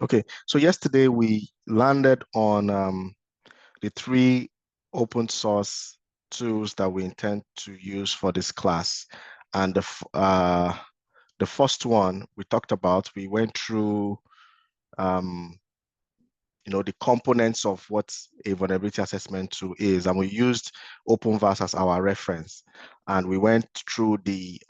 Okay, so yesterday we landed on the three open source tools that we intend to use for this class. And the first one we talked about, we went through the components of what a vulnerability assessment tool is, and we used OpenVAS as our reference. And we went through the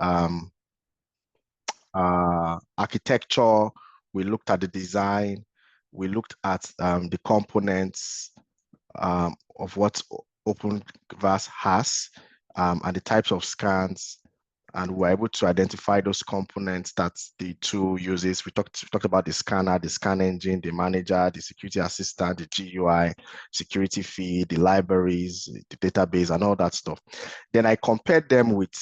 architecture, we looked at the design, we looked at the components of what OpenVAS has, and the types of scans, and we're able to identify those components that the tool uses. We talked about the scanner, the scan engine, the manager, the security assistant, the GUI, security feed, the libraries, the database, and all that stuff. Then I compared them with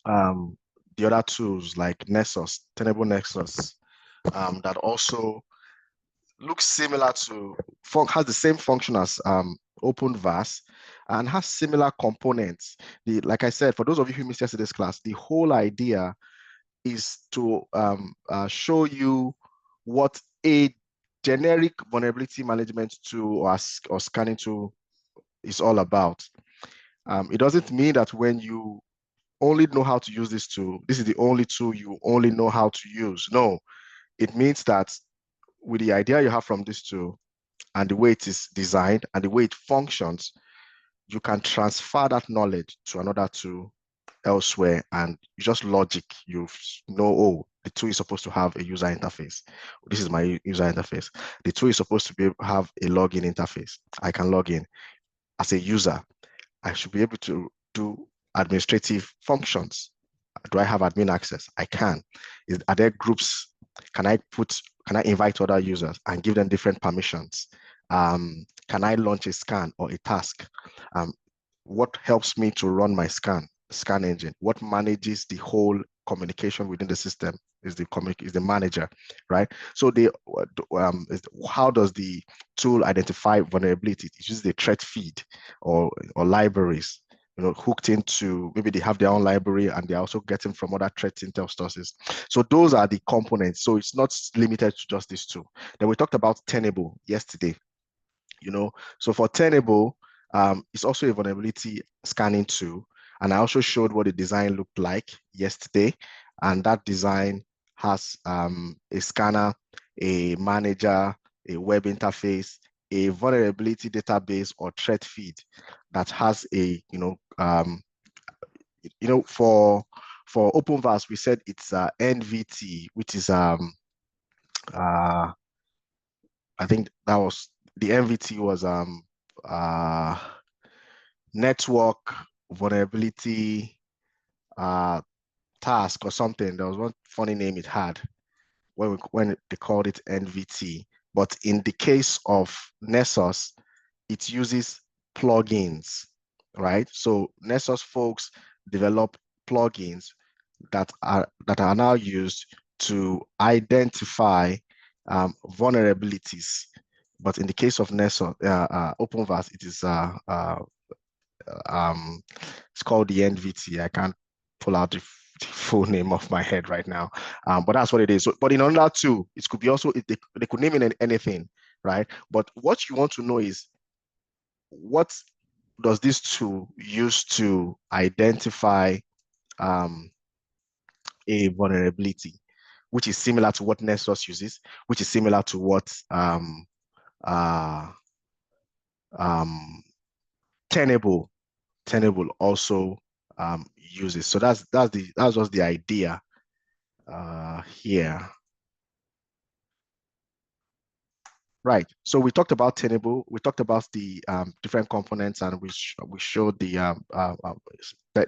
the other tools like Nessus, Tenable Nexus, that also looks similar to, has the same function as OpenVAS and has similar components. Like I said, for those of you who missed yesterday's class, the whole idea is to show you what a generic vulnerability management tool or scanning tool is all about. It doesn't mean that when you only know how to use this tool, this is the only tool you only know how to use. No, it means that with the idea you have from this tool and the way it is designed and the way it functions, you can transfer that knowledge to another tool elsewhere, and just logic, you know, oh, the tool is supposed to have a user interface. This is my user interface. The tool is supposed to have a login interface. I can log in as a user. I should be able to do administrative functions. Do I have admin access? I can. Are there groups? Can I invite other users and give them different permissions? Can I launch a scan or a task? What helps me to run my scan engine? What manages the whole communication within the system is the manager, right? So how does the tool identify vulnerability? It uses the threat feed or libraries, hooked into, maybe they have their own library and they're also getting from other threat intel sources. So those are the components. So it's not limited to just these two. Then we talked about Tenable yesterday. So for Tenable, it's also a vulnerability scanning tool. And I also showed what the design looked like yesterday. And that design has a scanner, a manager, a web interface, a vulnerability database or threat feed that has a, for OpenVAS, we said it's NVT, which is I think that was the NVT was network vulnerability task or something. There was one funny name it had when they called it NVT. But in the case of Nessus, it uses plugins, right? So Nessus folks develop plugins that are now used to identify vulnerabilities. But in the case of Nessus, OpenVAS, it is it's called the NVT. I can't pull out the full name of my head right now, but that's what it is. So, but in another two, it could be also, they could name it anything, right? But what you want to know is, what does this tool use to identify a vulnerability, which is similar to what Nessus uses, which is similar to what Tenable also uses. So that's just the idea here. Right. So we talked about Tenable. We talked about the different components, and we showed the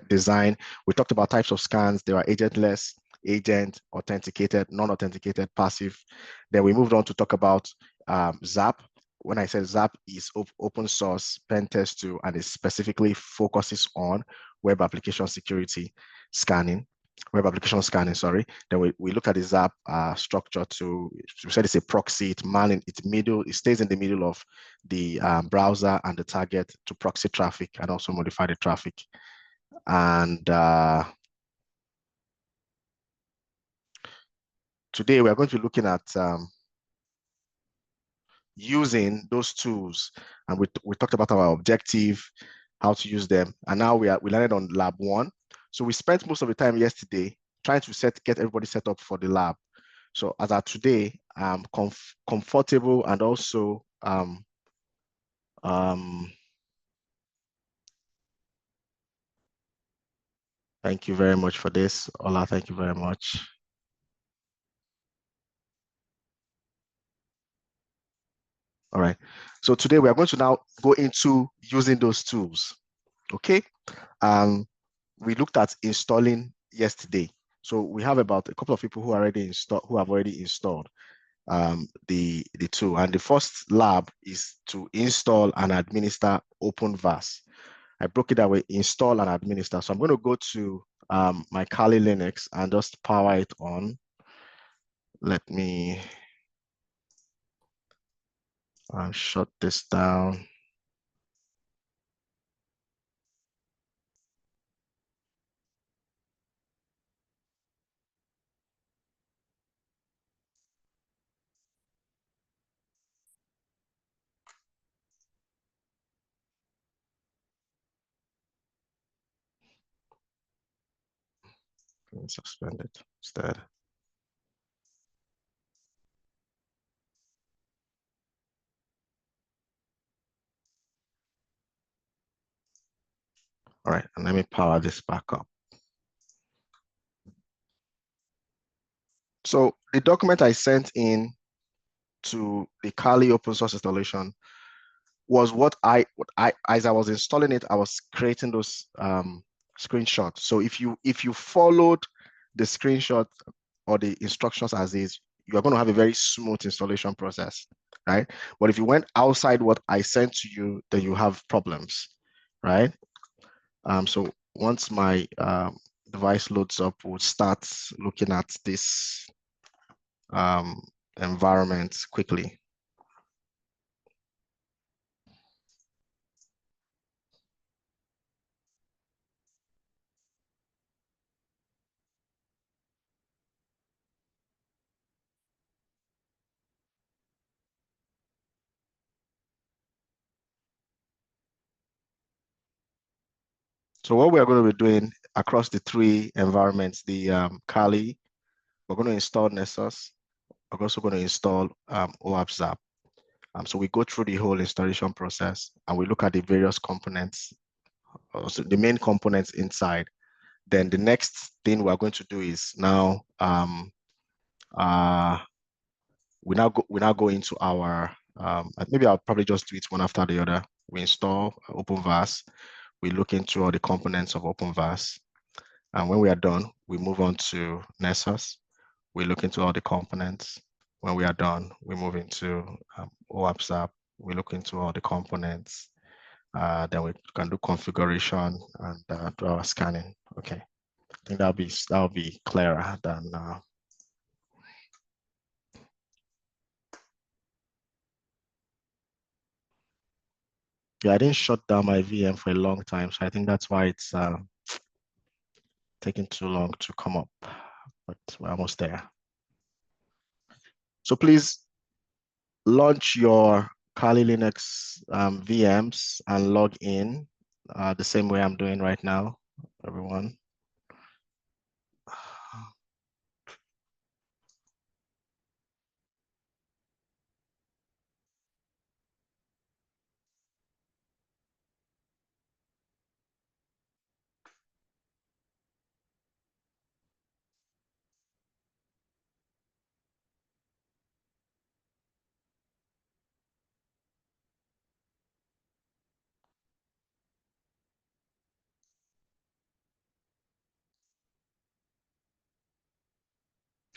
design. We talked about types of scans. There are agentless, agent, authenticated, non-authenticated, passive. Then we moved on to talk about ZAP. When I said ZAP is open source pen test tool, and it specifically focuses on web application security scanning. Web application scanning, sorry. Then we look at the ZAP structure we said it's a proxy. It stays in the middle of the browser and the target to proxy traffic and also modify the traffic. And today we're going to be looking at using those tools. And we talked about our objective, how to use them. And now we landed on lab 1. So we spent most of the time yesterday trying to get everybody set up for the lab. So as of today, I'm comfortable and also thank you very much for this. Ola, thank you very much. All right. So today we are going to now go into using those tools. Okay. We looked at installing yesterday. So we have about a couple of people who have already installed the tool. And the first lab is to install and administer OpenVAS. I broke it that way, install and administer. So I'm going to go to my Kali Linux and just power it on. Let me shut this down. Let me suspend it instead. All right, and let me power this back up. So the document I sent in to the Kali open source installation was as I was installing it, I was creating those screenshots. So if you followed the screenshot or the instructions as is, you're going to have a very smooth installation process, right? But if you went outside what I sent to you, then you have problems, right? So once my device loads up, we'll start looking at this environment quickly. So what we are going to be doing across the 3 environments, the Kali, we're going to install Nessus. We're also going to install OAuth. So we go through the whole installation process and we look at the various components, also the main components inside. Then the next thing we're going to do is now we now go into our maybe I'll probably just do it one after the other. We install OpenVAS. We look into all the components of OpenVAS. And when we are done, we move on to Nessus. We look into all the components. When we are done, we move into OAuth. We look into all the components. Then we can do configuration and do our scanning. Okay, I think that'll be clearer than. Yeah, I didn't shut down my VM for a long time, so I think that's why it's taking too long to come up. But we're almost there. So please launch your Kali Linux VMs and log in the same way I'm doing right now, everyone.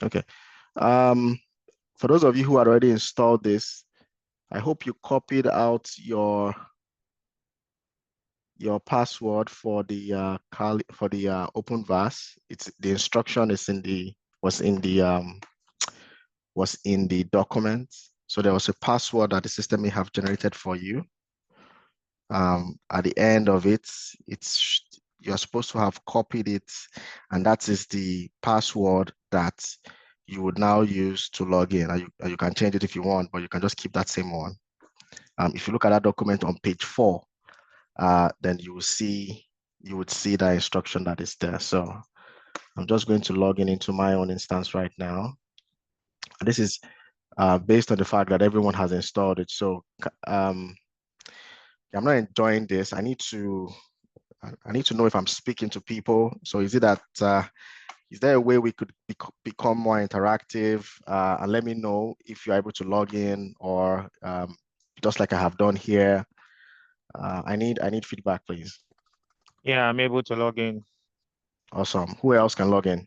Okay. For those of you who had already installed this, I hope you copied out your password for the OpenVAS. It's the instruction is was in the document. So there was a password that the system may have generated for you. At the end of it, you're supposed to have copied it, and that is the password that you would now use to log in. And you can change it if you want, but you can just keep that same one. If you look at that document on page 4, then you would see that instruction that is there. So I'm just going to log in into my own instance right now. And this is based on the fact that everyone has installed it. So I'm not enjoying this. I need to know if I'm speaking to people. So is it that is there a way we could become more interactive, and let me know if you're able to log in, or just like I have done here? I need feedback, please. Yeah, I'm able to log in. Awesome. Who else can log in?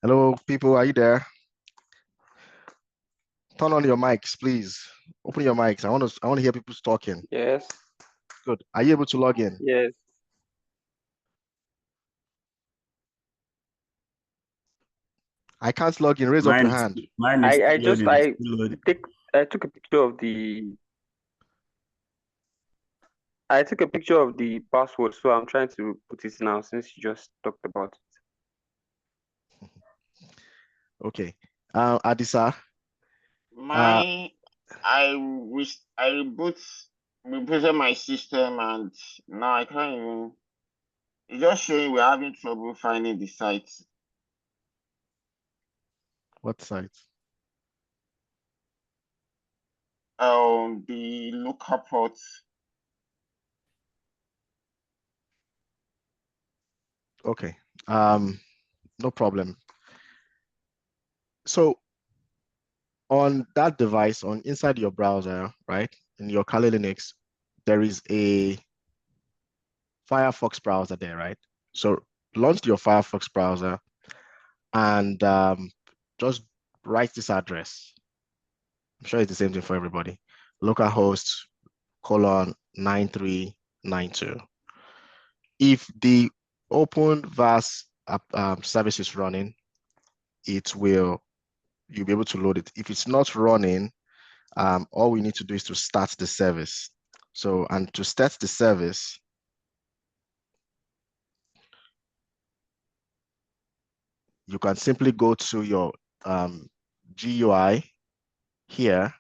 Hello, people, are you there? Turn on your mics, please. Open your mics. I want to hear people talking. Yes. Good. Are you able to log in? Yes. I can't log in. Raise up your hand. Mine is I still just loading. I took a picture of the password, so I'm trying to put it now since you just talked about it. Okay. Adisa. I rebooted my system, and now I can't even. It's just showing we're having trouble finding the site. What site? The lookup port. Okay. No problem. So on that device, on inside your browser, right, in your Kali Linux, there is a Firefox browser there, right? So launch your Firefox browser and just write this address. I'm sure it's the same thing for everybody. Localhost :9392. If the open VAS service is running, you'll be able to load it. If it's not running, all we need to do is to start the service. So, and to start the service, you can simply go to your GUI here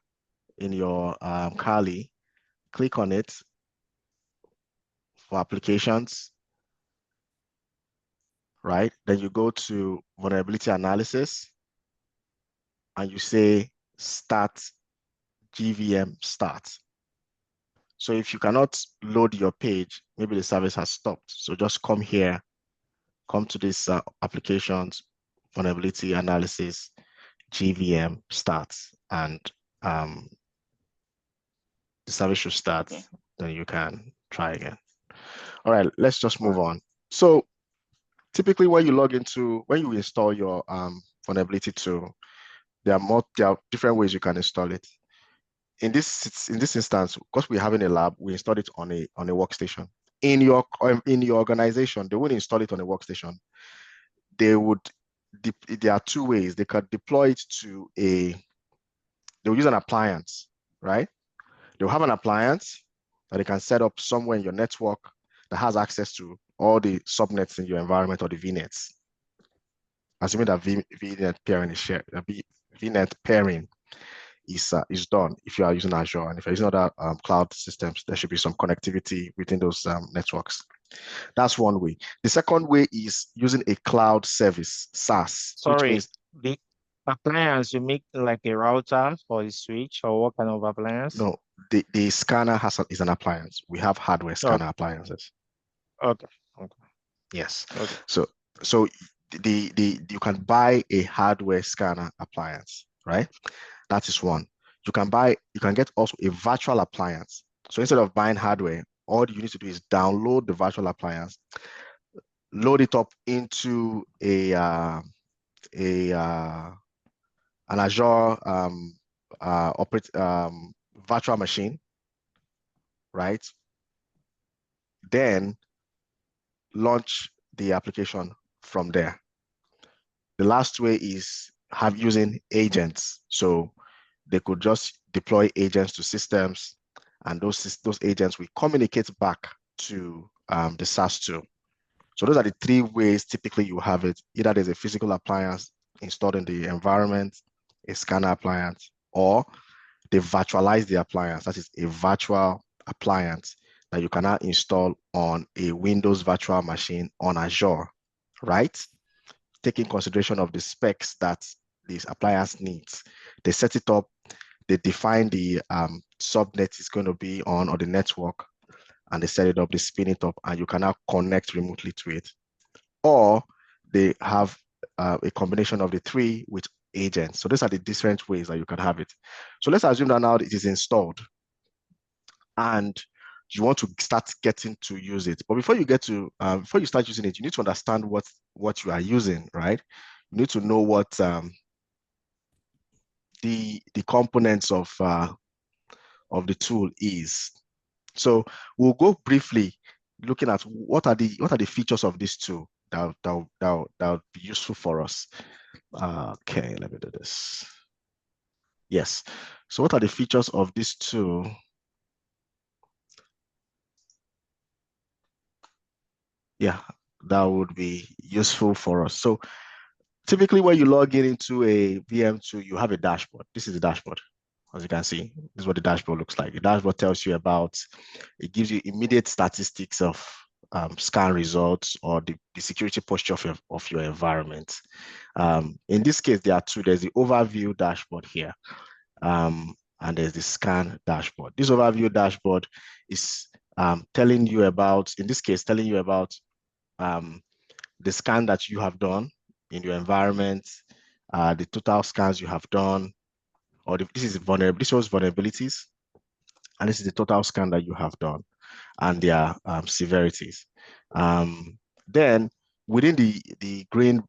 in your Kali, click on it for applications, right? Then you go to vulnerability analysis and you say start GVM start. So if you cannot load your page, maybe the service has stopped. So just come here, come to this applications, vulnerability analysis, GVM starts, and the service should start. Okay. Then you can try again. All right, let's just move on. So typically when you install your vulnerability tool, there are different ways you can install it. In this instance, because we're having a lab, we installed it on a workstation. In your organization, they wouldn't install it on a workstation. There are two ways. They could deploy it to they'll use an appliance, right? They'll have an appliance that they can set up somewhere in your network that has access to all the subnets in your environment, or the VNets. Assuming that VNet pairing is shared, VNet pairing is done if you are using Azure, and if you're using other cloud systems, there should be some connectivity within those networks. That's one way. The second way is using a cloud service, SaaS. Sorry, which means the appliance, you make like a router for the switch, or what kind of appliance? no, the scanner is an appliance. We have hardware scanner appliances. Okay. Yes. Okay. So you can buy a hardware scanner appliance, right? That is one. You can get also a virtual appliance. So instead of buying hardware, all you need to do is download the virtual appliance, load it up into an Azure virtual machine, right? Then launch the application from there. The last way is using agents. So they could just deploy agents to systems, and those agents will communicate back to the SaaS tool. So those are the three ways typically you have it. Either there's a physical appliance installed in the environment, a scanner appliance, or they virtualize the appliance. That is a virtual appliance that you can now install on a Windows virtual machine on Azure, right? Taking consideration of the specs that this appliance needs. They set it up, they define the subnet is going to be on, or the network, and they set it up, they spin it up, and you can now connect remotely to it. Or they have a combination of the three with agents. So those are the different ways that you can have it. So let's assume that now it is installed and you want to start getting to use it. But before you get to, before you start using it, you need to understand what you are using, right? You need to know what the components of the tool is. So we'll go briefly looking at what are the features of this tool that would be useful for us. Okay, let me do this. Yes. So what are the features of this tool? Yeah, that would be useful for us. So typically when you log in into a VM2, you have a dashboard. This is the dashboard. As you can see, this is what the dashboard looks like. The dashboard tells you about, it gives you immediate statistics of scan results or the security posture of your environment. In this case, there are two. There's the overview dashboard here, and there's the scan dashboard. This overview dashboard is telling you about, in this case, telling you about the scan that you have done in your environment, the total scans you have done, or this shows vulnerabilities, and this is the total scan that you have done, and their severities. Then within the green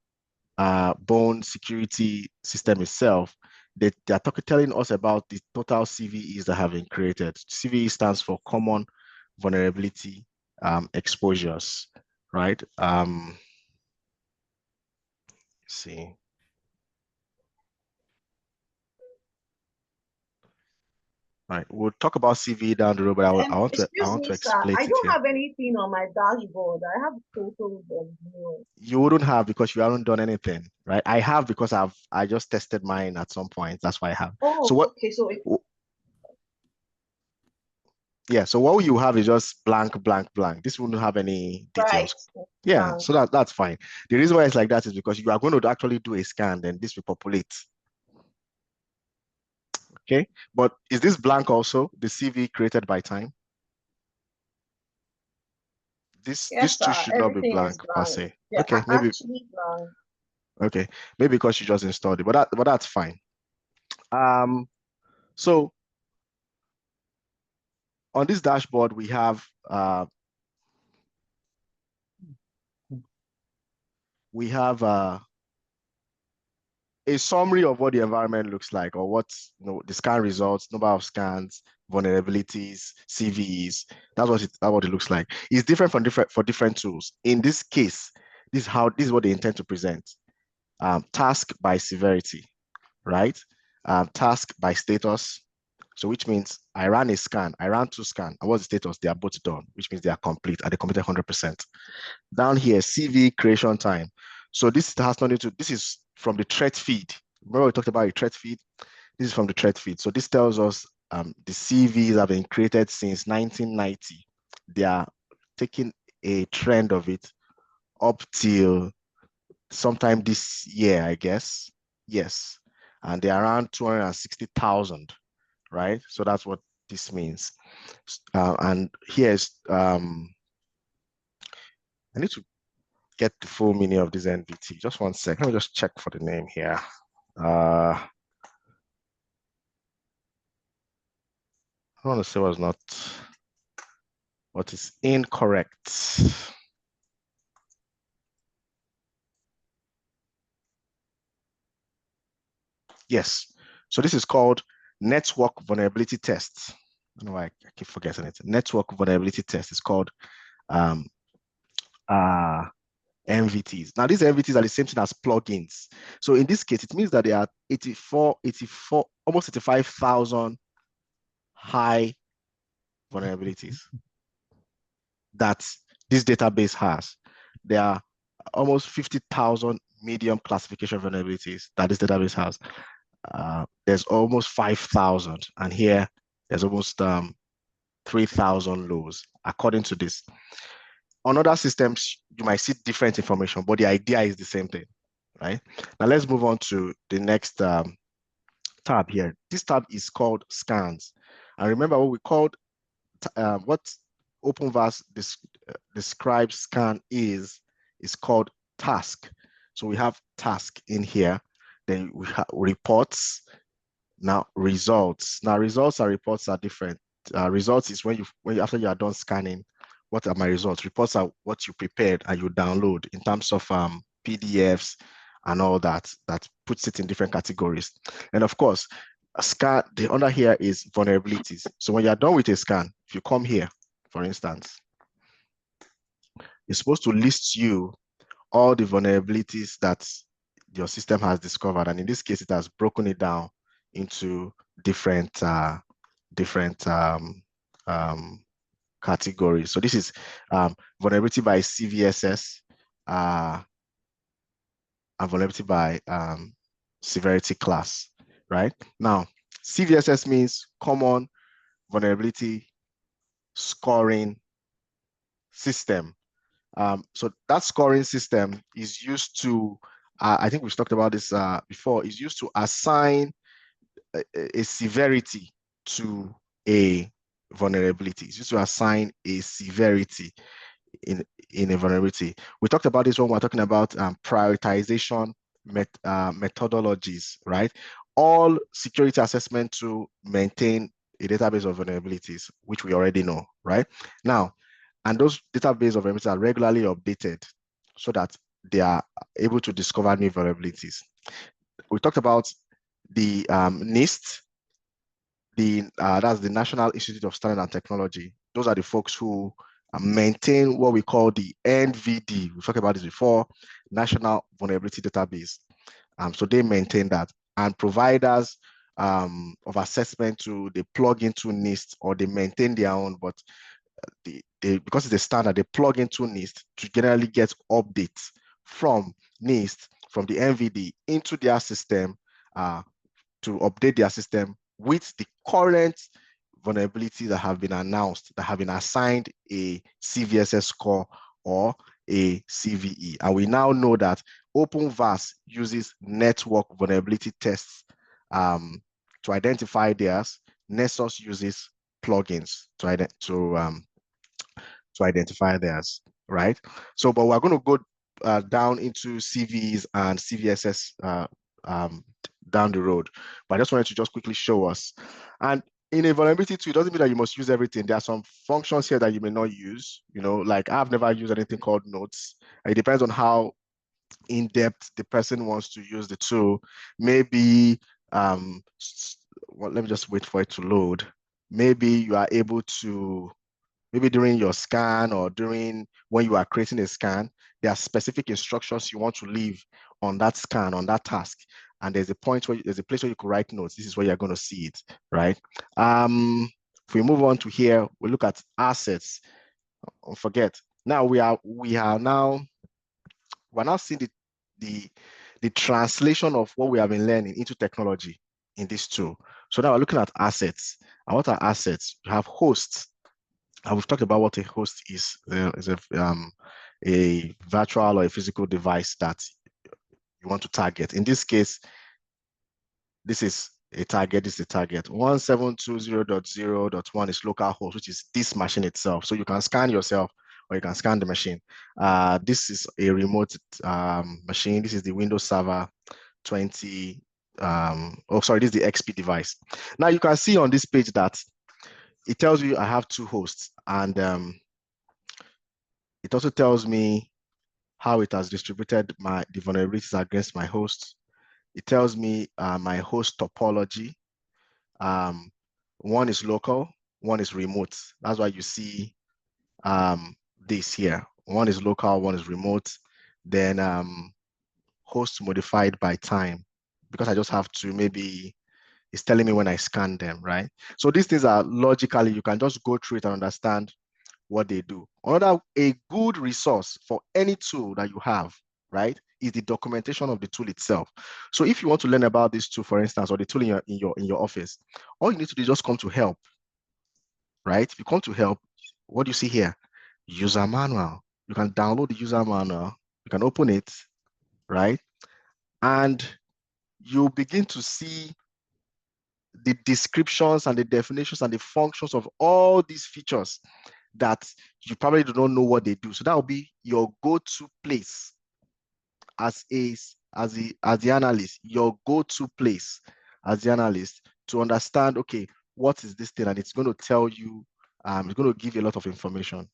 bone security system itself, they are telling us about the total CVEs that have been created. CVE stands for common vulnerability exposures, right? See. Right, we'll talk about CV down the road, but I want to explain I it don't here. have anything on my dashboard. I have total of zero. You wouldn't have because you haven't done anything, right? I have because I just tested mine at some point. That's why I have. Oh, so what? Okay. So Yeah. So what you have is just blank, blank, blank. This wouldn't have any details. right. Yeah. So that's fine. The reason why it's like that is because you are going to actually do a scan, then this will populate. Okay. But is this blank also the CV created by time? This two should not be blank per se. Yeah, Okay, maybe actually blank. okay, maybe because you just installed it, but that's fine. So on this dashboard we have a summary of what the environment looks like, or what the scan results, number of scans, vulnerabilities, CVEs. That's what it looks like. It's different for different tools. In this case, this is what they intend to present. Task by severity, right? Task by status. So which means I ran a scan, I ran 2 scans, and what's the status? They are both done, which means they are complete, and they completed 100%. Down here, CV creation time. So this has nothing to, this is from the threat feed. Remember we talked about a threat feed? This is from the threat feed. So this tells us the CVs have been created since 1990. They are taking a trend of it up till sometime this year, I guess. Yes. And they're around 260,000, right? So that's what this means. And here's, I need to get the full meaning of this NVT. Just one sec. Let me just check for the name here. I want to say what is incorrect. Yes. So this is called network vulnerability tests. I don't know why I keep forgetting it. Network vulnerability test is called MVTs. Now, these MVTs are the same thing as plugins. So in this case, it means that there are 84, almost 85,000 high vulnerabilities that this database has. There are almost 50,000 medium classification vulnerabilities that this database has. There's almost 5,000, and here there's almost 3,000 lows, according to this. On other systems, you might see different information, but the idea is the same thing, right? Now let's move on to the next tab here. This tab is called scans. And remember what we called, what OpenVAS describes scan is called task. So we have task in here, then we have reports, now results. Now results and reports are different. Results is when you after you are done scanning, what are my results? Reports are what you prepared and you download in terms of PDFs and all that puts it in different categories. And of course, a scan, the under here is vulnerabilities. So when you're done with a scan, if you come here, for instance, it's supposed to list you all the vulnerabilities that your system has discovered. And in this case, it has broken it down into different categories. So this is vulnerability by CVSS and vulnerability by severity class, right? Now, CVSS means common vulnerability scoring system. So that scoring system is used to, I think we've talked about this before, is used to assign a severity to a vulnerability. It's used to assign a severity in a vulnerability. We talked about this when we're talking about prioritization methodologies, right? All security assessment to maintain a database of vulnerabilities, which we already know, right? Now, and those database of vulnerabilities are regularly updated so that they are able to discover new vulnerabilities. We talked about the NIST, that's the National Institute of Standards and Technology. Those are the folks who maintain what we call the NVD. We've talked about this before, National Vulnerability Database. So they maintain that, and providers of assessment they plug into NIST or they maintain their own, but because it's a standard, they plug into NIST to generally get updates from NIST, from the NVD into their system to update their system with the current vulnerabilities that have been announced, that have been assigned a CVSS score or a CVE. And we now know that OpenVAS uses network vulnerability tests to identify theirs. Nessus uses plugins to identify theirs, right? So, but we're going to go down into CVEs and CVSS down the road. But I just wanted to just quickly show us. And in a vulnerability tool, it doesn't mean that you must use everything. There are some functions here that you may not use. You know, like I've never used anything called notes. It depends on how in-depth the person wants to use the tool. Maybe, well, let me just wait for it to load. Maybe you are able to, maybe during your scan or during when you are creating a scan, there are specific instructions you want to leave on that scan, on that task. And there's a point where there's a place where you could write notes. This is where you're going to see it, right? If we move on to here, we look at assets. Don't forget. Now we're now seeing the translation of what we have been learning into technology in this tool. So now we're looking at assets. And what are assets? You have hosts. And we've talked about what a host is. It's a virtual or a physical device that you want to target. In this case, this is a target, this is a target. 172.0.0.1 is localhost, which is this machine itself. So you can scan yourself or you can scan the machine. This is a remote machine. This is the Windows Server 20. This is the XP device. Now you can see on this page that it tells you I have two hosts, and it also tells me how it has distributed the vulnerabilities against my hosts. It tells me my host topology. One is local, one is remote. That's why you see this here. One is local, one is remote. then host modified by time, because I just have to, maybe it's telling me when I scan them, right? So these things are logically, you can just go through it and understand what they do. A good resource for any tool that you have, right, is the documentation of the tool itself. So if you want to learn about this tool, for instance, or the tool in your office, all you need to do is just come to help, right? If you come to help, what do you see here? User manual. You can download the user manual, you can open it, right? And you begin to see the descriptions and the definitions and the functions of all these features that you probably do not know what they do. So that will be your go-to place as the analyst, your go-to place as the analyst to understand, okay, what is this thing? And it's going to tell you, it's going to give you a lot of information,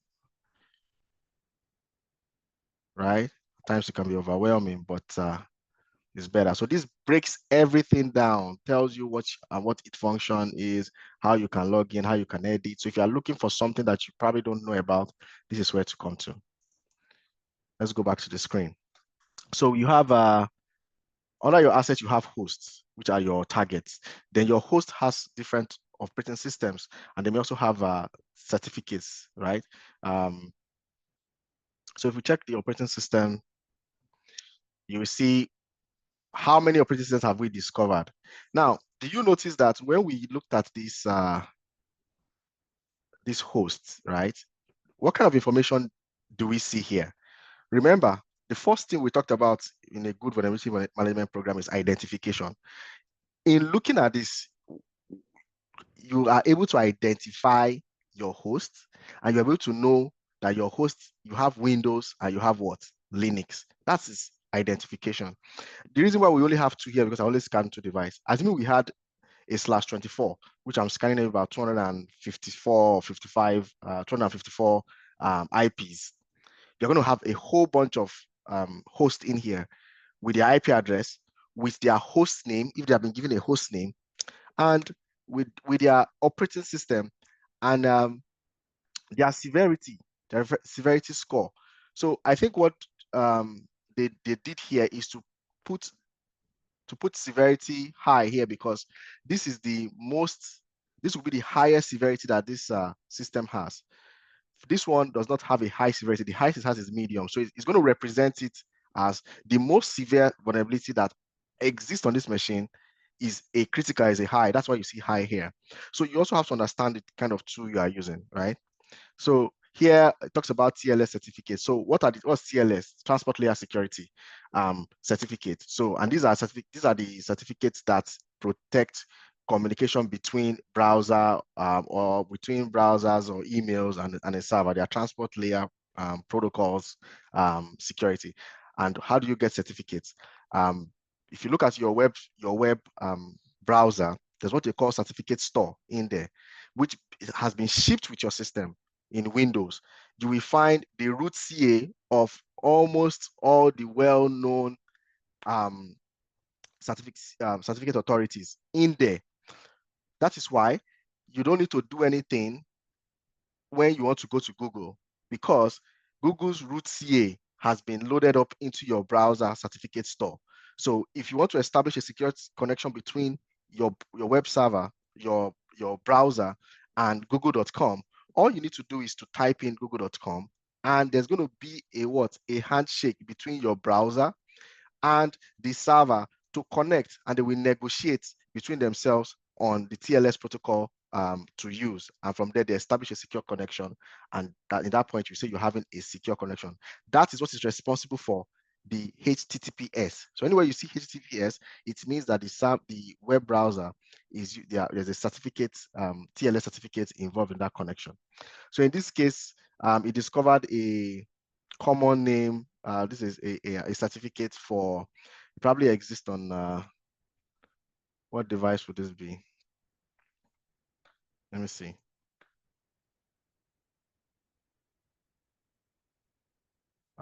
right? At times it can be overwhelming, but is better. So this breaks everything down, tells you what it function is, how you can log in, how you can edit. So if you are looking for something that you probably don't know about, this is where to come to. Let's go back to the screen. So you have under your assets, you have hosts, which are your targets. Then your host has different operating systems, and then we also have certificates, right? So if we check the operating system, you will see how many operating systems have we discovered. Now, do you notice that when we looked at this hosts, right? What kind of information do we see here? Remember, the first thing we talked about in a good vulnerability management program is identification. In looking at this, you are able to identify your host, and you're able to know that your host, you have Windows and you have what? Linux. That's its identification. The reason why we only have two here, because I only scan two devices. Assuming we had a /24, which I'm scanning about 254 or 55, 254 IPs. You're going to have a whole bunch of hosts in here with their IP address, with their host name, if they have been given a host name, and with their operating system and their severity score. So I think what they did here is to put severity high here, because this will be the highest severity that this system has. This one does not have a high severity. The highest it has is medium. So it's going to represent it as the most severe vulnerability that exists on this machine is a critical, is a high. That's why you see high here. So you also have to understand the kind of tool you are using, right? So here it talks about TLS certificates. So what's TLS? Transport Layer Security certificate. So, and these are the certificates that protect communication between browser or between browsers or emails and a server. They are transport layer protocols security. And how do you get certificates? If you look at your web browser, there's what they call certificate store in there, which has been shipped with your system. In Windows, you will find the root CA of almost all the well-known certificate authorities in there. That is why you don't need to do anything when you want to go to Google, because Google's root CA has been loaded up into your browser certificate store. So if you want to establish a secure connection between your web server, your browser, and google.com, all you need to do is to type in google.com, and there's going to be a handshake between your browser and the server to connect, and they will negotiate between themselves on the TLS protocol to use. And from there, they establish a secure connection. And in that point, you say you're having a secure connection. That is what is responsible for the HTTPS. So anywhere you see HTTPS, it means that the web browser there's a certificate, TLS certificate involved in that connection. So in this case, it discovered a common name. This is a certificate for, it probably exists on, what device would this be? Let me see.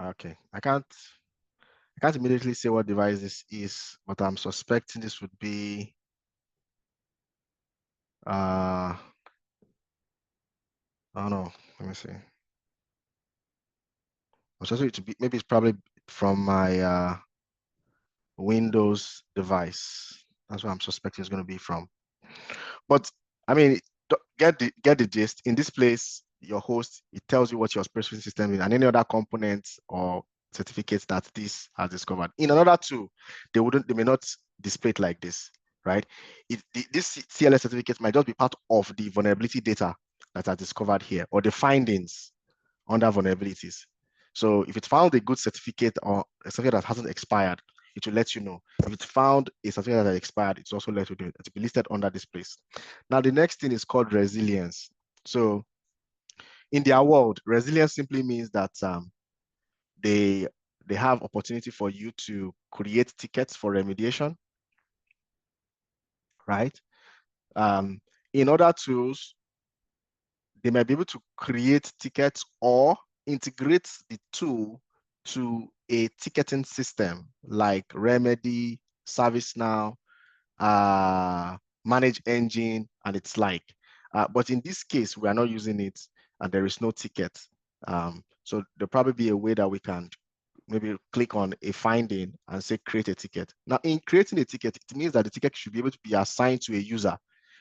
Okay, I can't immediately say what device this is, but I'm suspecting this would be I don't know. Let me see. I'm supposed to be, maybe it's probably from my Windows device. That's what I'm suspecting it's going to be from. But I mean, get the gist. In this place, your host, it tells you what your operating system is and any other components or certificates that this has discovered. In another tool, they may not display it like this, right? This CLS certificate might just be part of the vulnerability data that are discovered here or the findings under vulnerabilities. So if it found a good certificate or a certificate that hasn't expired, it will let you know. If it found a certificate that expired, it's also let you know. It will be listed under this place. Now, the next thing is called resilience. So in their world, resilience simply means that they have opportunity for you to create tickets for remediation, right? In other tools, they might be able to create tickets or integrate the tool to a ticketing system like Remedy, ServiceNow, Manage Engine, and its like. But in this case, we are not using it and there is no ticket. So there'll probably be a way that we can maybe click on a finding and say create a ticket. Now, in creating a ticket, it means that the ticket should be able to be assigned to a user.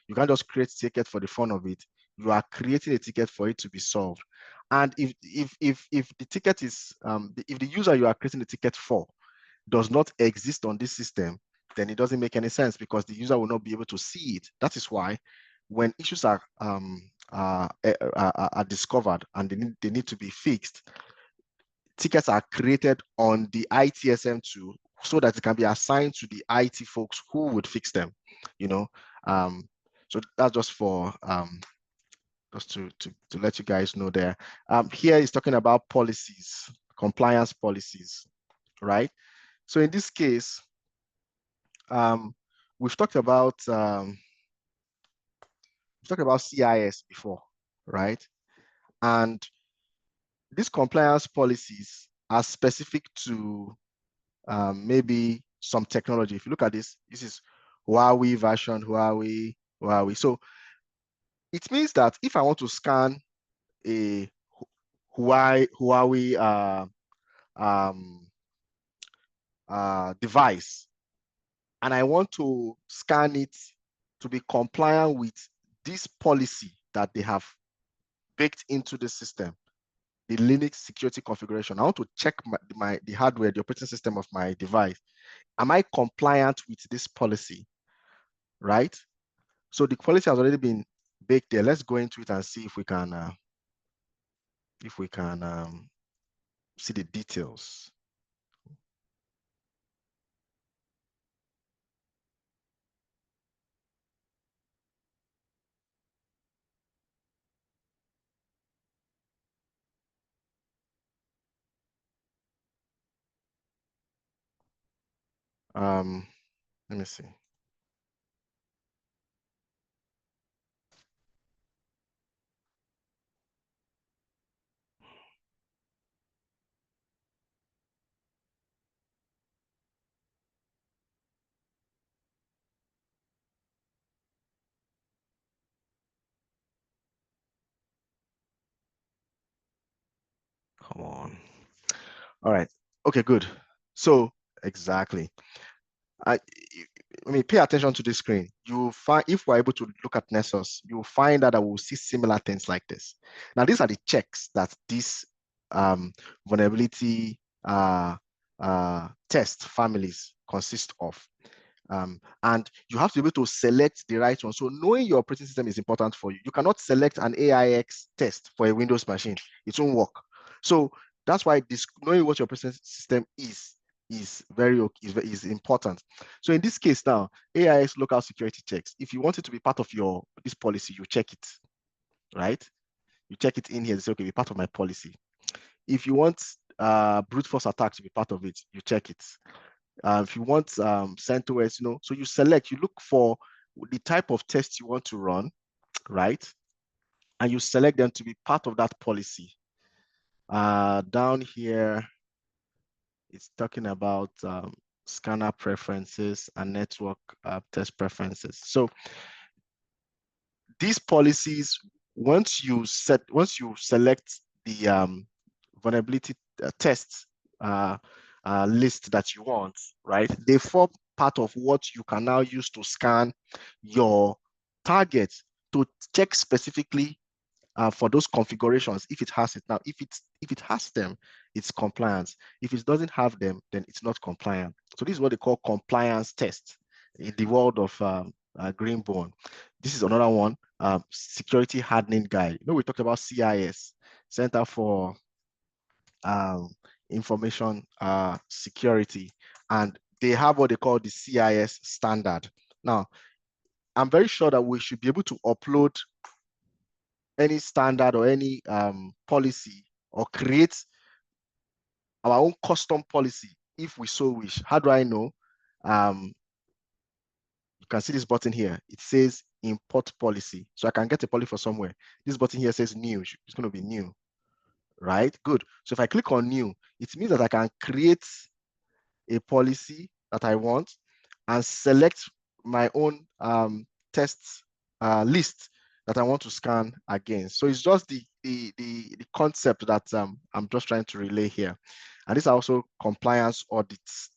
You can't just create a ticket for the fun of it. You are creating a ticket for it to be solved. And if the ticket is if the user you are creating the ticket for does not exist on this system, then it doesn't make any sense because the user will not be able to see it. That is why when issues are discovered and they need to be fixed, tickets are created on the ITSM tool so that it can be assigned to the IT folks who would fix them, you know. So that's just for just to let you guys know there. Here is talking about policies, compliance policies, right? So in this case, we've talked about CIS before, right? And these compliance policies are specific to maybe some technology. If you look at this, this is Huawei version, Huawei. So it means that if I want to scan a Huawei device, and I want to scan it to be compliant with this policy that they have baked into the system, the Linux security configuration. I want to check the hardware, the operating system of my device. Am I compliant with this policy, right? So the policy has already been baked there. Let's go into it and see if we can see the details. Let me see. Come on. All right. Okay, good. So exactly. I mean, pay attention to the screen. You will find, if we're able to look at Nessus, you will find that I will see similar things like this. Now, these are the checks that this vulnerability test families consist of. And you have to be able to select the right one. So knowing your operating system is important for you. You cannot select an AIX test for a Windows machine. It won't work. So that's why knowing what your operating system is very important. So in this case now, AIX local security checks. If you want it to be part of this policy, you check it, right? You check it in here. Say, okay, be part of my policy. If you want brute force attack to be part of it, you check it. If you want CentOS, so you select, you look for the type of test you want to run, right? And you select them to be part of that policy. Down here, it's talking about scanner preferences and network test preferences. So these policies, once you select the vulnerability tests list that you want, right? They form part of what you can now use to scan your target to check specifically for those configurations if it has it. Now, if it has them, it's compliance. If it doesn't have them, then it's not compliant. So this is what they call compliance test in the world of Greenbone. This is another one, security hardening guide. You know, we talked about CIS, Center for Information Security, and they have what they call the CIS standard. Now, I'm very sure that we should be able to upload any standard or any policy or create our own custom policy if we so wish. How do I know? You can see this button here. It says import policy. So I can get a policy for somewhere. This button here says new. It's going to be new, right? Good. So if I click on new, it means that I can create a policy that I want and select my own test list that I want to scan against. So it's just the concept that I'm just trying to relay here. And these are also compliance audits.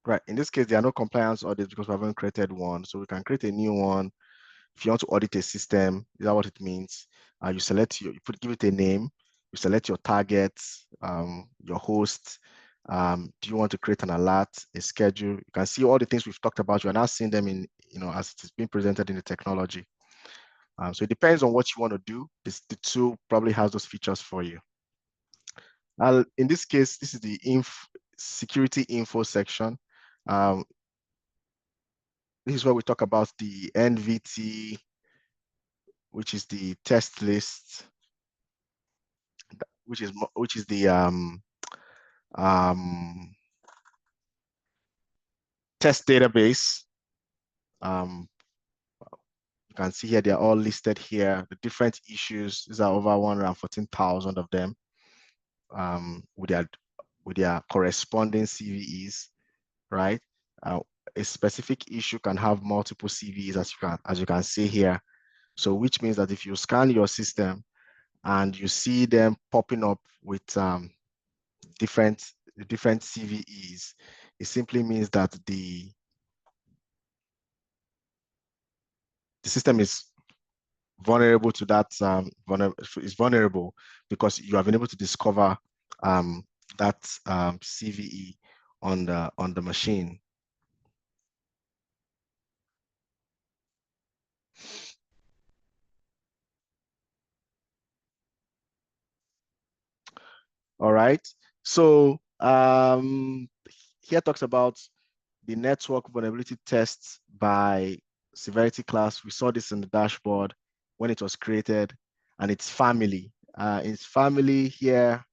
Right. In this case, there are no compliance audits because we haven't created one. So we can create a new one. If you want to audit a system, is that what it means? You select give it a name. You select your targets, your host. Do you want to create an alert, a schedule? You can see all the things we've talked about. You are now seeing them in, as it is being presented in the technology. So it depends on what you want to do. The tool probably has those features for you. In this case, this is the security info section. This is where we talk about the NVT, which is the test list, which is the test database. You can see here they're all listed here. The different issues. These are over 114,000 of them, with their corresponding CVEs, right? A specific issue can have multiple CVEs, as you can see here. So which means that if you scan your system and you see them popping up with different CVEs, it simply means that the system is vulnerable to that. Is vulnerable because you have been able to discover that CVE on the machine. All right. So here talks about the network vulnerability tests by severity class. We saw this in the dashboard when it was created, and its family. Its family here,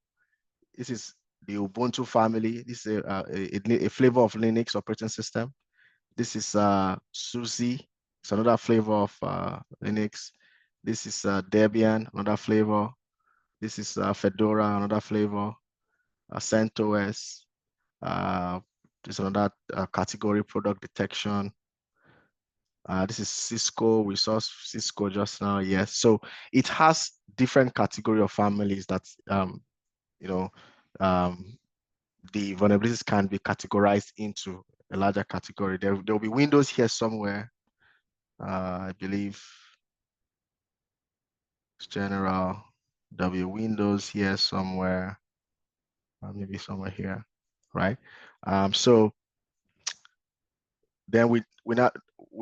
this is the Ubuntu family. This is a flavor of Linux operating system. This is SUSE. It's another flavor of Linux. This is Debian, another flavor. This is Fedora, another flavor. CentOS. There's another category, product detection. This is Cisco. We saw Cisco just now. Yes. So it has different category of families that, the vulnerabilities can be categorized into a larger category. There will be Windows here somewhere. I believe it's general. There'll be Windows here somewhere. Maybe somewhere here, right? So then we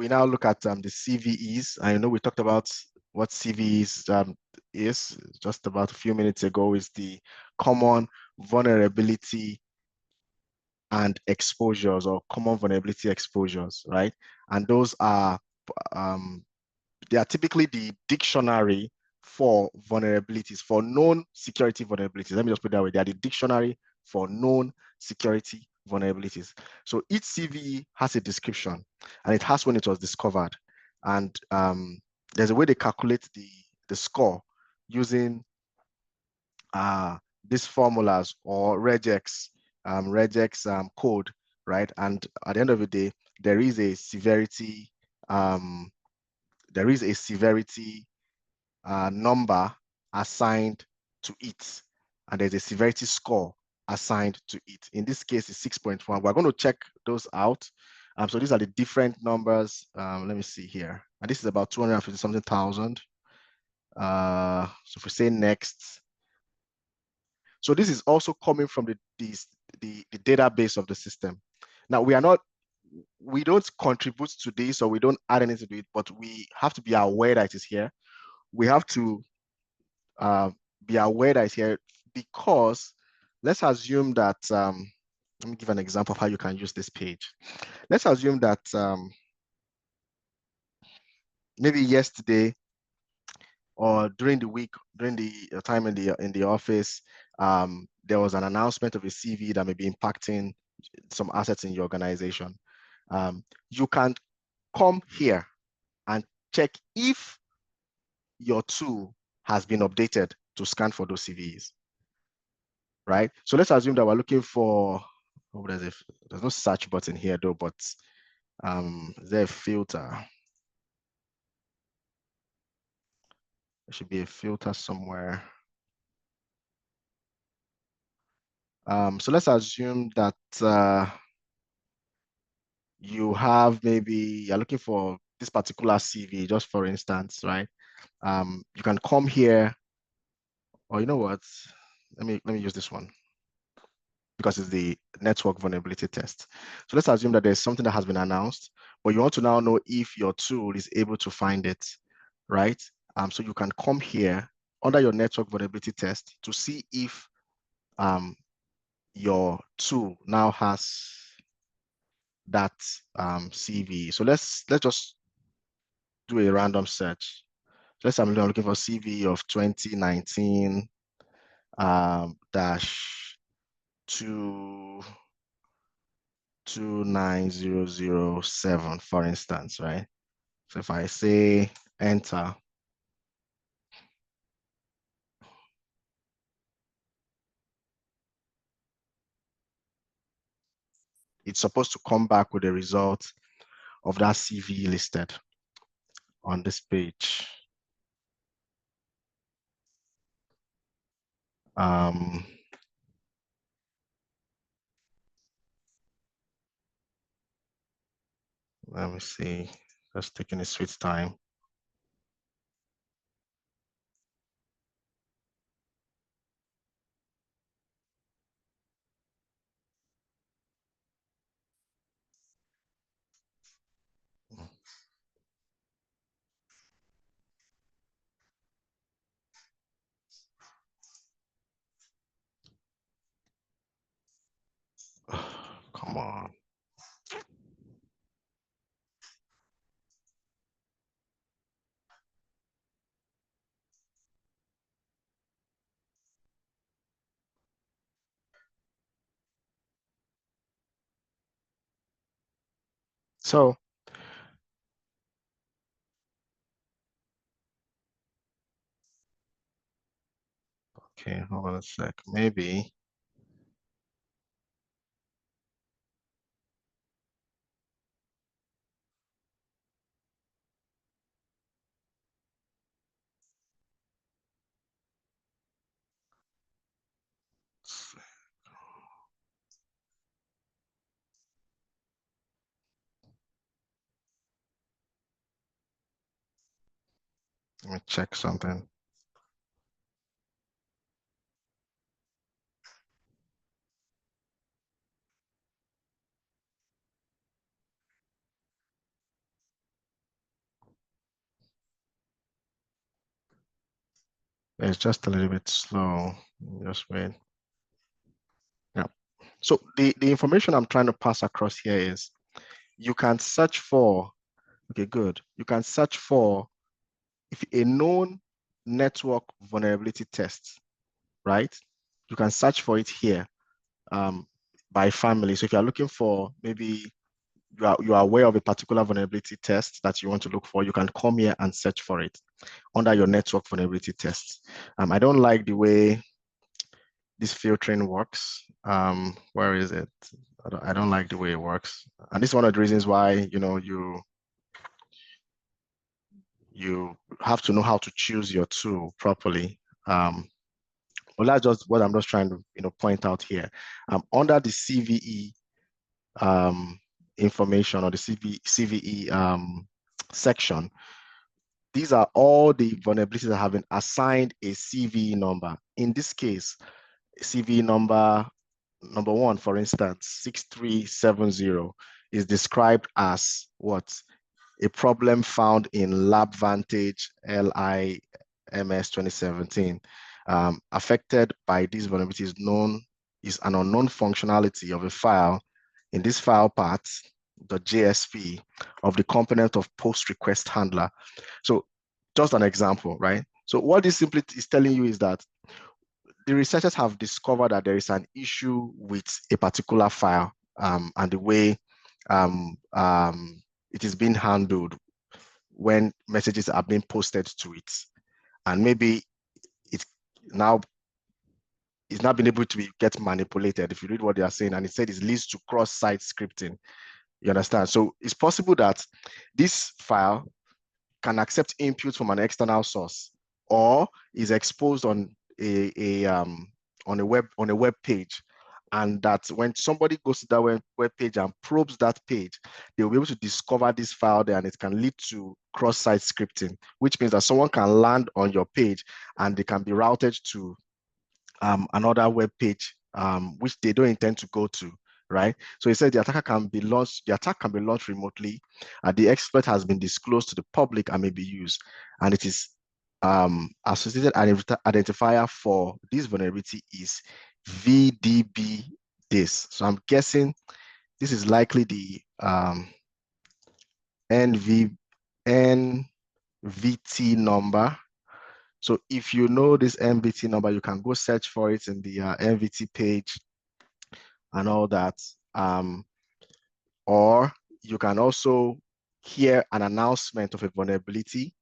now look at the CVEs. I know we talked about what CVEs is just about a few minutes ago. Is the common vulnerability and exposures, or common vulnerability exposures, right? And those are they are typically the dictionary for vulnerabilities, for known security vulnerabilities. Let me just put it that way. They are the dictionary for known security vulnerabilities. So each CVE has a description, and it has when it was discovered. And there's a way they calculate the score using these formulas or regex code, right? And at the end of the day, there is a severity number assigned to it, and there's a severity score assigned to it. In this case, it's 6.1. We're going to check those out. So these are the different numbers. Let me see here. And this is about 250 something thousand. So if we say next, so this is also coming from the database of the system. Now we don't contribute to this, or we don't add anything to it, but we have to be aware that it is here. We have to be aware that it's here because let's assume that, let me give an example of how you can use this page. Let's assume that maybe yesterday or during the week, during the time in the office, there was an announcement of a CV that may be impacting some assets in your organization. You can come here and check if your tool has been updated to scan for those CVs, right? So let's assume that we're looking for, oh, there's no search button here though, but is there a filter? There should be a filter somewhere. So let's assume that you have, maybe you're looking for this particular CV, just for instance, right? You can come here, or you know what? Let me use this one because it's the network vulnerability test. So let's assume that there's something that has been announced, but you want to now know if your tool is able to find it, right? So you can come here under your network vulnerability test to see if your tool now has that CV. So let's just do a random search. So let's say I'm looking for CV of 2019 dash 29007, for instance, right? So if I say enter, it's supposed to come back with the result of that CV listed on this page. Let me see, just taking a sweet time. Come on. So okay, hold on a sec. Maybe let me check something. It's just a little bit slow. Just wait. Yeah. So the information I'm trying to pass across here is you can search for, okay, good. You can search for if a known network vulnerability test, right? You can search for it here by family. So if you're looking for maybe you are aware of a particular vulnerability test that you want to look for, you can come here and search for it under your network vulnerability tests. I don't like the way this filtering works. Where is it? I don't like the way it works. And this is one of the reasons why, you have to know how to choose your tool properly. But that's just what I'm just trying to, point out here. Under the CVE information, or the CVE section, these are all the vulnerabilities that have been assigned a CVE number. In this case, CVE number one, for instance, 6370 is described as what? A problem found in LabVantage LIMS 2017. Affected by these vulnerabilities is an unknown functionality of a file in this file path, the JSP, of the component of post request handler. So just an example, right? So what this simply is telling you is that the researchers have discovered that there is an issue with a particular file, and the way it is being handled when messages are being posted to it. And maybe it's now been able to get manipulated. If you read what they are saying, and it said it leads to cross-site scripting. You understand? So it's possible that this file can accept input from an external source, or is exposed on a web page, and that when somebody goes to that web page and probes that page, they will be able to discover this file there, and it can lead to cross-site scripting, which means that someone can land on your page and they can be routed to another web page, which they don't intend to go to, right? So he said the attack can be launched remotely. The exploit has been disclosed to the public and may be used, and it is associated identifier for this vulnerability is VDB this. So I'm guessing this is likely the NVT number. So if you know this NVT number, you can go search for it in the NVT page and all that. Or you can also hear an announcement of a vulnerability,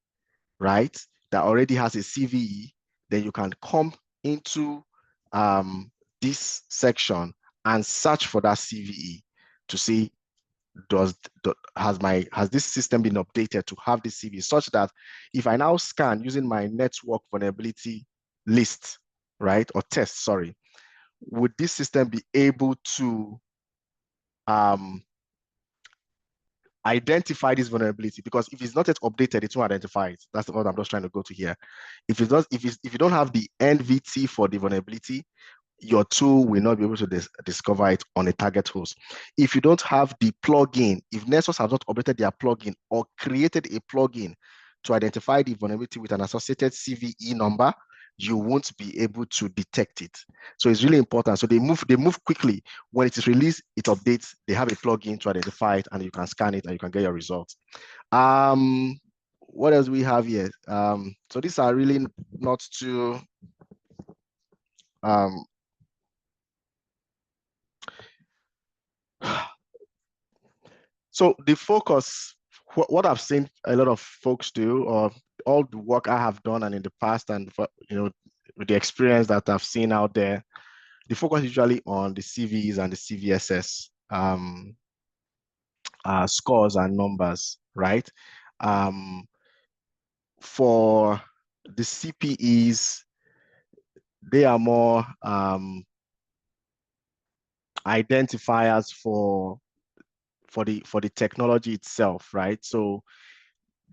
right, that already has a CVE. Then you can come into this section and search for that CVE to see, has this system been updated to have this CVE, such that if I now scan using my network vulnerability list, right, or test, sorry, would this system be able to identify this vulnerability? Because if it's not yet updated, it won't identify it. That's what I'm just trying to go to here. If you don't have the NVT for the vulnerability, your tool will not be able to discover it on a target host. If you don't have the plugin, if Nessus has not updated their plugin or created a plugin to identify the vulnerability with an associated CVE number, you won't be able to detect it. So it's really important. So they move quickly. When it is released, it updates. They have a plugin to identify it, and you can scan it and you can get your results. What else do we have here? So these are really not too so the focus, what I've seen a lot of folks do, or all the work I have done and in the past, and with the experience that I've seen out there, the focus is usually on the CVs and the CVSS scores and numbers, right? For the CPEs, they are more identifiers for the technology itself, right? So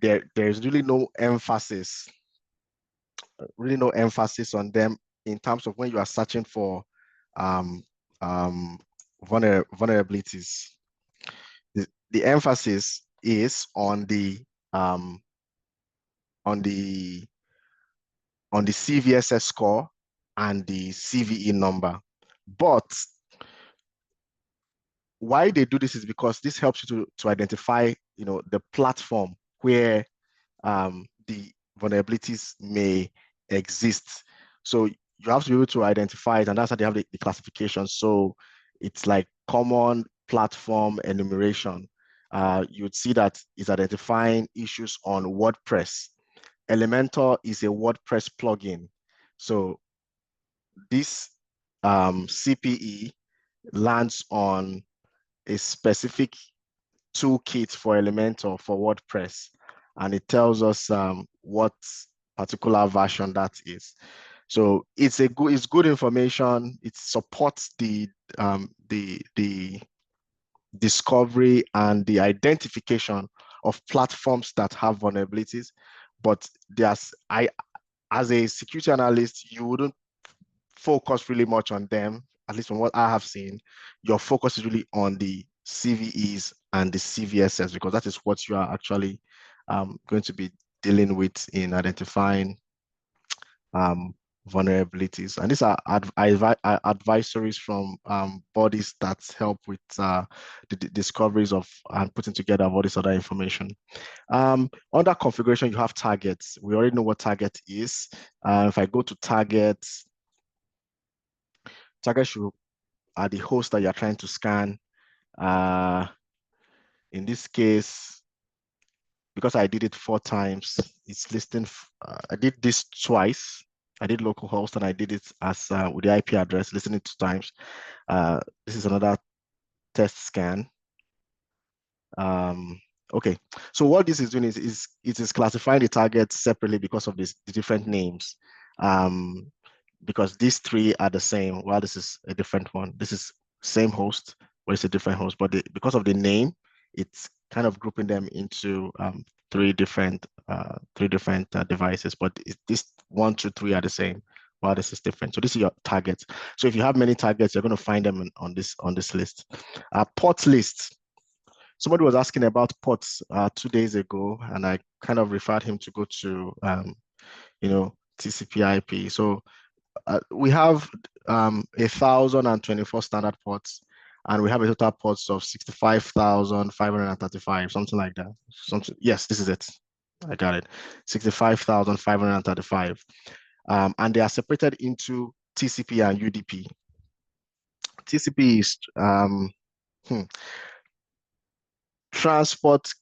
there's really no emphasis on them in terms of when you are searching for vulnerabilities. The emphasis is on the CVSS score and the CVE number. But why they do this is because this helps you to identify, the platform where the vulnerabilities may exist. So you have to be able to identify it, and that's how they have the classification. So it's like common platform enumeration. you'd see that it's identifying issues on WordPress. Elementor is a WordPress plugin. So this CPE lands on a specific toolkit for Elementor for WordPress, and it tells us what particular version that is. So it's good information. It supports the discovery and the identification of platforms that have vulnerabilities. But as a security analyst, you wouldn't focus really much on them, at least from what I have seen. Your focus is really on the CVEs and the CVSS, because that is what you are actually going to be dealing with in identifying vulnerabilities. And these are advisories from bodies that help with the discoveries of and putting together all this other information. Under configuration, you have targets. We already know what target is. If I go to targets are the host that you're trying to scan. In this case, because I did it 4 times, it's listing. I did this twice. I did localhost and I did it as with the IP address, listening 2 times. This is another test scan. Okay, so what this is doing is it is classifying the targets separately because of the different names. Because these 3 are the same, while this is a different one. This is same host, but it's a different host. But because of the name, it's kind of grouping them into 3 different devices. But this 1, 2, 3 are the same, while this is different. So this is your targets. So if you have many targets, you're going to find them on this list. Port list. Somebody was asking about ports 2 days ago, and I kind of referred him to go to TCP/IP. So we have 1,024 standard ports, and we have a total ports of 65,535, something like that. Yes, this is it. I got it. 65,535. And they are separated into TCP and UDP. TCP is transport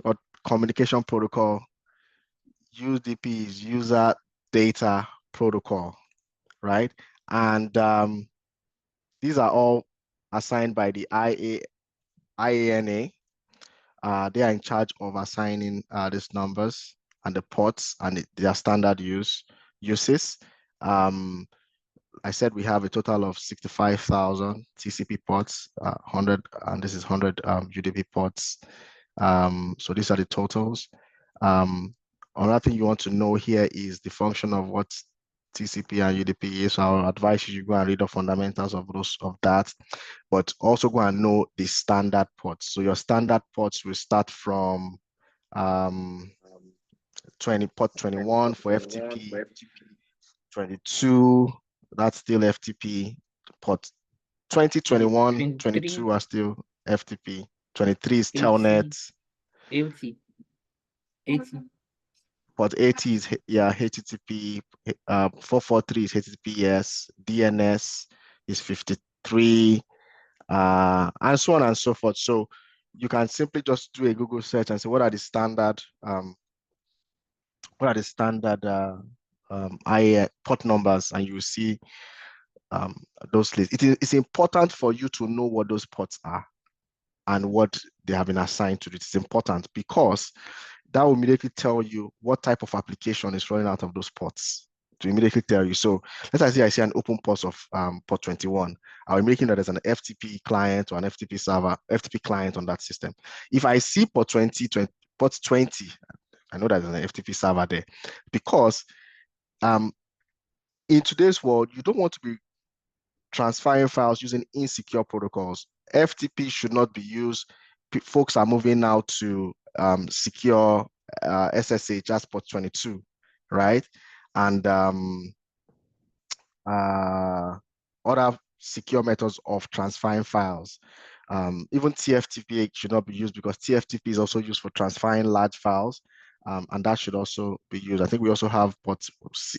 or communication protocol. UDP is user data protocol, right? And these are all assigned by the IANA. They are in charge of assigning these numbers and the ports and their standard uses. I said we have a total of 65,000 TCP ports, 100, and this is 100 UDP ports. So these are the totals. Another thing you want to know here is the function of what TCP and UDP is. So I'll advise you to go and read the fundamentals of that, but also go and know the standard ports. So your standard ports will start from port 21 for FTP, 22, that's still FTP, port 20, 21, 22 are still FTP, 23 is Telnet. 80. Port 80 is HTTP, 443 is HTTPS, DNS is 53, and so on and so forth. So you can simply just do a Google search and say what are the standard port numbers, and you will see those lists. It's important for you to know what those ports are and what they have been assigned to. It's important because that will immediately tell you what type of application is running out of those ports, to immediately tell you. So let's say I see an open port of port 21. I'll immediately know there's an FTP client or an FTP server, FTP client on that system. If I see port 20, I know that there's an FTP server there, because in today's world, you don't want to be transferring files using insecure protocols. FTP should not be used. Folks are moving now to secure SSH as port 22, right? And other secure methods of transferring files. Even TFTP should not be used, because TFTP is also used for transferring large files, and that should also be used. I think we also have port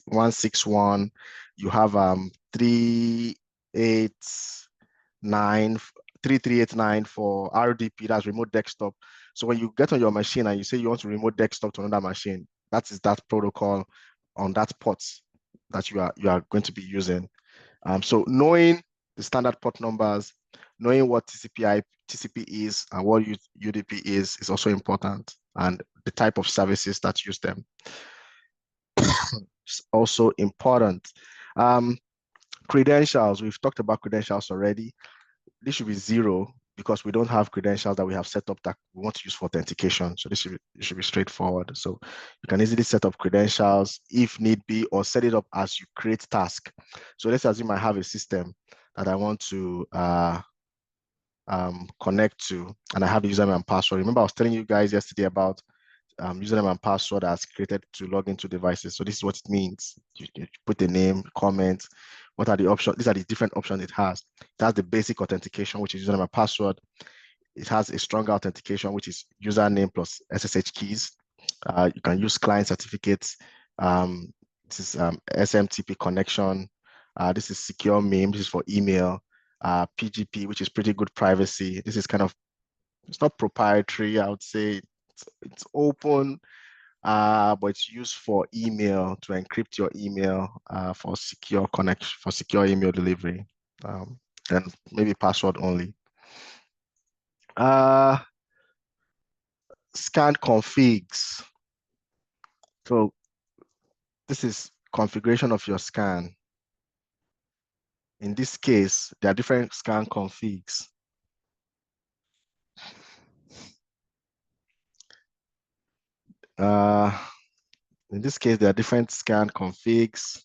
161. You have 3389 for RDP, that's remote desktop. So when you get on your machine and you say you want to remote desktop to another machine, that is that protocol on that port that you are going to be using. So knowing the standard port numbers, knowing what TCP is and what UDP is also important, and the type of services that use them is also important. Credentials, we've talked about credentials already. This should be 0 because we don't have credentials that we have set up that we want to use for authentication. So this should be straightforward. So you can easily set up credentials if need be, or set it up as you create task. So let's assume I have a system that I want to connect to, and I have the username and password. Remember, I was telling you guys yesterday about username and password as created to log into devices. So this is what it means. You put the name, comment, what are the options? These are the different options it has. It has the basic authentication, which is username and password. It has a stronger authentication, which is username plus SSH keys. You can use client certificates. This is SMTP connection. This is secure MIM. This is for email. PGP, which is pretty good privacy. This is kind of, it's not proprietary, I would say. It's open, but it's used for email, to encrypt your email for secure connection, for secure email delivery, and maybe password only. Scan configs. So this is configuration of your scan. In this case, there are different scan configs. In this case, there are different scan configs.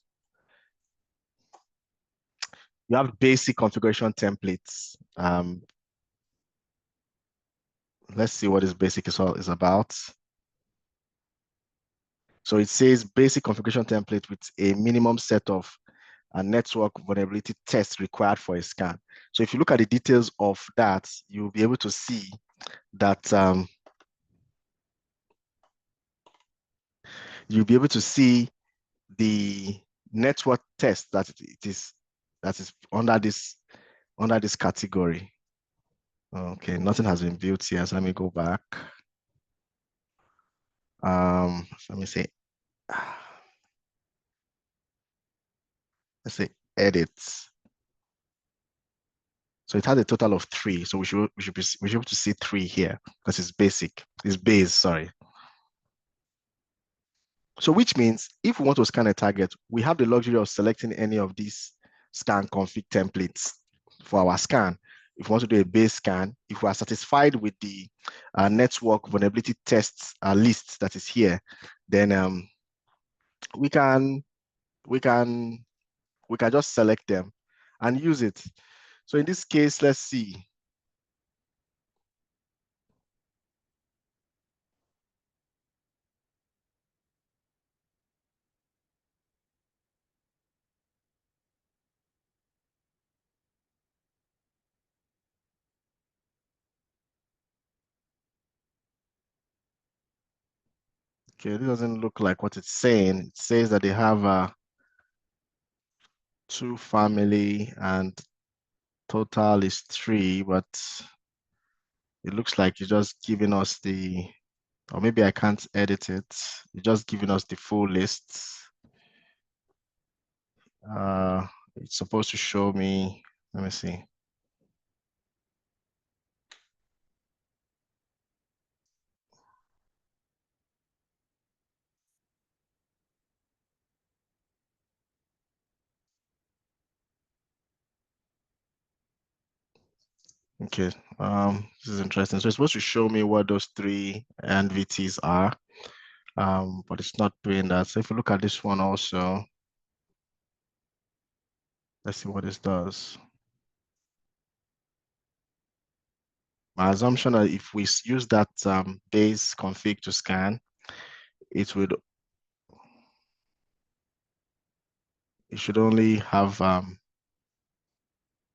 You have basic configuration templates. Let's see what this basic is about. So it says basic configuration template with a minimum set of network vulnerability tests required for a scan. So if you look at the details of that, you'll be able to see that the network test that is under this category. Okay, nothing has been built here, so let me go back. Let me say, let's say edit. So it has a total of 3. So we should be able to see 3 here because it's basic. It's base, sorry. So which means if we want to scan a target, we have the luxury of selecting any of these scan config templates for our scan. If we want to do a base scan, if we are satisfied with the network vulnerability tests list that is here, then we can just select them and use it. So in this case, let's see. Okay, this doesn't look like what it's saying. It says that they have 2 family and total is 3, but it looks like you're just giving us the, or maybe I can't edit it. You're just giving us the full list. It's supposed to show me, let me see. Okay, this is interesting. So it's supposed to show me what those 3 NVTs are, but it's not doing that. So if you look at this one also, let's see what this does. My assumption is if we use that base config to scan, it should only have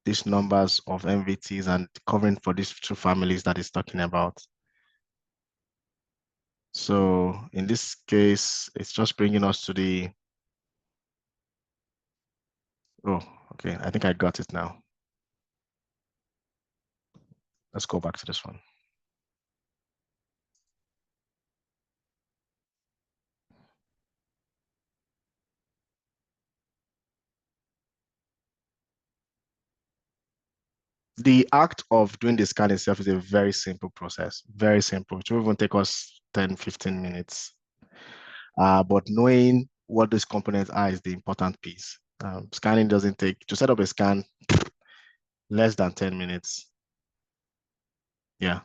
these numbers of MVTs and covering for these 2 families that it's talking about. So in this case, it's just bringing us to the, oh, okay, I think I got it now. Let's go back to this one. the act of doing the scan itself is a very simple process, very simple. It will even take us 10, 15 minutes. But knowing what these components are is the important piece. Scanning doesn't take, to set up a scan, less than 10 minutes. Yeah.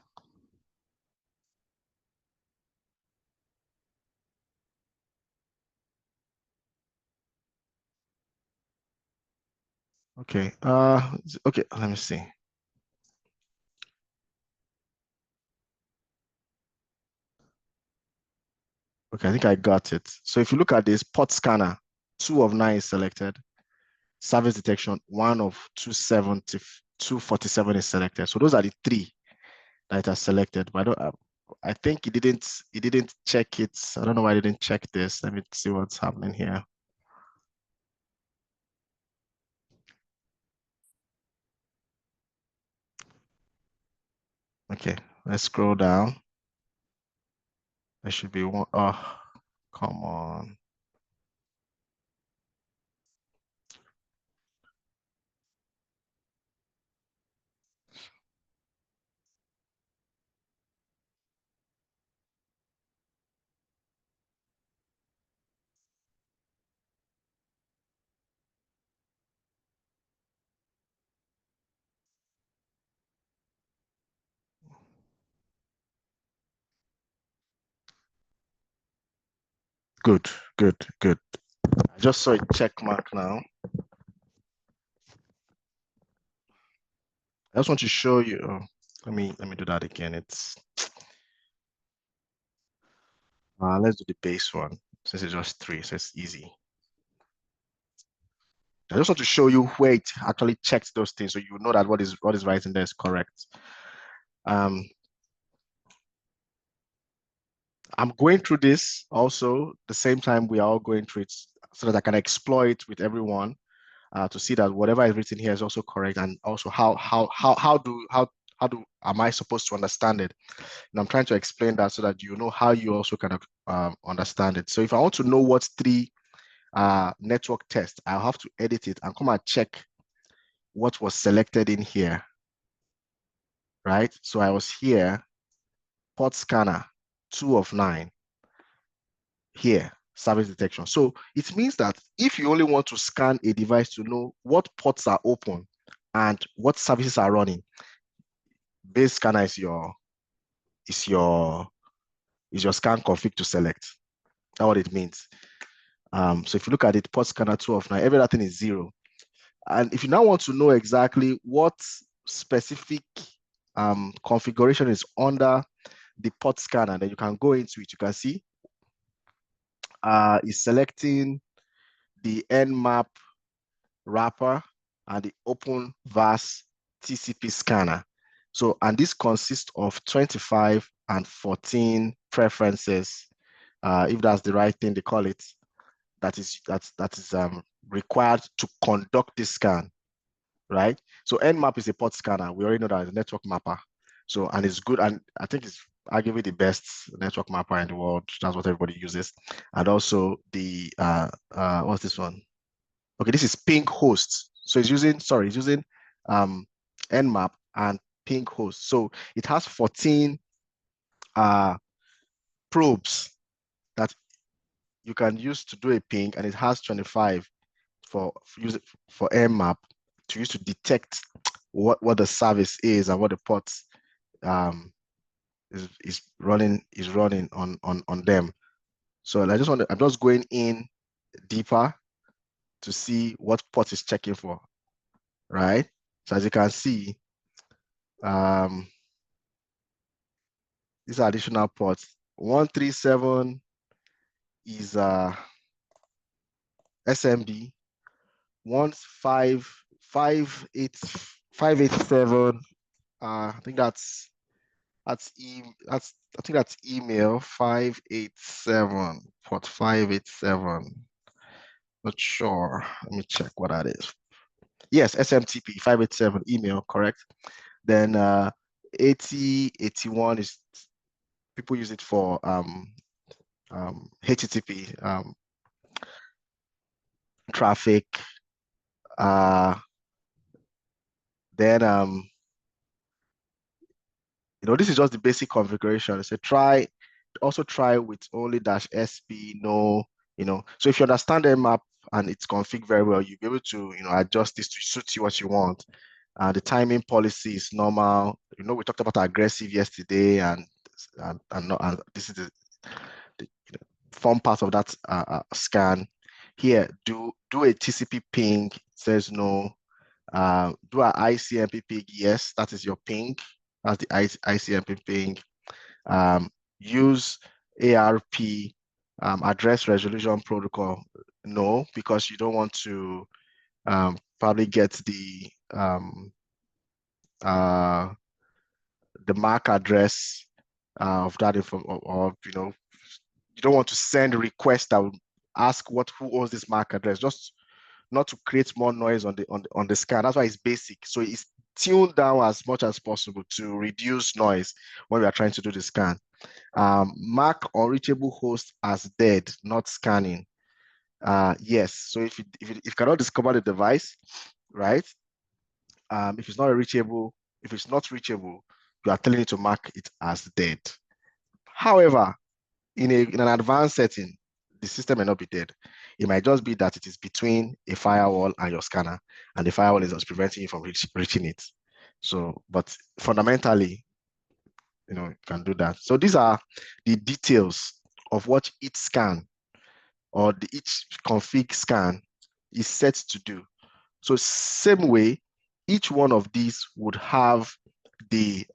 Okay. Okay, let me see. Okay, I think I got it. So if you look at this port scanner, 2 of 9 is selected. Service detection, 1 of 270, 247 is selected. So those are the 3 that are selected. But I think he didn't check it. I don't know why I didn't check this. Let me see what's happening here. Okay, let's scroll down. There should be one. Oh, come on. Good, good, good. I just saw a check mark now. I just want to show you. Let me do that again. It's let's do the base one since it's just 3, so it's easy. I just want to show you where it actually checks those things, so you know that what is right in there is correct. I'm going through this also the same time we are all going through it, so that I can exploit with everyone to see that whatever is written here is also correct, and also how do am I supposed to understand it? And I'm trying to explain that so that you know how you also kind of understand it. So if I want to know what 3 network tests, I'll have to edit it and come and check what was selected in here, right? So I was here, port scanner, 2 of 9, here, service detection. So it means that if you only want to scan a device to know what ports are open and what services are running, base scanner is your scan config to select. That's what it means. So if you look at it, port scanner 2 of 9, every other thing is 0. And if you now want to know exactly what specific configuration is under the port scanner, then you can go into it. You can see it's selecting the Nmap wrapper and the open VAS TCP scanner. So, and this consists of 25 and 14 preferences, if that's the right thing they call it, that is required to conduct this scan, right? So Nmap is a port scanner. We already know that it's a network mapper. So, and it's good, and I think it's arguably the best network mapper in the world. That's what everybody uses. And also the what's this one? Okay, this is ping host. So it's using Nmap and ping host. So it has 14 probes that you can use to do a ping, and it has 25 for Nmap to use to detect what the service is and what the port is running on them. So I'm just going in deeper to see what port is checking for, right? So as you can see, these are additional ports. 137 is SMB. 587. I think that's email 587, port 587. Not sure. Let me check what that is. Yes, SMTP 587 email, correct. Then 8081 is, people use it for HTTP traffic. Then this is just the basic configuration. So also try with only -sp, no, So if you understand the map and it's configured very well, you'll be able to, adjust this to suit you what you want. The timing policy is normal. We talked about aggressive yesterday, and this is the fun part of that scan. Here, do a TCP ping, it says no. Do an ICMP ping, yes, that is your ping. That's the ICMP ping. Use ARP, address resolution protocol, no, because you don't want to probably get the MAC address of that info, or you don't want to send a request that would ask who owns this MAC address, just not to create more noise on the scan. That's why it's basic. So it's tuned down as much as possible to reduce noise when we are trying to do the scan. Mark unreachable host as dead, not scanning. Yes. So if you cannot discover the device, right? If it's not reachable, you are telling it to mark it as dead. However, in an advanced setting, the system may not be dead. It might just be that it is between a firewall and your scanner, and the firewall is just preventing you from reaching it. So, but fundamentally, you can do that. So these are the details of what each scan or each config scan is set to do. So same way, each one of these would have the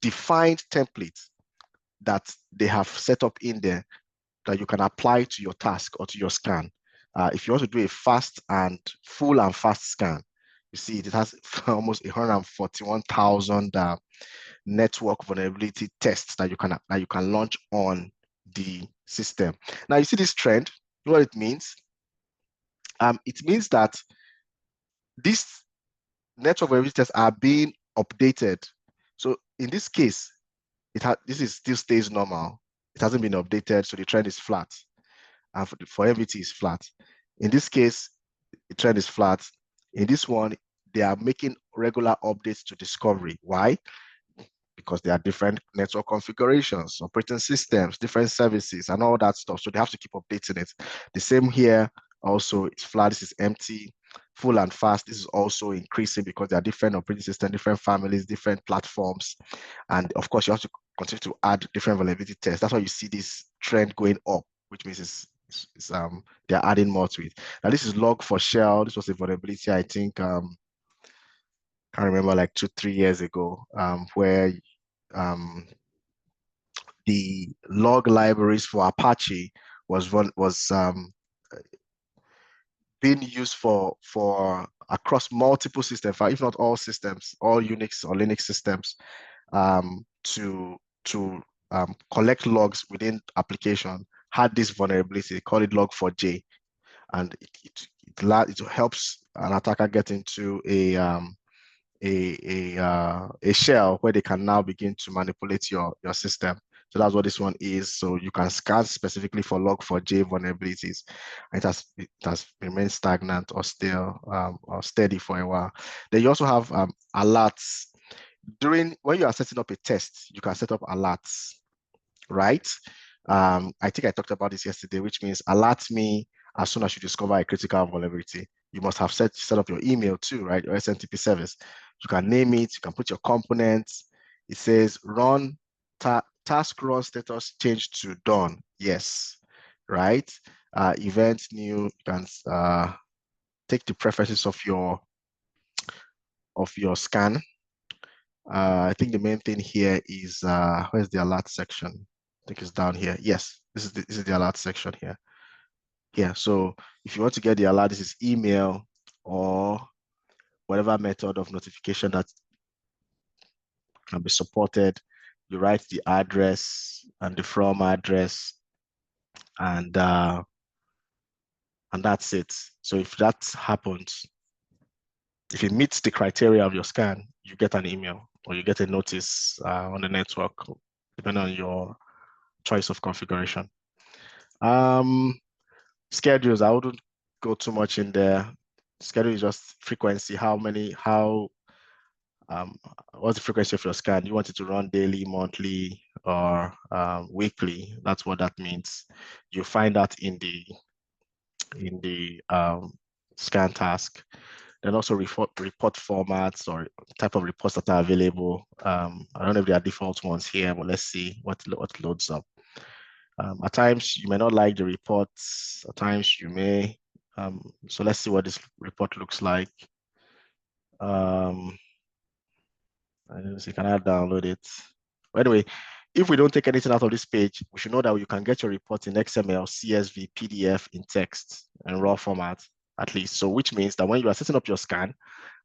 defined template that they have set up in there that you can apply to your task or to your scan. If you want to do a full and fast scan, you see it has almost 141,000 network vulnerability tests that you can launch on the system. Now you see this trend. You know what it means? It means that these network vulnerability tests are being updated. So in this case, this still stays normal. It hasn't been updated, so the trend is flat. And for MVT is flat. In this case, the trend is flat. In this one, they are making regular updates to discovery. Why? Because there are different network configurations, operating systems, different services, and all that stuff. So they have to keep updating it. The same here. Also, it's flat. This is empty. Full and fast. This is also increasing because there are different operating systems, different families, different platforms. And of course, you have to continue to add different vulnerability tests. That's why you see this trend going up, which means they're adding more to it. Now, this is log4shell. This was a vulnerability, I think, can't remember, like 2-3 years ago, where the log libraries for Apache was being used for across multiple systems, if not all systems, all Unix or Linux systems, to collect logs within application, had this vulnerability. They call it log4j, and it helps an attacker get into a shell where they can now begin to manipulate your system. So that's what this one is. So you can scan specifically for log4j vulnerabilities. It has remained stagnant or still or steady for a while. Then you also have alerts. When you are setting up a test, you can set up alerts, right? I think I talked about this yesterday, which means alert me as soon as you discover a critical vulnerability. You must have set up your email too, right? Your SMTP service. You can name it, you can put your components. It says run task run status change to done. Yes, right? Event new, you can take the preferences of your scan. I think the main thing here is where's the alert section? I think it's down here. Yes, this is the alert section here. Yeah, so if you want to get the alert, this is email or whatever method of notification that can be supported. You write the address and the from address, and that's it. So if that happens, if it meets the criteria of your scan, you get an email or you get a notice on the network, depending on your choice of configuration. Schedules, I wouldn't go too much in there. Schedule is just frequency, how what's the frequency of your scan? You want it to run daily, monthly, or weekly? That's what that means. You find that in the scan task. Then also report formats or type of reports that are available. I don't know if there are default ones here, but let's see what loads up. At times you may not like the reports. At times you may. So let's see what this report looks like. So can I download it? But anyway, if we don't take anything out of this page, we should know that you can get your reports in XML, CSV, PDF, in text, and raw format at least. So which means that when you are setting up your scan,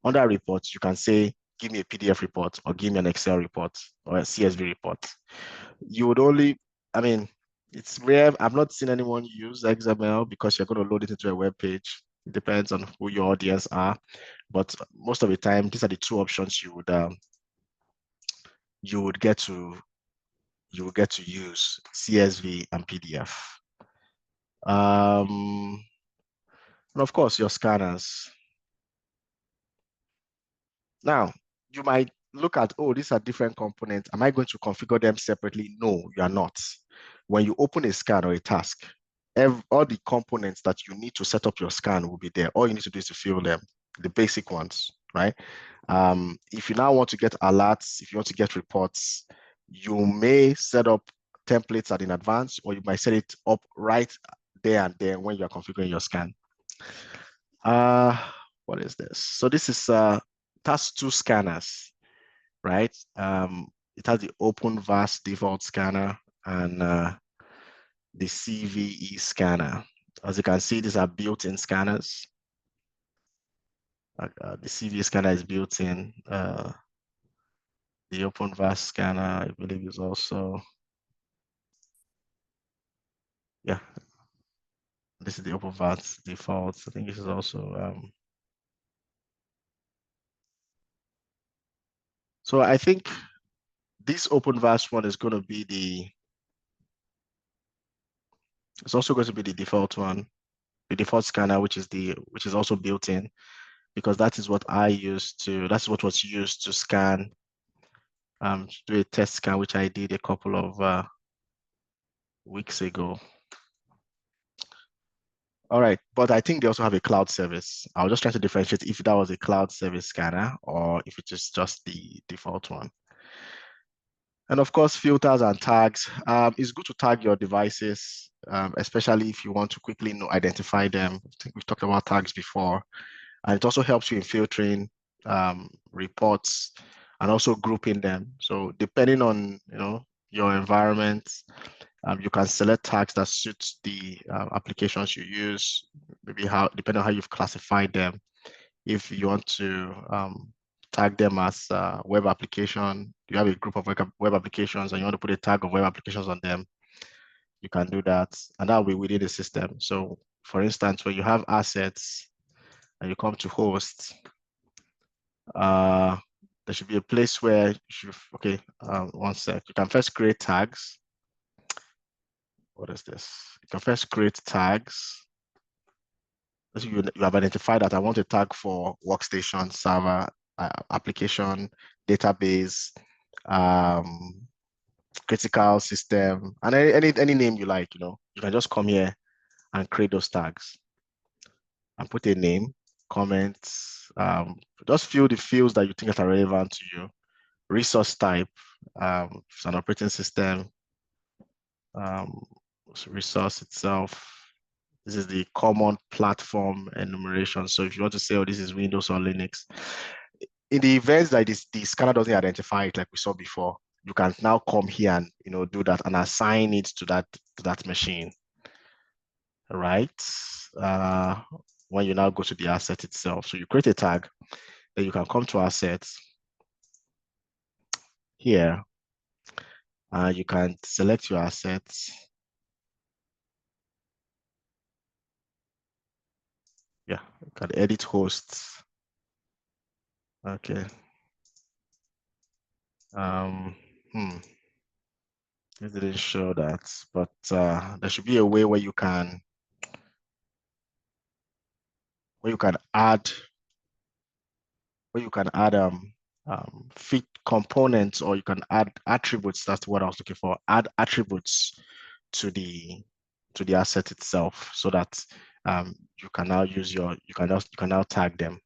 under reports, you can say, give me a PDF report or give me an Excel report or a CSV report. You would only, I mean, it's rare. I've not seen anyone use XML because you're going to load it into a web page. It depends on who your audience are. But most of the time, these are the two options you would get to use, CSV and PDF. And of course, your scanners. Now, you might look at, oh, these are different components. Am I going to configure them separately? No, you are not. When you open a scan or a task, all the components that you need to set up your scan will be there. All you need to do is to fill them, the basic ones, right? If you now want to get alerts, if you want to get reports, you may set up templates in advance, or you might set it up right there and then when you're configuring your scan. What is this? So this is it has two scanners, right? It has the OpenVAS default scanner and the CVE scanner. As you can see, these are built-in scanners. The CVE scanner is built in. The OpenVAS scanner, I believe, is also, yeah. This is the OpenVAS default. I think this is also. So I think this OpenVAS one is going to be it's also going to be the default one, the default scanner, which is also built in, because that is what that's what was used to scan, to do a test scan, which I did a couple of weeks ago. All right, but I think they also have a cloud service. I was just trying to differentiate if that was a cloud service scanner or if it is just the default one. And of course, filters and tags. It's good to tag your devices, especially if you want to quickly identify them. I think we've talked about tags before. And it also helps you in filtering reports and also grouping them. So depending on your environment, you can select tags that suit the applications you use, maybe depending on how you've classified them. If you want to tag them as web application, you have a group of web applications and you want to put a tag of web applications on them, you can do that. And that will be within the system. So for instance, when you have assets and you come to host, there should be a place where you should, okay, one sec. You can first create tags. What is this? You can first create tags. So you have identified that I want a tag for workstation, server, application, database, critical system, and any name you like. You can just come here and create those tags and put a name, comments, just fill the fields that you think are relevant to you. Resource type, it's an operating system, resource itself. This is the common platform enumeration. So if you want to say, oh, this is Windows or Linux, in the events that the scanner doesn't identify it like we saw before, you can now come here and do that and assign it to that machine. All right. When you now go to the asset itself, so you create a tag, then you can come to assets here. You can select your assets. Yeah, you can edit hosts. Okay. It didn't show that, but there should be a way where you can add fit components, or you can add attributes. That's what I was looking for. Add attributes to the asset itself, so that you can now use you can now tag them.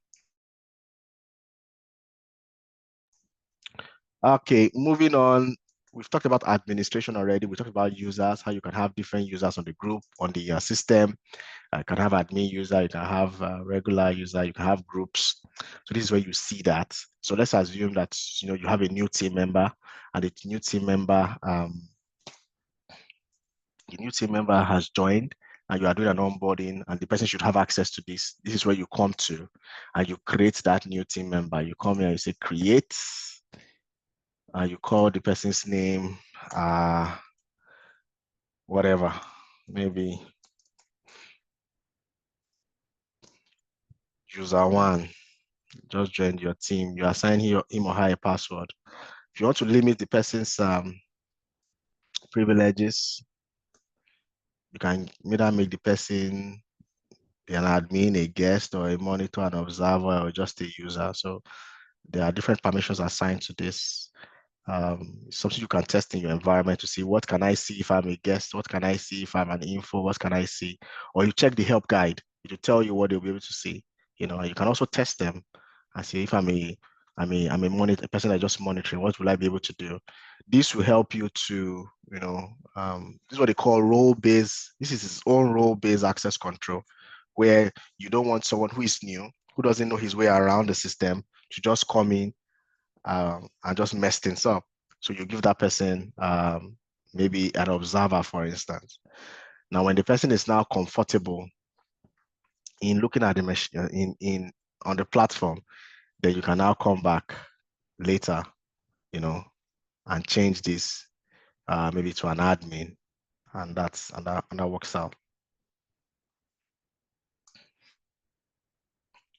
Okay, moving on. We've talked about administration already. We talked about users, how you can have different users on the group, on the system. You can have admin user, you can have regular user, you can have groups. So this is where you see that. So let's assume that you have a new team member, and the new team member has joined, and you are doing an onboarding, and the person should have access to this. This is where you come to, and you create that new team member. You come here, you say create. You call the person's name, whatever, maybe user one, just joined your team. You assign him or her a password. If you want to limit the person's privileges, you can either make the person an admin, a guest, or a monitor, an observer, or just a user. So there are different permissions assigned to this. Something you can test in your environment to see, what can I see if I'm a guest? What can I see if I'm an info? What can I see? Or you check the help guide, it will tell you what they'll be able to see. You can also test them and see if I'm a person that just monitoring, what will I be able to do? This will help you to, this is what they call role-based. This is its own role-based access control, where you don't want someone who is new, who doesn't know his way around the system, to just come in and just mess things up. So you give that person maybe an observer, for instance. Now, when the person is now comfortable in looking at the machine on the platform, then you can now come back later, and change this maybe to an admin, and that works out.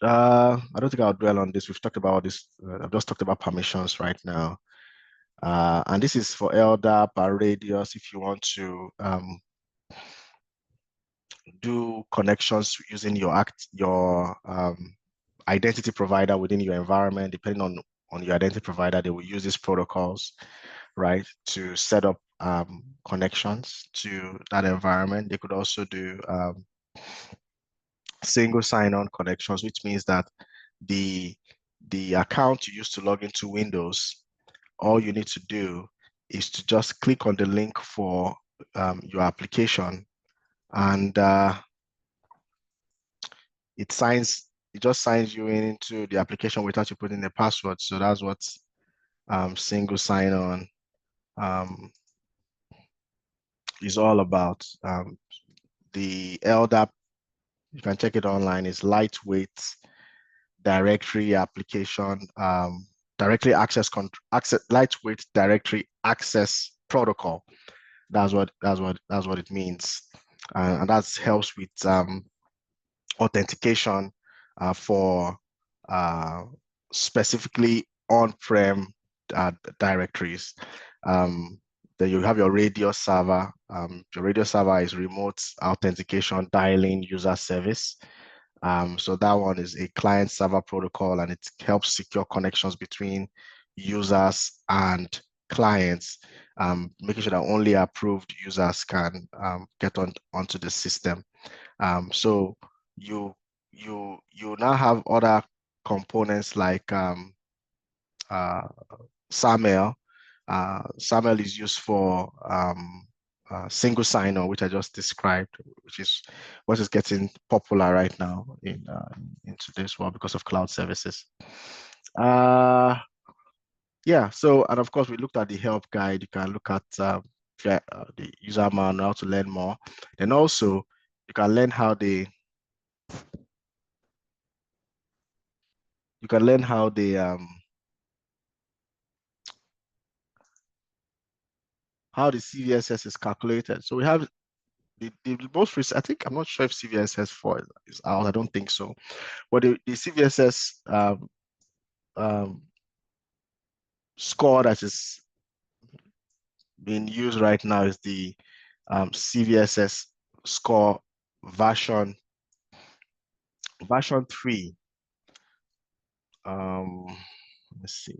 I don't think I'll dwell on this. We've talked about this. I've just talked about permissions right now. And this is for LDAP or Radius if you want to do connections using your identity provider within your environment. Depending on your identity provider, they will use these protocols, right, to set up connections to that environment. They could also do single sign-on connections, which means that the account you use to log into Windows, all you need to do is to just click on the link for your application, and it just signs you into the application without you putting a password. So that's what single sign-on is all about. The LDAP, you can check it online, is lightweight directory application, lightweight directory access protocol. That's what it means, and that helps with authentication for specifically on-prem directories. Then you have your radio server. Your radio server is remote authentication dialing user service. So that one is a client server protocol, and it helps secure connections between users and clients, making sure that only approved users can get onto the system. So you now have other components like SAML. SAML is used for single sign-on, which I just described, which is what is getting popular right now in today's world because of cloud services. Yeah, so, and of course we looked at the help guide. You can look at the user manual, how to learn more. And also you can learn how the CVSS is calculated. So we have the most recent, I think, I'm not sure if CVSS 4 is out, I don't think so. But the CVSS score that is being used right now is the CVSS score version 3. let's see.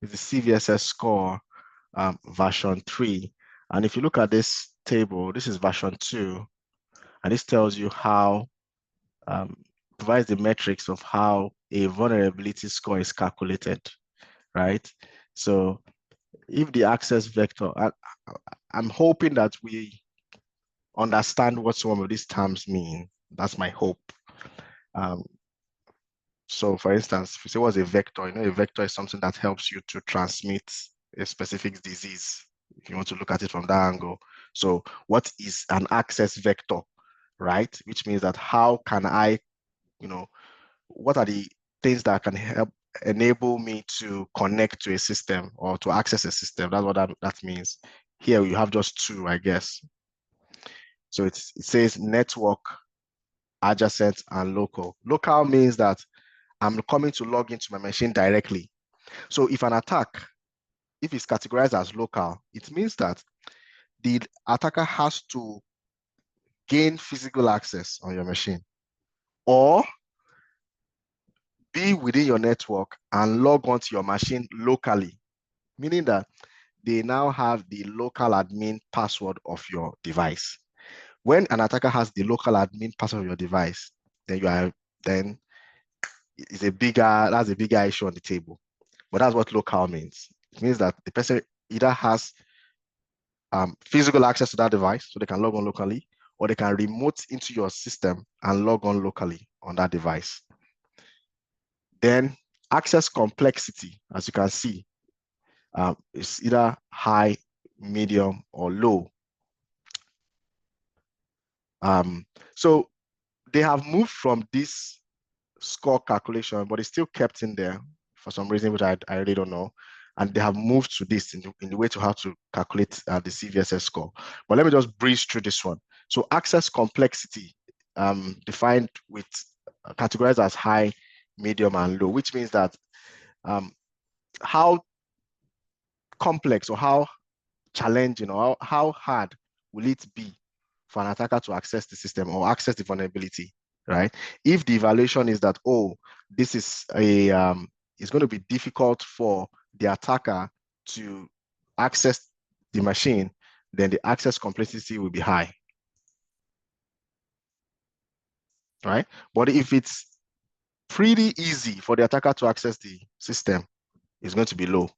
It's the CVSS score version 3. And if you look at this table, this is version 2. And this tells you how, provides the metrics of how a vulnerability score is calculated, right? So if the access vector, I'm hoping that we understand what some of these terms mean. That's my hope. So for instance, if you say what's a vector, a vector is something that helps you to transmit a specific disease, if you want to look at it from that angle. So what is an access vector, right? Which means that how can I, what are the things that can help enable me to connect to a system or to access a system? That's what that means. Here you have just two, I guess. So it says network, adjacent, and local. Local means that I'm coming to log into my machine directly. So if an attack, if it's categorized as local, it means that the attacker has to gain physical access on your machine or be within your network and log onto your machine locally, meaning that they now have the local admin password of your device. When an attacker has the local admin password of your device, then that's a bigger issue on the table. But that's what local means. It means that the person either has physical access to that device, so they can log on locally, or they can remote into your system and log on locally on that device. Then access complexity, as you can see, is either high, medium, or low. So they have moved from this score calculation, but it's still kept in there for some reason, which I really don't know. And they have moved to this in the way to how to calculate the CVSS score. But let me just breeze through this one. So access complexity defined with categorized as high, medium, and low, which means that how complex or how challenging or how hard will it be for an attacker to access the system or access the vulnerability, right? If the evaluation is that, oh, this is it's going to be difficult for the attacker to access the machine, then the access complexity will be high, right? But if it's pretty easy for the attacker to access the system, it's going to be low.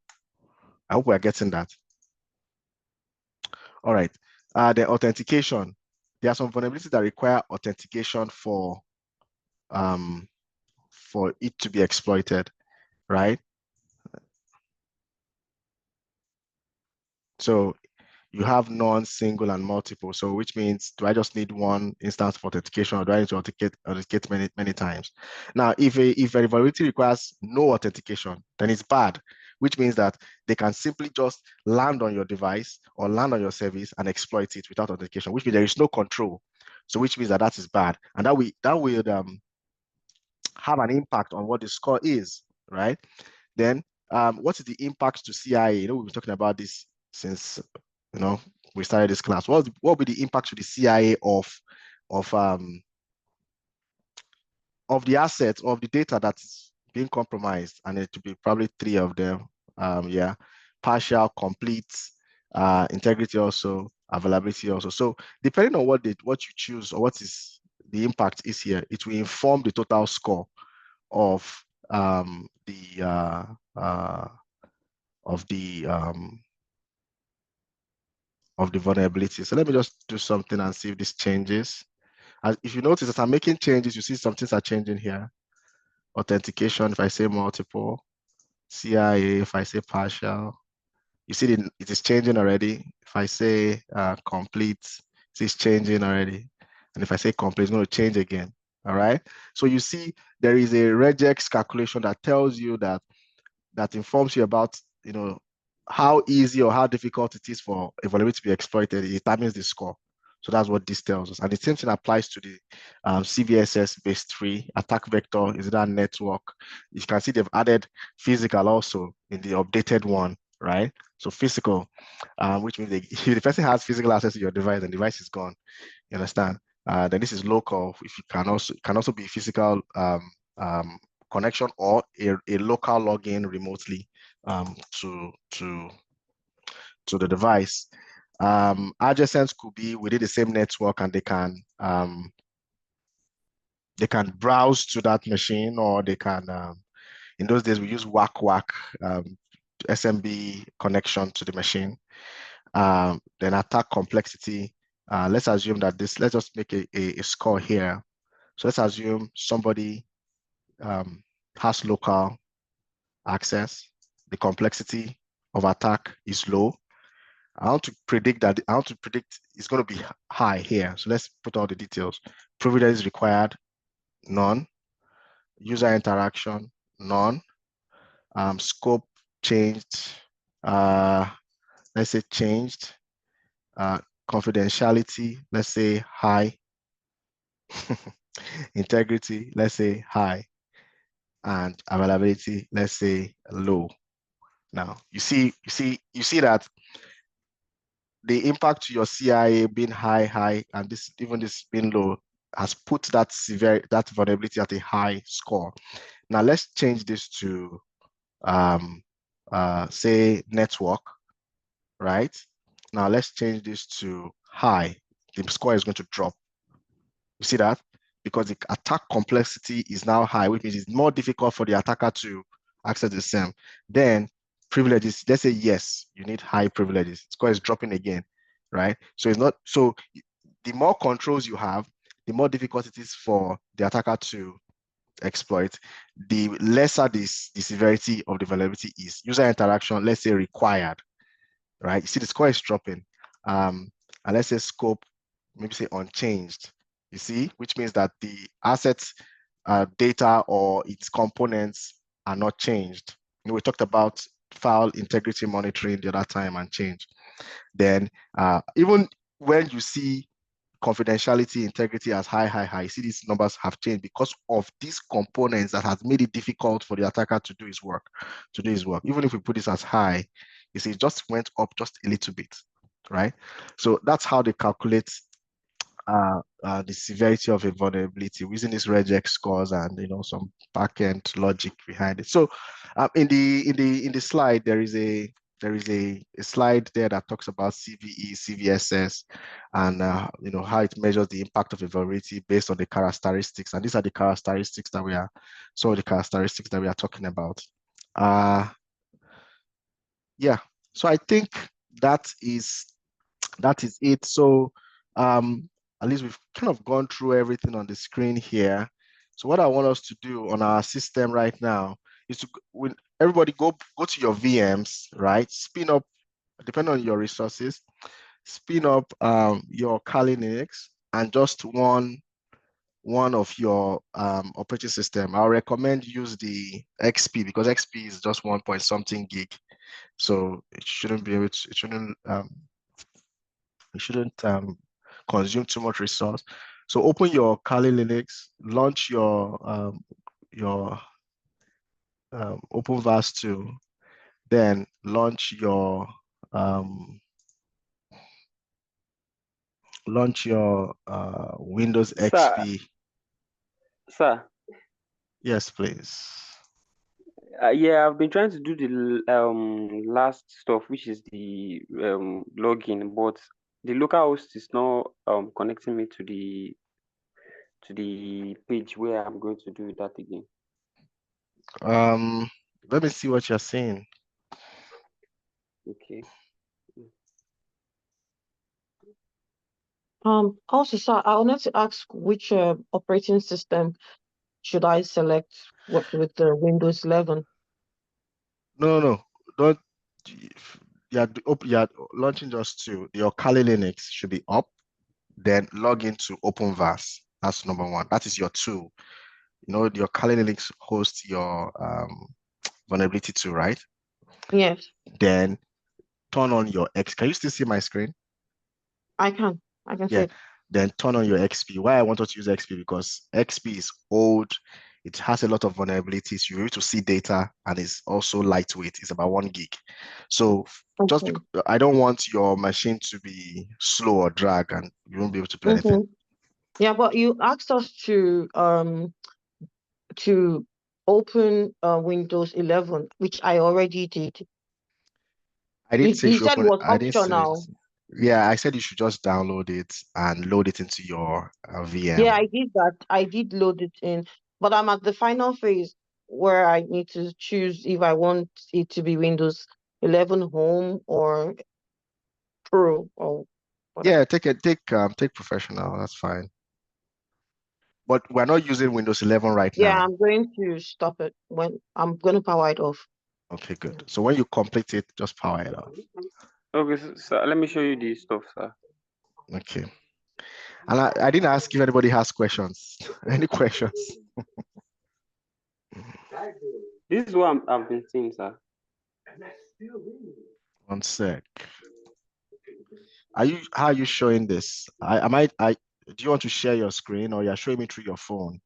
I hope we're getting that. All right, the authentication. There are some vulnerabilities that require authentication for it to be exploited, right? So you have non-single and multiple. So which means, do I just need one instance of authentication or do I need to authenticate many times? Now, if a vulnerability requires no authentication, then it's bad, which means that they can simply just land on your device or land on your service and exploit it without authentication, which means there is no control. So which means that is bad. And that will have an impact on what the score is, right? Then what is the impact to CIA? We've been talking about this since we started this class. What will be the impact to the CIA of the assets, of the data that's being compromised? And it will be probably 3 of them. Partial, complete, integrity also, availability also. So depending on what you choose or what is the impact is here, it will inform the total score of the vulnerability. So let me just do something and see if this changes. If you notice that I'm making changes, you see some things are changing here. Authentication, if I say multiple, CIA, if I say partial, you see it is changing already. If I say complete, it's changing already. And if I say complete, it's going to change again. All right. So you see there is a regex calculation that tells you that informs you about how easy or how difficult it is for a vulnerability to be exploited. It determines the score. So that's what this tells us. And the same thing applies to the CVSS base 3 attack vector. Is that network? You can see they've added physical also in the updated one, right? So physical, which means if the person has physical access to your device, and the device is gone. You understand? Then this is local. If you can also be physical connection or a local login remotely to the device. Adjacents could be within the same network, and they can browse to that machine, or they can in those days we use WAC SMB connection to the machine. Then attack complexity. Let's assume that let's just make a score here. So let's assume somebody has local access. The complexity of attack is low. I want to predict it's going to be high here. So let's put all the details. Privilege required, none. User interaction, none. Scope changed, let's say changed. Confidentiality, let's say high. Integrity, let's say high. And availability, let's say low. Now you see that the impact to your CIA being high, and even this being low has put that vulnerability at a high score. Now let's change this to say network, right? Now let's change this to high. The score is going to drop. You see that? Because the attack complexity is now high, which means it's more difficult for the attacker to access the SIM. Then privileges, let's say yes, you need high privileges. Score is dropping again, right? So it's not, so the more controls you have, the more difficult it is for the attacker to exploit, the lesser the severity of the vulnerability is. User interaction, let's say required, right? You see the score is dropping. And let's say scope, maybe say unchanged. You see, which means that the assets, data, or its components are not changed. We talked about file integrity monitoring the other time and change. Then even when you see confidentiality, integrity as high, you see these numbers have changed because of these components that has made it difficult for the attacker to do his work. Even if we put this as high, you see it just went up just a little bit, right? So that's how they calculate the severity of a vulnerability using these regex scores and some backend logic behind it. So in the slide there is a slide there that talks about CVE, CVSS, and how it measures the impact of a vulnerability based on the characteristics. And these are the characteristics that we are talking about. Yeah. So I think that is it. So at least we've kind of gone through everything on the screen here. So what I want us to do on our system right now is to, when everybody go to your VMs, right? Spin up, depending on your resources, spin up your Kali Linux and just one of your operating system. I'll recommend use the XP because XP is just 1 point something gig. So it shouldn't be able to, it shouldn't consume too much resource. So open your Kali Linux, launch your OpenVAS 2, then launch your Windows XP. Sir. Yes, please. Yeah, I've been trying to do the last stuff, which is the login, but the local host is not connecting me to the page where I'm going to do that again. Let me see what you're saying. Okay. Also, sir, I wanted to ask which operating system should I select with the Windows 11? No, don't. You're launching just two. Your Kali Linux should be up, then log into OpenVAS. That's number one. That is your tool. Your Kali Linux hosts your vulnerability tool, right? Yes, Then turn on your X. Can you still see my screen? I can see Yeah. it. Then turn on your XP. Why I want us to use XP? Because XP is old. It has a lot of vulnerabilities. You're able to see data, and it's also lightweight. It's about 1 gig. So just Okay. because I don't want your machine to be slow or drag, and you won't be able to do anything. Yeah, but you asked us to to open Windows 11, which I already did. I didn't say you He should said it open it. was I didn't say it. optional. Yeah, I said you should just download it and load it into your VM. Yeah, I did that. I did load it in, but I'm at the final phase where I need to choose if I want it to be Windows 11 Home or Pro or whatever. Yeah, take professional. That's fine. But we're not using Windows 11 right Yeah, now. I'm going to stop it when I'm going to power it off. Okay, good. So when you complete it, just power it off. Okay, so let me show you the stuff, sir. Okay. And I didn't ask if anybody has questions. Any questions? This is what I've been seeing, sir. One sec. How are you showing this? Do you want to share your screen or you're showing me through your phone?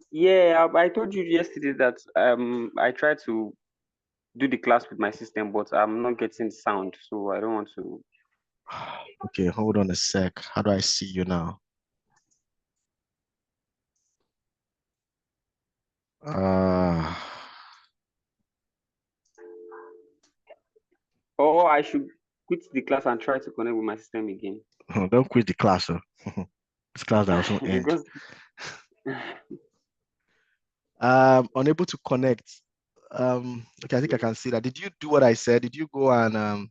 Yeah, I told you yesterday that I tried to do the class with my system, but I'm not getting sound, so I don't want to. Okay, hold on a sec. How do I see you now? Or I should quit the class and try to connect with my system again. Don't quit the class. This class that will end. Because Unable to connect. Okay, I think I can see that. Did you do what I said? Did you go and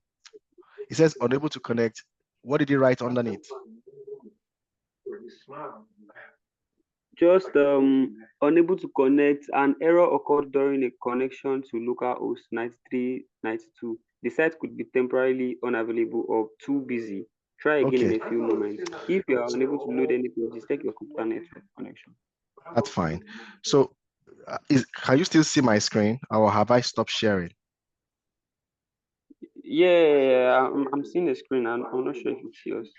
it says unable to connect. What did you write underneath? just unable to connect. An error occurred during a connection to localhost 9392. The site could be temporarily unavailable or too busy. Try again Okay. in a few moments. If you are unable to load any pages, check your computer network connection. That's fine. So can you still see my screen or have I stopped sharing? Yeah, I'm seeing the screen. I'm not sure if it's yours.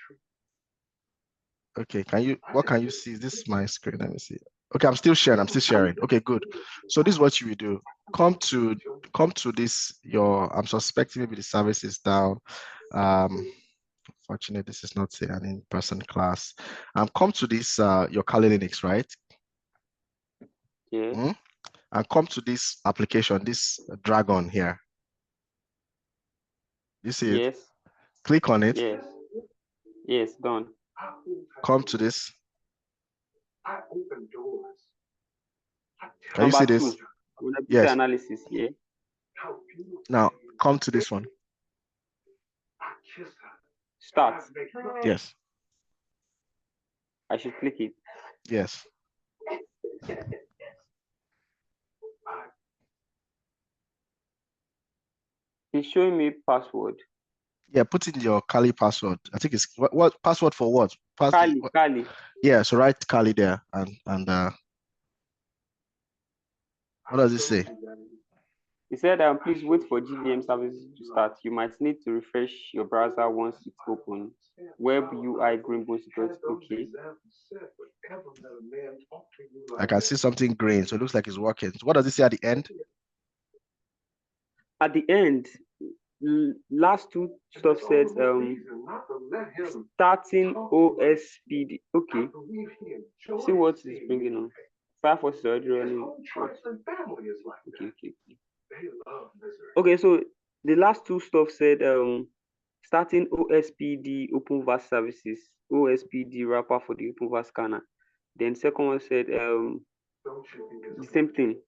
Okay, what can you see? Is this my screen? Let me see. Okay, I'm still sharing. Okay, good. So this is what you will do. Come to this, I'm suspecting maybe the service is down. Fortunately, this is not an in-person class. Come to this, your Kali Linux, right? Yeah. And come to this application, this Dragon here. You see it? Yes. Click on it. Yes. Yes, done. Come to this. Can you see this? Yes. Analysis, yeah. Now come to this one. Start. Yes. I should click it. Yes. It's showing me password. Yeah, put in your Kali password. I think it's what password for what? Kali. Yeah, so write Kali there and what does it say? It said, please wait for GVM services to start. You might need to refresh your browser once it's open. Web UI Greenbone Security. Okay. I can see something green, so it looks like it's working. So what does it say at the end? At the end, last two stuff says starting OSPD. Okay. See what is bringing on. Firefox is already running. Okay. Okay, so the last two stuff said starting OSPD OpenVAS services, OSPD wrapper for the OpenVAS scanner. Then second one said the same thing.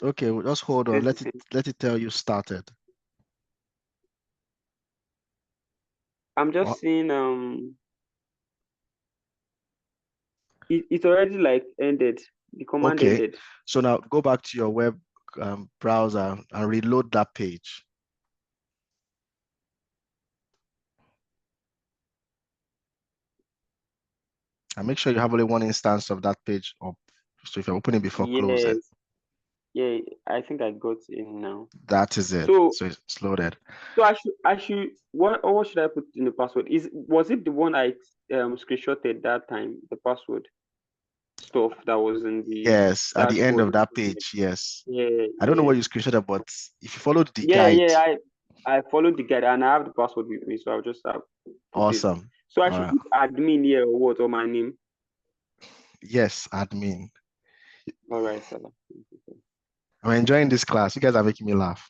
Okay, well, just hold on. Let it tell you started. I'm just seeing it's already like ended. The command ended. So now go back to your web browser and reload that page. And make sure you have only one instance of that page up. So if you're opening before close it. Yeah, I think I got it now. That is it. So it's loaded. So I should what should I put in the password? Was it the one I screenshotted that time, the password stuff that was in the at the end of that page, yes. Yeah. I don't know what you screenshotted, but if you followed the guide. Yeah, I followed the guide and I have the password with me, so I'll just have awesome. So I should put admin here or what, or my name? Yes, admin. All right, sir. I'm enjoying this class. You guys are making me laugh.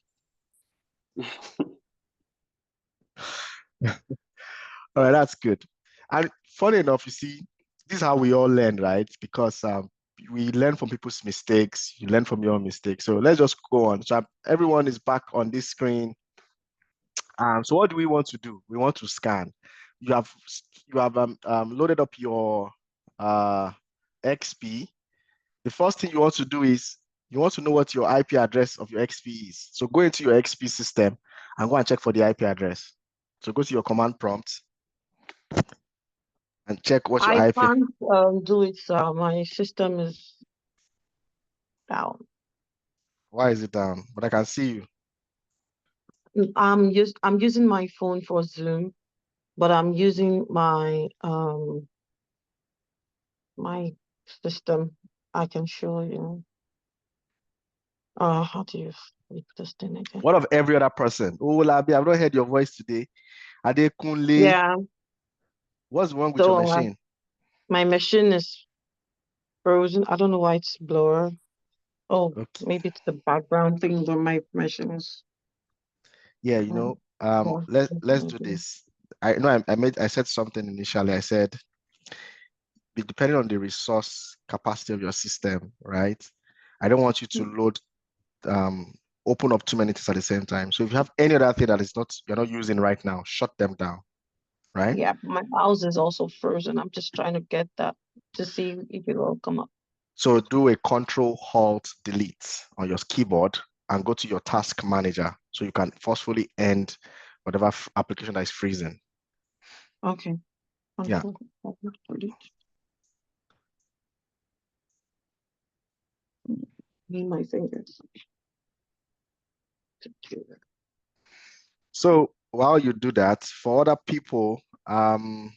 All right, that's good. And funny enough, you see, this is how we all learn, right? Because we learn from people's mistakes. You learn from your mistakes. So let's just go on. So everyone is back on this screen. So what do we want to do? We want to scan. You have loaded up your XP. The first thing you want to do is you want to know what your IP address of your XP is. So go into your XP system and go and check for the IP address. So go to your command prompt and check what your I IP. can't do it, sir. My system is down. Why is it down? But I can see you. I'm using my phone for Zoom, but I'm using my my system. I can show you. How do you flip this thing again? What of every other person? Oh, Labi, I've not heard your voice today. Adekunle. Yeah. What's wrong with your So machine? my machine is frozen. I don't know why it's blur. Oh, Okay. maybe it's the background thing, but my machine is. Yeah, Oh, let's do this. I know I said something initially. I said depending on the resource capacity of your system, right? I don't want you to load open up too many things at the same time. So if you have any other thing that you're not using right now, shut them down, right? Yeah, my mouse is also frozen. I'm just trying to get that to see if it will come up. So do a Control-Alt-Delete on your keyboard and go to your task manager so you can forcefully end whatever application that is freezing. Okay. Yeah. Delete. Need my fingers. So while you do that, for other people, on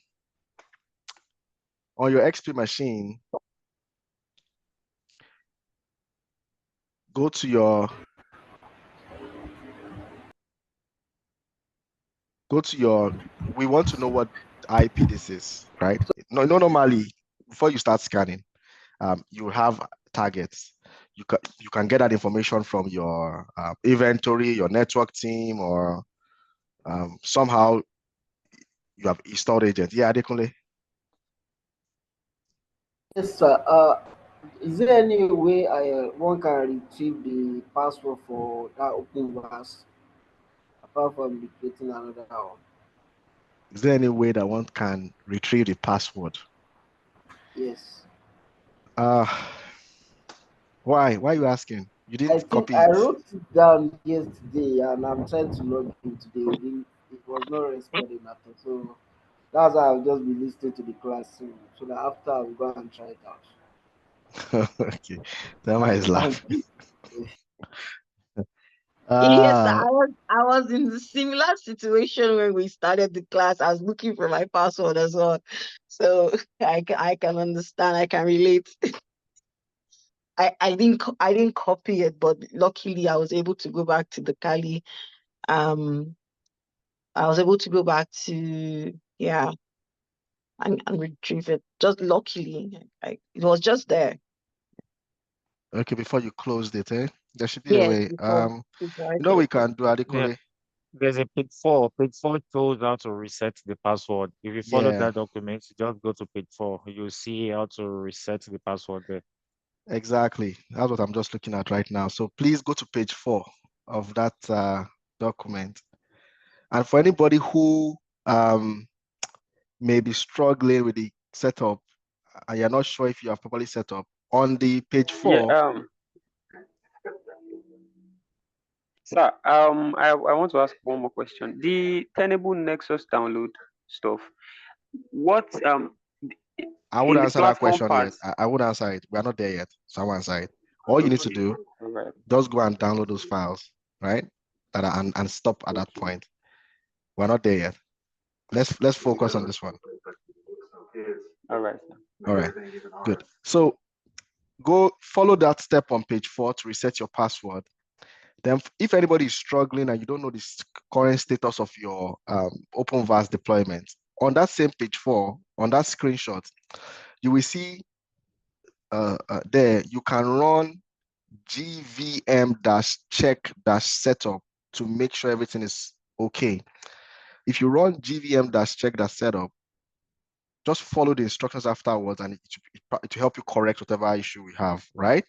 your XP machine, go to your we want to know what IP this is, right? No, normally before you start scanning, you have targets. You can get that information from your inventory, your network team, or somehow you have installed agent. Yeah, Adekunle. Yes, sir. Is there any way one can retrieve the password for that open verse apart from creating another one? Is there any way that one can retrieve the password? Yes. Uh, why? Why are you asking? You I didn't think copy I it. wrote it down yesterday and I'm trying to log in today. It was not responding at all. So that's why I'll just be listening to the class soon. So that after I'll go and try it out. Okay, Thelma is Thank laughing. you. Yes, Uh, I was in the similar situation when we started the class. I was looking for my password as well. So I can understand, I can relate. I didn't copy it, but luckily I was able to go back to the Kali. I was able to go back to and retrieve it. Just luckily. It was just there. okay, before you closed it, there should be a Yes, way. before I You know we closed it. can do Yeah, Adekunle. there's a page 4. Page 4 shows how to reset the password. If you follow Yeah, that document, you just go to page 4. You'll see how to reset the password there. exactly. That's what I'm just looking at right now. So please go to page 4 of that document. And for anybody who may be struggling with the setup and you're not sure if you have properly set up, on the page Yeah. 4, Sir. I want to ask one more question. The Tenable Nexus download stuff. What I would in the answer that platform question part? yet. I would answer it. We are not there yet. So I will answer it. All you need to Okay. do, All right. just go and download those files, right? And stop at that point. We're not there yet. Let's focus on this one. All right, sir. All right, good. So go follow that step on page 4 to reset your password. Then if anybody is struggling and you don't know the current status of your OpenVAS deployment, on that same page 4, on that screenshot, you will see there, you can run gvm-check-setup to make sure everything is okay. If you run gvm-check-setup, just follow the instructions afterwards, and it will help you correct whatever issue we have, right?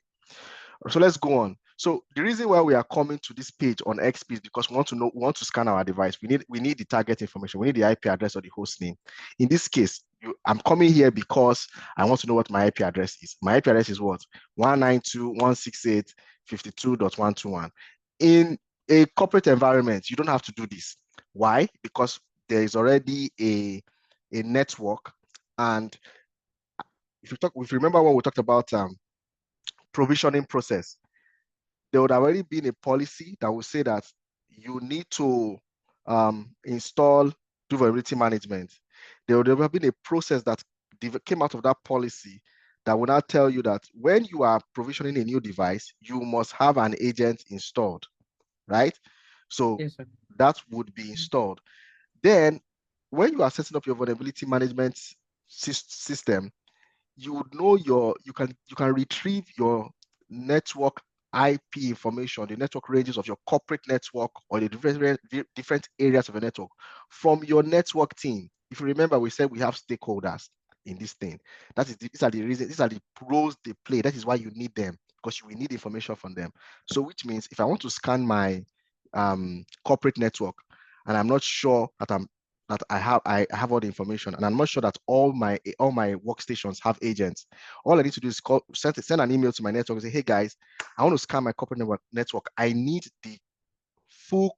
So let's go on. So the reason why we are coming to this page on XP is because we want to scan our device. We need the target information. We need the IP address or the host name. In this case, I'm coming here because I want to know what my IP address is. My IP address is what? 192.168.52.121. In a corporate environment, you don't have to do this. Why? Because there is already a network. And if you remember when we talked about provisioning process, there would already been a policy that would say that you need to install vulnerability management. There would have been a process that came out of that policy that will now tell you that when you are provisioning a new device, you must have an agent installed, right? So Yes, sir. that would be installed. Then when you are setting up your vulnerability management system, you would know you can retrieve your network IP information, the network ranges of your corporate network or the different areas of a network from your network team. If you remember, we said we have stakeholders in this thing. These are the reasons, these are the roles they play. That is why you need them, because you will need information from them. So which means if I want to scan my corporate network and I'm not sure that I have all the information, and I'm not sure that all my workstations have agents. All I need to do is send an email to my network and say, hey guys, I want to scan my corporate network. I need the full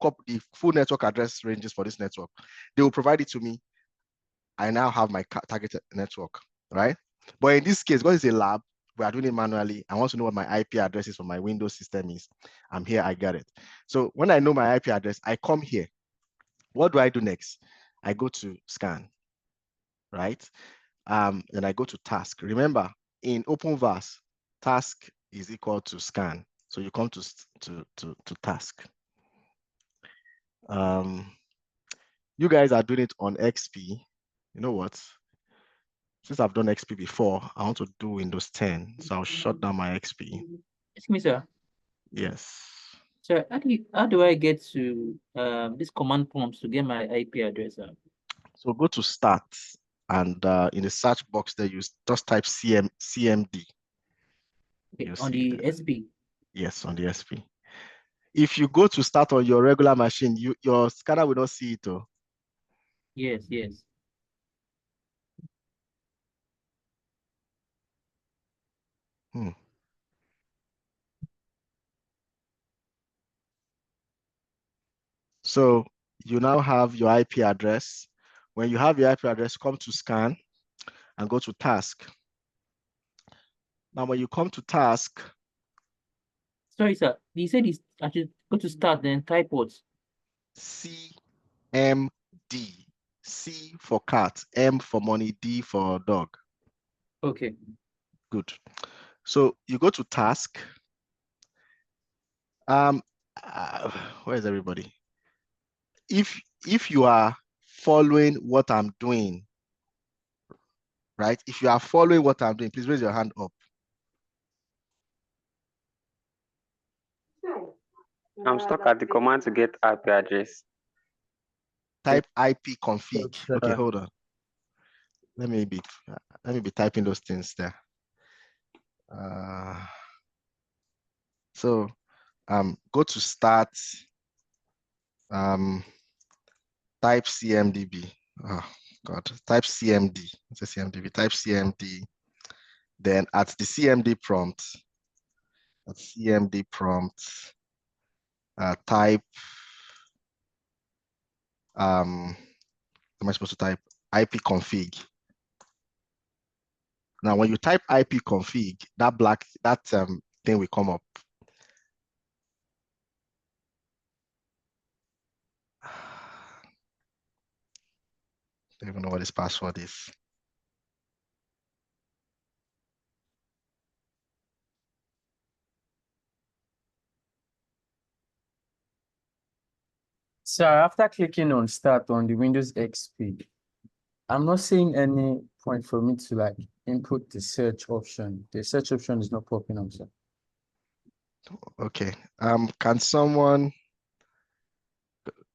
network address ranges for this network. They will provide it to me. I now have my targeted network, right? But in this case, because it's a lab, we are doing it manually. I want to know what my IP address is for my Windows system is. I'm here, I got it. So when I know my IP address, I come here. What do I do next? I go to scan, right? Then I go to task. Remember, in OpenVAS, task is equal to scan. So you come to task. You guys are doing it on XP. You know what? Since I've done XP before, I want to do Windows 10. So I'll shut down my XP. Excuse me, sir. Yes. Sir, how do I get to this command prompts to get my IP address? So go to start, and in the search box there, you just type CMD. Okay, You'll on see the it there. SP. Yes, on the SP. If you go to start on your regular machine, your scanner will not see it. Oh. Yes, yes. So you now have your IP address. When you have your IP address, come to scan and go to task. Now, when you come to task, Sorry, sir. You said I should go to start, then type what? CMD. C for cat, M for money, D for dog. Okay. Good. So you go to task. Where's everybody? If you are following what I'm doing, right? If you are following what I'm doing, please raise your hand up. I'm stuck at the command to get IP address. Type IP config. Okay, hold on. Let me be typing those things there. So go to start, type CMDB. Oh God, type CMD. It's a CMDB. Type CMD. Then at the CMD prompt, type am I supposed to type IP config? Now, when you type IP config, that thing will come up. Don't even know what this password is. So after clicking on start on the Windows XP, I'm not seeing any point for me to like input the search option. The search option is not popping up, sir. Okay. Can someone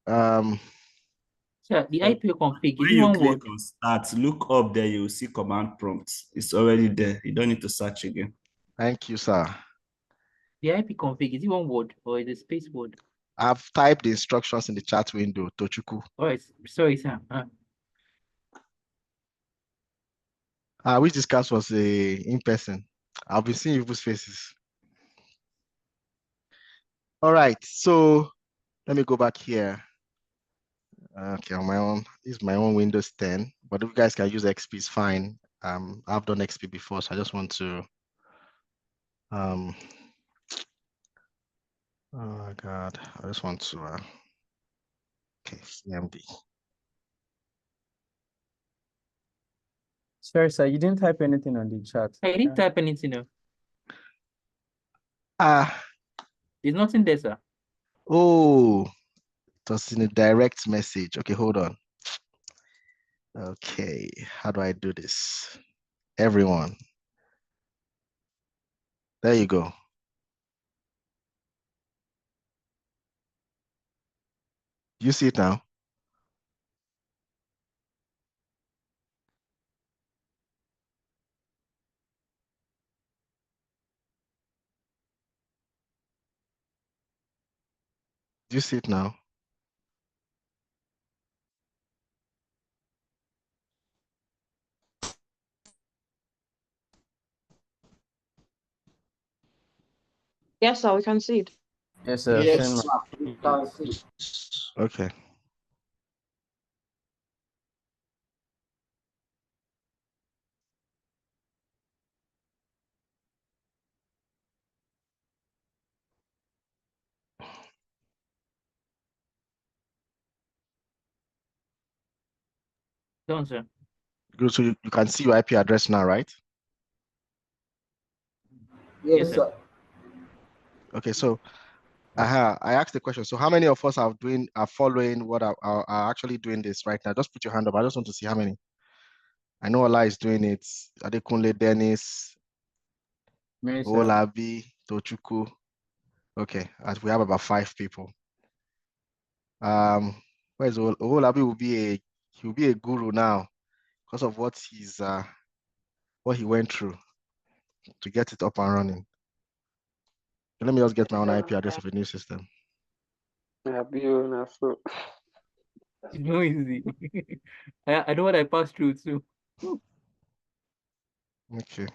Sir, the IP config, is When it you one click word? on start, look up there, you will see command prompt. It's already there. You don't need to search again. Thank you, sir. The IP config, is it one word or is it space word? I've typed the instructions in the chat window, Tochuku. All right, sorry, sir. Which discuss was in person. I've been seeing people's faces. All right, so let me go back here. Okay, on my own, this is my own Windows 10, but if you guys can use XP, it's fine. I've done XP before, so I just want to oh my God, I just want to okay, CMD. Sorry, sir, you didn't type anything on the chat. I didn't type anything. No. There's nothing there, sir. Oh, it was in a direct message. Okay, hold on. Okay, how do I do this? Everyone. There you go. You see it now? Do you see it now? Yes, sir, we can see it. Yes, sir. Yes, sir. We can see. Okay. Done, sir. Good. So you can see your IP address now, right? Yes, sir. sir. Okay, so I asked the question. So how many of us are following what are actually doing this right now? Just put your hand up. I just want to see how many. I know Allah is doing it. Adekunle, Dennis, Me, sir. Olabi, Tochuku. Okay, as we have about 5 people. Where's Olabi will be a guru now because of what he went through to get it up and running. Let me just get my own IP address of a new system. So It's no easy. I know what I passed through too. Okay.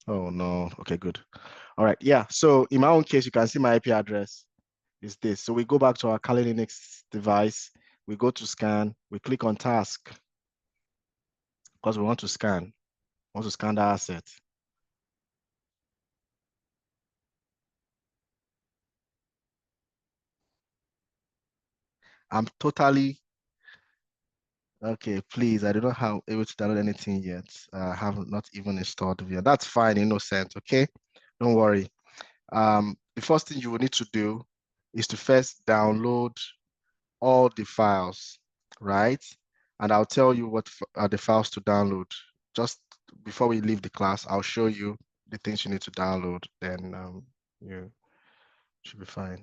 Oh no. Okay, good. All right. Yeah. So in my own case, you can see my IP address is this. So we go back to our Kali Linux device. We go to scan. We click on task because we want to scan. We want to scan the asset. I'm totally okay. Please, I do not have able to download anything yet. I have not even installed VIA. That's fine, innocent. Okay, don't worry. The first thing you will need to do is to first download all the files, right? And I'll tell you what are the files to download. Just before we leave the class, I'll show you the things you need to download. Then you should be fine.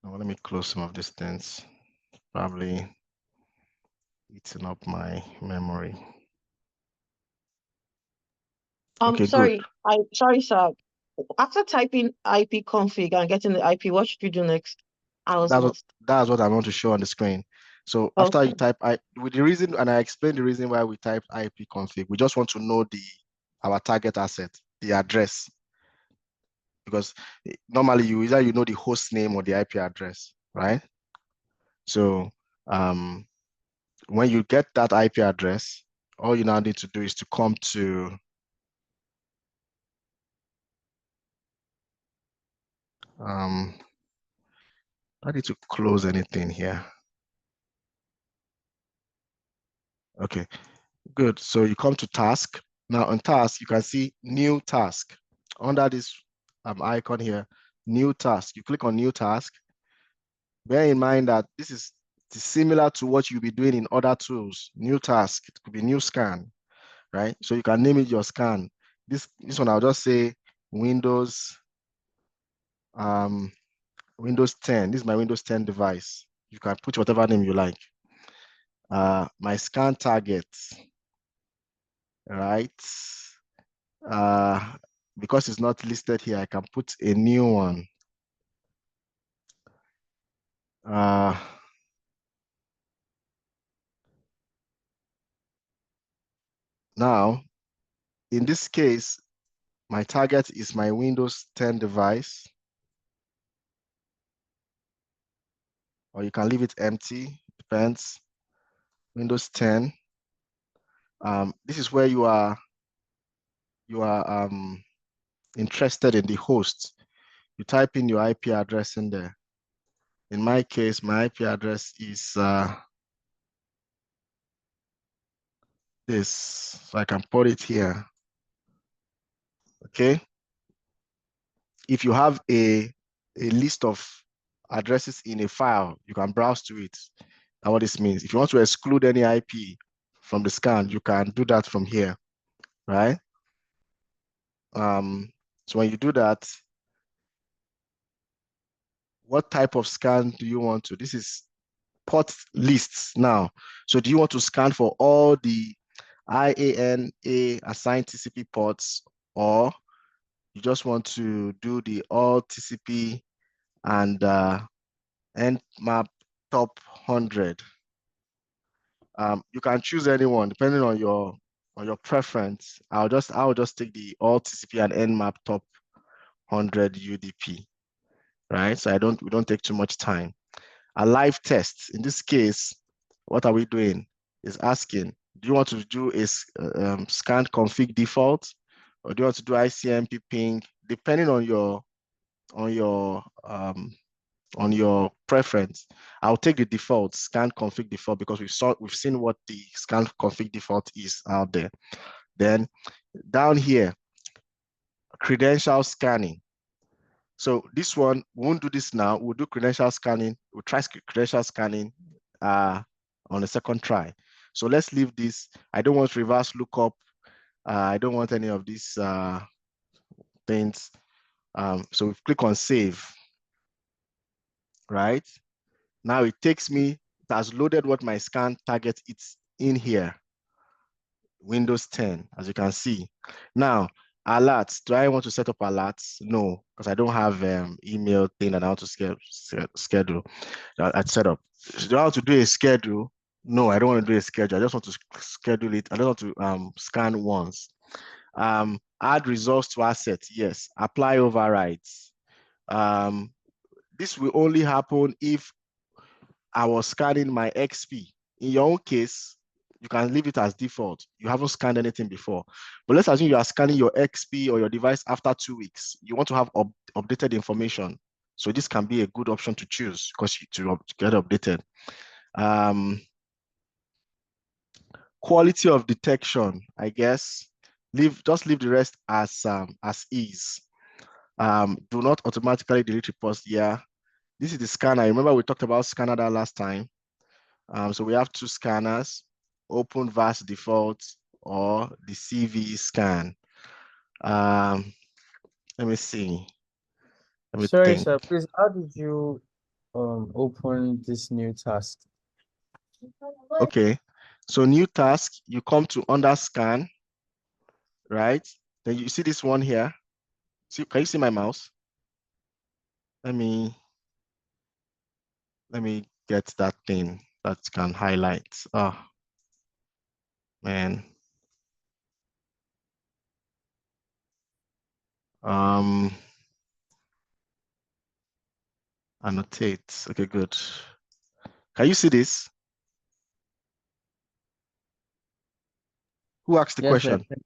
Let me close some of these things. Probably eating up my memory. Okay, Sorry, good. sorry, sir. After typing IP config and getting the IP, what should you do next? I was lost. That's what I want to show on the screen. So after you type with the reason, and I explained the reason why we type IP config, we just want to know our target asset, the address. Because normally you either know the host name or the IP address, right? So when you get that IP address, all you now need to do is to come to I need to close anything here. Okay. Good. So you come to task. Now on task, you can see new task. Under this icon here, new task. You click on new task. Bear in mind that this is similar to what you'll be doing in other tools. New task, it could be new scan, right? So you can name it your scan. This one, I'll just say Windows, Windows 10. This is my Windows 10 device. You can put whatever name you like. My scan target, right? Because it's not listed here, I can put a new one. Now, in this case, my target is my Windows 10 device, or you can leave it empty, depends. Windows 10. This is where you are interested in the host. You type in your IP address in there. In my case, my IP address is this, so I can put it here. Okay. If you have a list of addresses in a file, you can browse to it. That's what this means. If you want to exclude any IP from the scan, you can do that from here, right? So when you do that, what type of scan do you want to? This is port lists now. So do you want to scan for all the IANA assigned TCP ports, or you just want to do the all TCP and Nmap top 100? You can choose anyone depending on your preference. I'll just take the all TCP and Nmap top 100 UDP, right? So we don't take too much time. A live test, in this case, what are we doing? Is asking, do you want to do a scan config default, or do you want to do ICMP ping? Depending on your preference, I'll take the default scan config default, because we've seen what the scan config default is out there. Then down here, credential scanning. So this one, we won't do this now. We'll do credential scanning. We'll try credential scanning on the second try. So let's leave this. I don't want reverse lookup. I don't want any of these things. So we click on save, right? Now it takes me, it has loaded what my scan target is in here. Windows 10, as you can see. Now, alerts. Do I want to set up alerts? No, because I don't have email thing that I want to schedule. I'd set up. Do I want to do a schedule? No, I don't want to do a schedule. I just want to schedule it. I don't want to scan once. Add results to assets. Yes. Apply overrides. This will only happen if I was scanning my XP. In your own case, you can leave it as default. You haven't scanned anything before. But let's assume you are scanning your XP or your device after 2 weeks. You want to have updated information. So this can be a good option to choose, because to get updated. Quality of detection, I guess. Just leave the rest as is. Do not automatically delete reports. Yeah. This is the scanner. Remember we talked about scanner that last time. So we have 2 scanners, open VAS default or the CV scan. Let me see. Let me Sorry, think. sir, please, how did you open this new task? Okay, so new task, you come to under scan, right? Then you see this one here. See, can you see my mouse? Let me get that thing that can highlight. Oh, man. Annotate. Okay, good. Can you see this? Who asked the Yes, question? sir.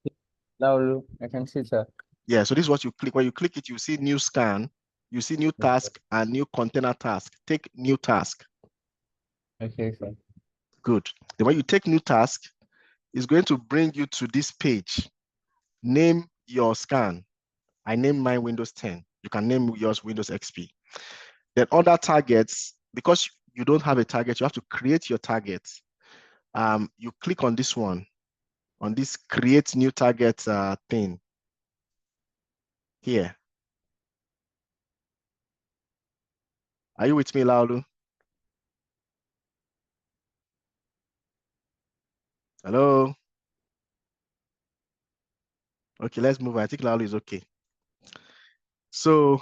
Laulu, I can see, sir. Yeah, so this is what you click. When you click it, you see new scan, you see new task and new container task. Take new task. Okay, sir. Good. Then when you take new task, is going to bring you to this page. Name your scan. I named mine Windows 10. You can name yours Windows XP. Then other targets, because you don't have a target, you have to create your target. You click on this one, on this create new target thing here. Are you with me, Laulu? Hello? Okay, let's move. I think Laulu is okay. So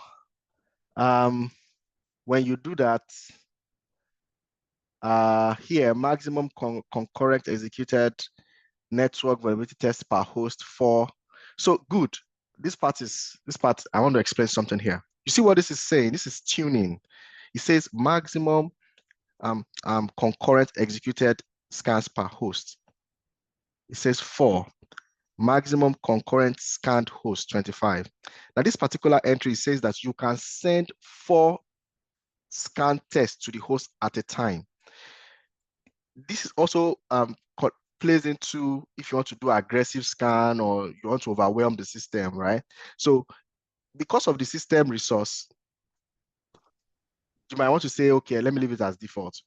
when you do that, here, maximum concurrent executed network vulnerability test per host for. So good. This part, I want to explain something here. You see what this is saying? This is tuning. It says maximum concurrent executed scans per host. It says 4. Maximum concurrent scanned host 25. Now this particular entry says that you can send 4 scan tests to the host at a time. This is also plays into if you want to do aggressive scan or you want to overwhelm the system, right? So because of the system resource, you might want to say, okay, let me leave it as default.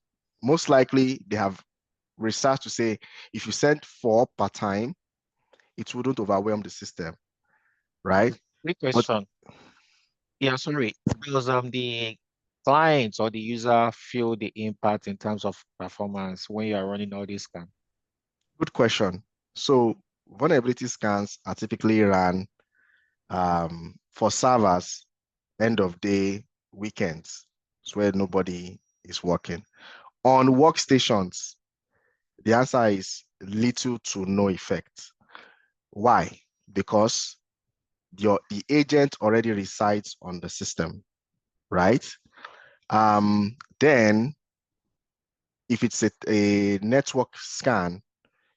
Most likely they have research to say if you send 4 per time, it wouldn't overwhelm the system, right? Quick question. Yeah, sorry. Does the client or the user feel the impact in terms of performance when you are running all these scans? Good question. So vulnerability scans are typically run for servers, end of day, weekends, it's where nobody is working. On workstations, the answer is little to no effect. Why? Because the agent already resides on the system, right? Then if it's a network scan,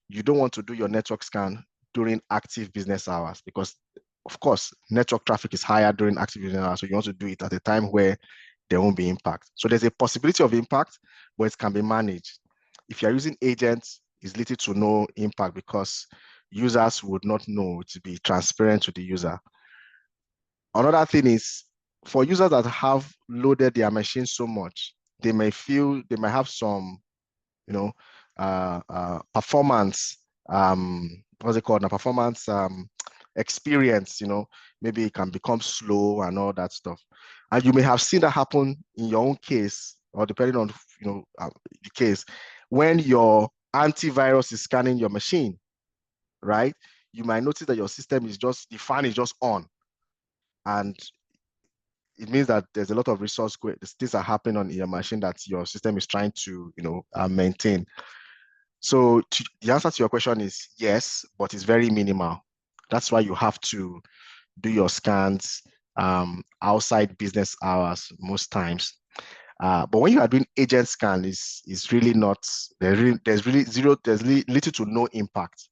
you don't want to do your network scan during active business hours because, of course, network traffic is higher during active business hours. So you want to do it at a time where there won't be impact. So there's a possibility of impact, but it can be managed. If you're using agents, it's little to no impact because users would not know to be transparent to the user. Another thing is for users that have loaded their machine so much, they might have some, performance, what's it called now? Performance experience, maybe it can become slow and all that stuff. And you may have seen that happen in your own case, or depending on, the case, when your antivirus is scanning your machine, right? You might notice that your system is the fan is just on. And it means that there's a lot of resource things are happening on your machine that your system is trying to, maintain. So the answer to your question is yes, but it's very minimal. That's why you have to do your scans outside business hours most times. But when you are doing agent scan, is really not, there's little to no impact.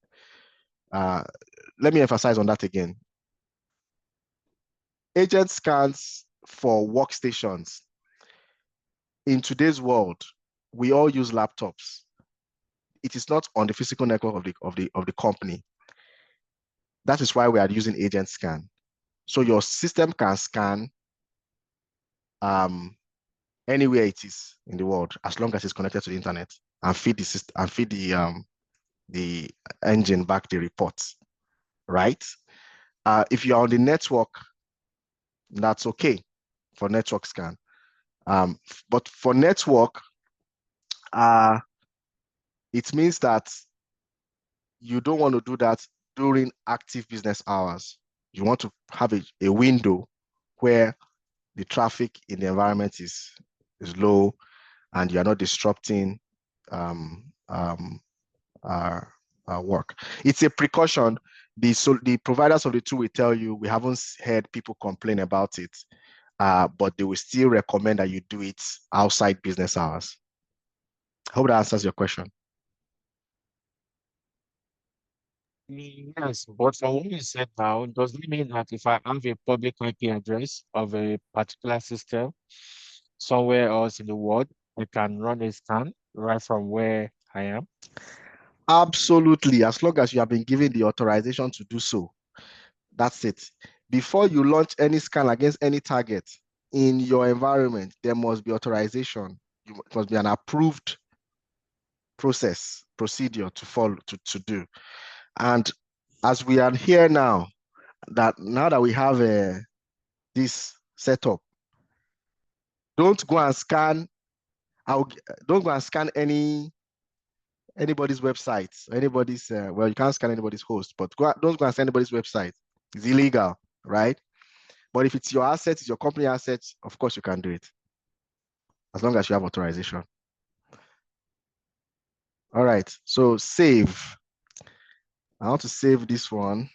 Let me emphasize on that again. Agent scans for workstations. In today's world, we all use laptops. It is not on the physical network of the company. That is why we are using agent scan. So your system can scan anywhere it is in the world, as long as it's connected to the internet, and feed the system and feed the engine back the reports, right? If you're on the network, that's okay for network scan. But for network, it means that you don't want to do that during active business hours. You want to have a window where the traffic in the environment is low and you're not disrupting our work. It's a precaution. The providers of the tool will tell you, we haven't heard people complain about it, but they will still recommend that you do it outside business hours. I hope that answers your question. Yes, but from what you said now, does it mean that if I have a public IP address of a particular system somewhere else in the world, I can run a scan right from where I am? Absolutely, as long as you have been given the authorization to do so. That's it. Before you launch any scan against any target in your environment, there must be authorization. It must be an approved procedure to follow, to do. And as we are here now that we have this setup, don't go and scan. Don't go and scan anybody's websites, anybody's. Well, you can't scan anybody's host, but don't go and scan anybody's website. It's illegal, right? But if it's your assets, it's your company assets, of course you can do it, as long as you have authorization. All right, so save. I want to save this one.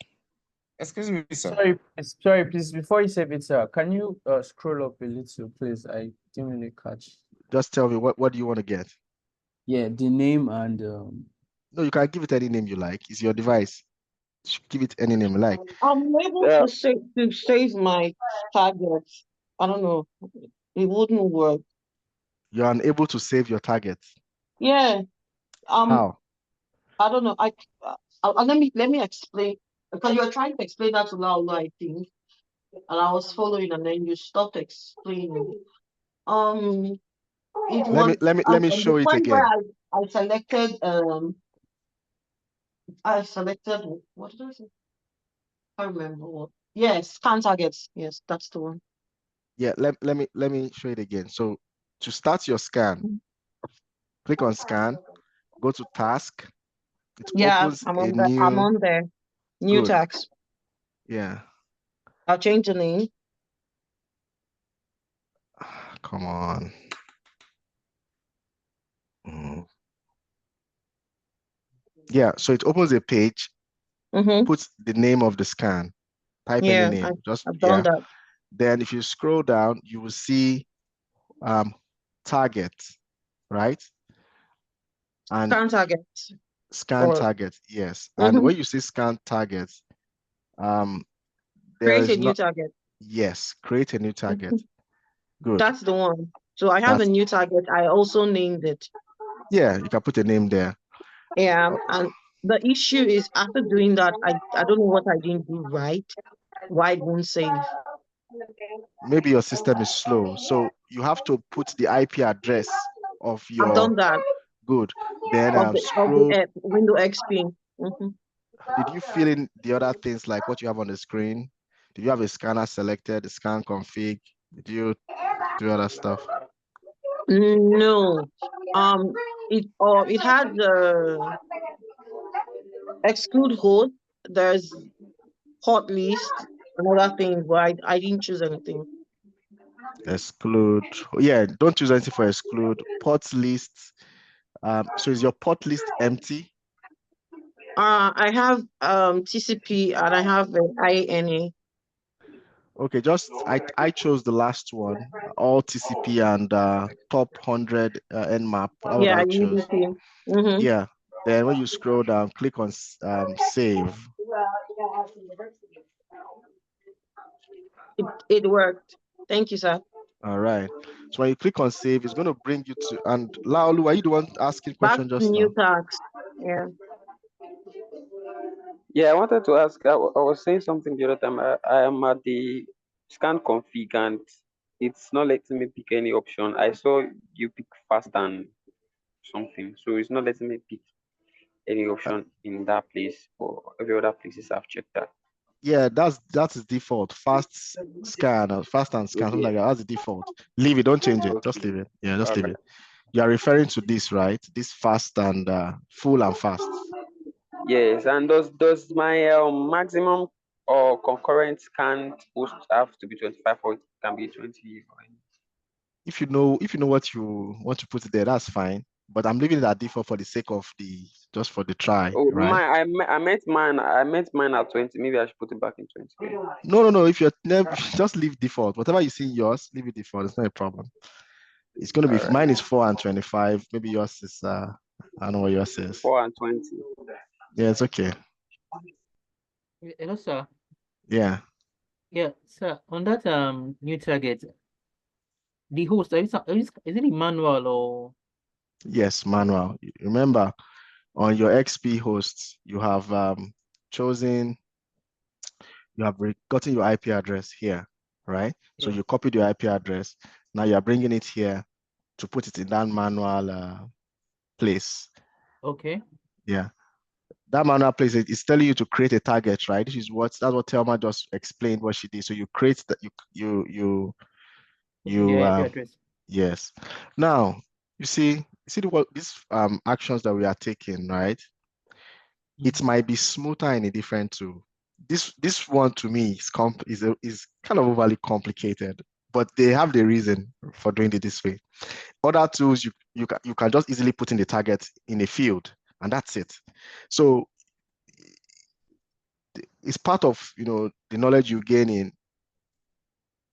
Excuse me, sir. Sorry, please. Before you save it, sir, can you scroll up a little, please? I didn't really catch. Just tell me what do you want to get? Yeah, the name and No, you can give it any name you like. It's your device. Give it any name you like. I'm able to save my targets. I don't know. It wouldn't work. You're unable to save your target. Yeah. How? I don't know. Let me explain, because you were trying to explain that to Laulu, I think, and I was following, and then you stopped explaining. It was let me show the it point again. where I selected what did I say? I remember what. Yes, scan targets. Yes, that's the one. Yeah, let me show it again. So to start your scan, click on scan, go to task. It opens I'm a on new. I'm on there. New Good. task. Yeah. I'll change the name. Come on. Yeah, so it opens a page, puts the name of the scan, type any name, I've done that. Then if you scroll down, you will see target, right? And scan target. Scan target, yes. And when you see scan target, create a new target. Yes, create a new target. Good. That's the one. So I have a new target. I also named it. Yeah, you can put a name there. Yeah, and the issue is after doing that, I don't know what I didn't do right. Why it won't save? Maybe your system is slow. So you have to put the IP address of your. I've done that. Good. Then of the window XP. Did you fill in the other things like what you have on the screen? Did you have a scanner selected, the scan config? Did you do other stuff? No. It had the exclude host. There's hot list and other things, but I didn't choose anything. Exclude. Yeah, don't choose anything for exclude. Port list. So is your port list empty? I have TCP and I have INA. Okay, I chose the last one, all TCP and top 100 Nmap. That's what I chose. Yeah. Then when you scroll down, click on save. It worked. Thank you, sir. All right. So when you click on save, it's going to bring you to, and Laolu, are you the one asking question just new now? task. Yeah. Yeah, I wanted to ask. I was saying something the other time. I am at the scan config and it's not letting me pick any option. I saw you pick fast and something, so it's not letting me pick any option in that place. Or every other places I've checked that. Yeah, that is default. Fast scan or fast and scan, something like that. That's the default. Leave it, don't change it. Just leave it. Yeah, just leave it. You are referring to this, right? This fast and full and fast. Yes, and does my maximum or concurrent scan post have to be 25 or it can be 20? If you know what you want to put there, that's fine. But I'm leaving it at default for the sake of just for the try, right? I meant mine at 20. Maybe I should put it back in 20. No. If you're never just leave default. Whatever you see in yours, leave it default. It's not a problem. It's gonna be mine is 4 and 25. Maybe yours is I don't know what yours is. 4 and 20. Yeah, it's okay. Hello, sir. Yeah. Yeah, sir. On that new target, the host is it a manual or? Yes, manual. Remember, On your XP host, you have chosen, you have gotten your IP address here, right? So Yeah. you copied your IP address. Now you're bringing it here to put it in that manual place. Okay. Yeah. That manual place is telling you to create a target, right? That's what Thelma just explained what she did. So you create that you The IP address. yes. Now you see what these actions that we are taking, right? It might be smoother in a different tool. This one to me is kind of overly complicated, but they have the reason for doing it this way. Other tools you can just easily put in the target in a field, and that's it. So it's part of the knowledge you gain in,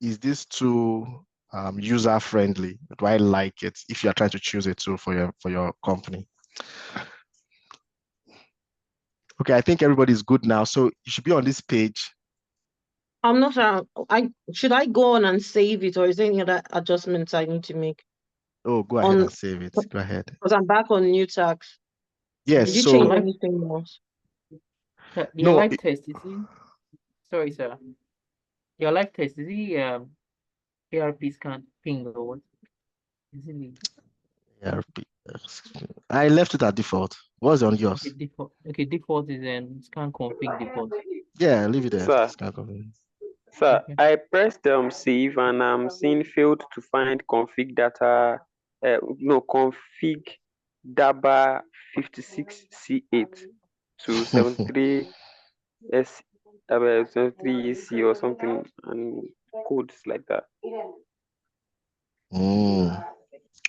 is this tool user friendly? Do I like it? If you're trying to choose a tool for your company. Okay, I think everybody's good now. So you should be on this page. I'm not sure. Should I go on and save it, or is there any other adjustments I need to make? Oh, go ahead and save it. Go ahead. Because I'm back on new tax. Yes. Did you So change anything else? Your no, live test, is it? Sorry, sir. Your live test, is it ARP scan ping or what? Is it ARP. I left it at default. What's on yours? okay, default? Okay, default is scan config default. Yeah, leave it there. Sir, Scan config. sir, Okay. I pressed save and I'm seeing failed to find config data. No, config daba 56C8 to 73 S 73 EC or something, and codes like that.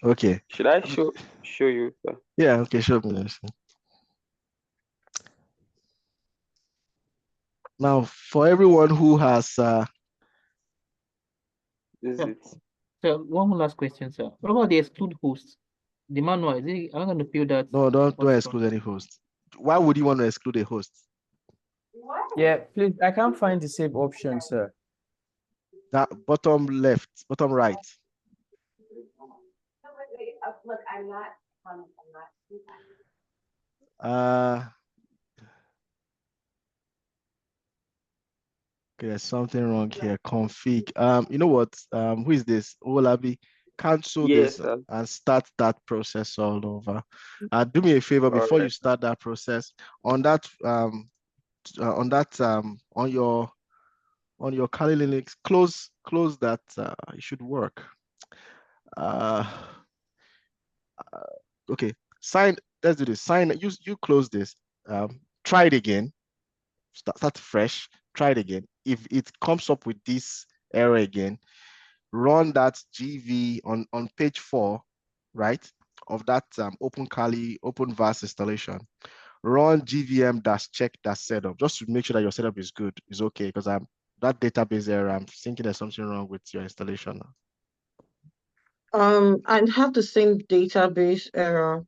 Okay. Should I show you, sir? Yeah. Okay. Show me this. Now, for everyone who has This is it. So one more last question, sir. What about the exclude host? The manual, am I going to fill that? no, don't exclude any host. Why would you want to exclude a host? Yeah, please. I can't find the save option, sir. That bottom left, bottom right. Okay, there's something wrong here. Config. You know what? Who is this? Olabi, cancel Yes, this sir. and start that process all over. Do me a favor before you start that process. On that on your Kali Linux, close that. It should work. Okay. Sign. Let's do this. Sign. You close this. Try it again. Start fresh. Try it again. If it comes up with this error again, run that GV on page 4, right, of that open VAS installation. Run gvm-check-setup just to make sure that your setup is good, is okay, because that database error, I'm thinking there's something wrong with your installation. I have the same database error.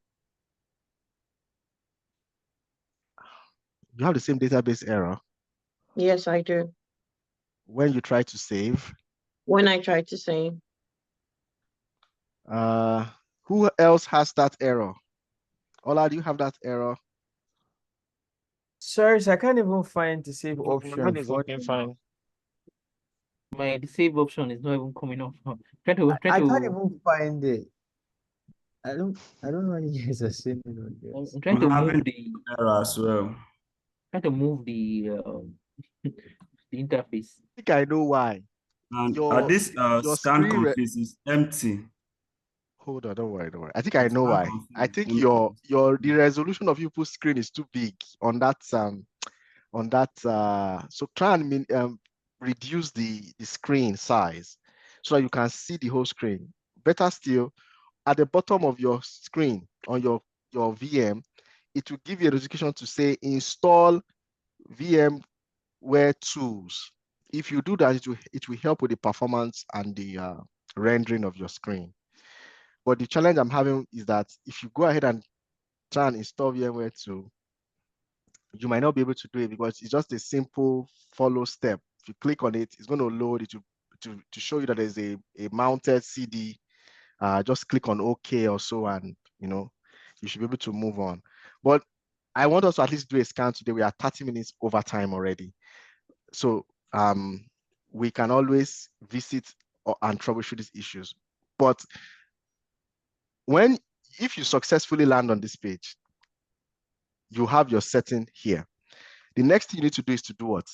You have the same database error Yes, I do. when you try to save. When I try to save. Who else has that error? Ola, do you have that error? Sorry, I can't even find the save Mine option is for working fine. The save option is not even coming up. I can't even find it. I don't know what you guys are saying on this. I'm trying to move the error as well. Trying to move the the interface. I think I know why. And Your scan screen config is empty. Hold on, don't worry. I think I know Scan why. config I is think empty. the resolution of your screen is too big on that so try and reduce the screen size so that you can see the whole screen. Better still, at the bottom of your screen on your VM, it will give you a notification to say install VMware tools. If you do that, it will help with the performance and the rendering of your screen. But the challenge I'm having is that if you go ahead and try and install VMware tool, you might not be able to do it because it's just a simple follow step. If you click on it, it's going to load it to show you that there's a mounted CD. Just click on OK or so, and you should be able to move on. But I want us to at least do a scan today. We are 30 minutes over time already. So we can always visit and troubleshoot these issues. But if you successfully land on this page, you have your setting here. The next thing you need to do is to do what?